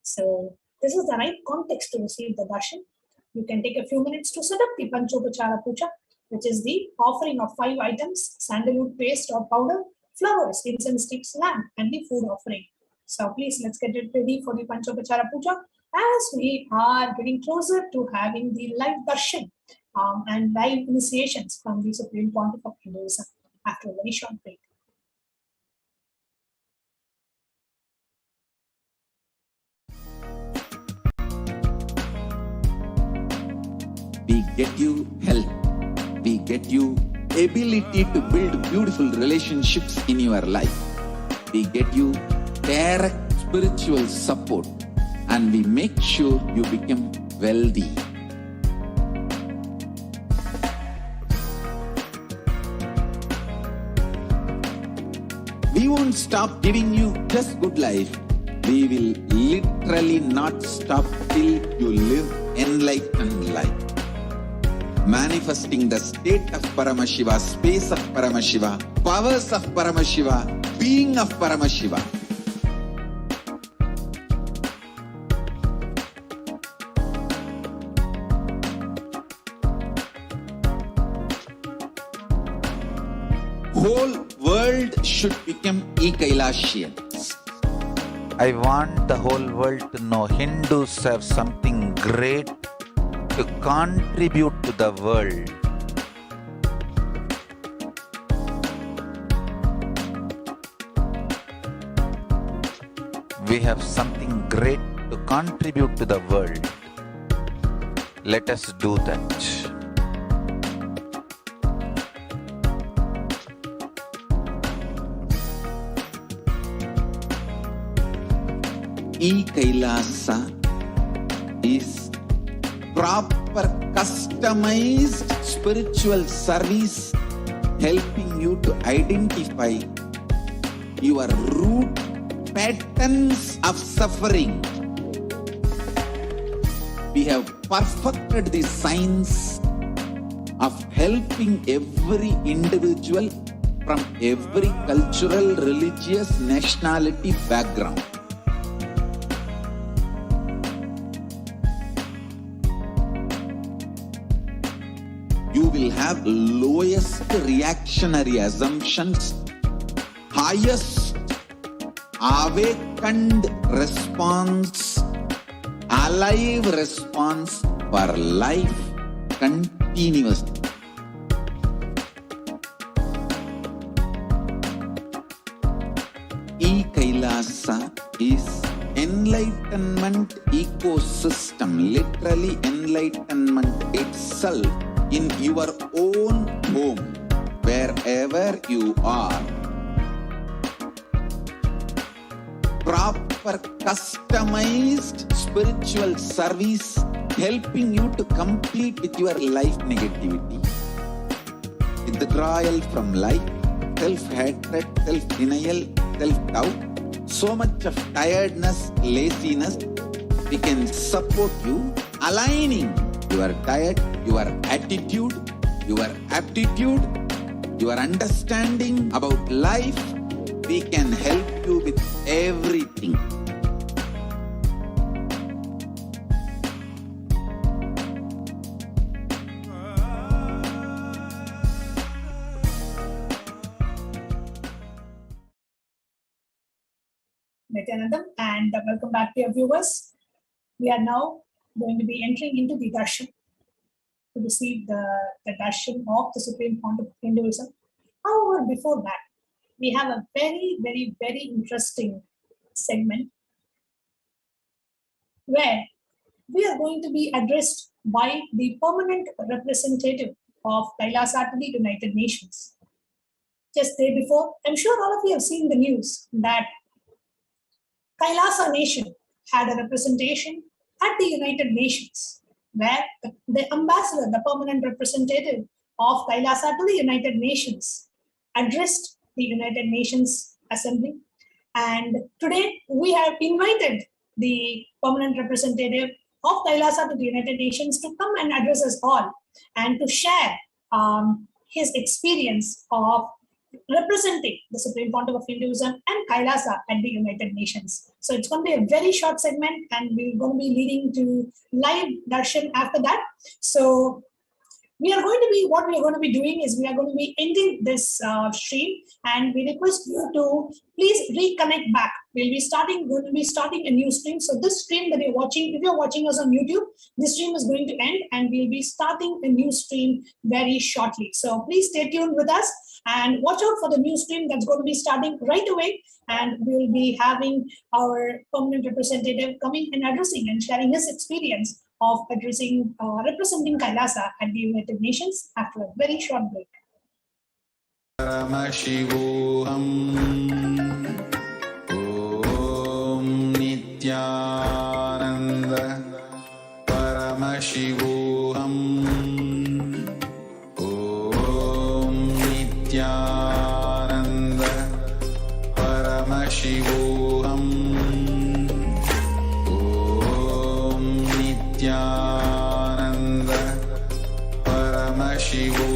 Speaker 6: So this is the right context to receive the darshan. You can take a few minutes to set up the Panchopachara Puja, which is the offering of 5 items: sandalwood paste or powder, flowers, incense sticks, lamp, and the food offering. So please, let's get it ready for the Panchopachara Puja as we are getting closer to having the live darshan and live initiations from the Supreme Pontiff of Hinduism after a very short break.
Speaker 1: We get you health. We get you ability to build beautiful relationships in your life. We get you direct spiritual support, and we make sure you become wealthy. We won't stop giving you just good life. We will literally not stop till you live enlightened life. Manifesting the state of Paramashiva, space of Paramashiva, powers of Paramashiva, being of Paramashiva. Whole world should become Kailasians.
Speaker 2: I want the whole world to know Hindus have something great to contribute to the world. We have something great to contribute to the world. Let us do that.
Speaker 1: Kailasa is proper customized spiritual service helping you to identify your root patterns of suffering. We have perfected the science of helping every individual from every cultural, religious, nationality background. You will have lowest reactionary assumptions, highest awakened response alive response for life continuously. Kailasa is enlightenment ecosystem, literally enlightenment itself in your own home, wherever you are. Proper customized spiritual service helping you to compete with your life negativity. Withdrawal from life, self-hatred, self-denial, self-doubt, so much of tiredness, laziness, we can support you, aligning your diet, your attitude, your aptitude, your understanding about life. We can help you with everything.
Speaker 6: Nityanandam, and welcome back to your viewers. We are now going to be entering into the darshan to receive the darshan of the Supreme Pontiff of Hinduism. However, before that, we have a very, very, very interesting segment where we are going to be addressed by the permanent representative of Kailasa to the United Nations. Just day before, I'm sure all of you have seen the news that Kailasa nation had a representation at the United Nations, where the ambassador, the permanent representative of Kailasa to the United Nations, addressed the United Nations Assembly. And today we have invited the permanent representative of Kailasa to the United Nations to come and address us all and to share his experience of representing the Supreme Pontiff of Hinduism and Kailasa at the United Nations. So it's going to be a very short segment, and we're going to be leading to live darshan after that. So what we are going to be doing is we are going to be ending this stream, and we request you to please reconnect back. Going to be starting a new stream. So this stream that you're watching, if you're watching us on YouTube, this stream is going to end, and we'll be starting a new stream very shortly. So please stay tuned with us and watch out for the new stream that's going to be starting right away. And we'll be having our permanent representative coming and addressing and sharing his experience of representing Kailasa at the United Nations after a very short break.
Speaker 1: Paramashivam Om Nityananda Paramashivam Om Nityananda Paramashivam Om Nityananda Paramashivam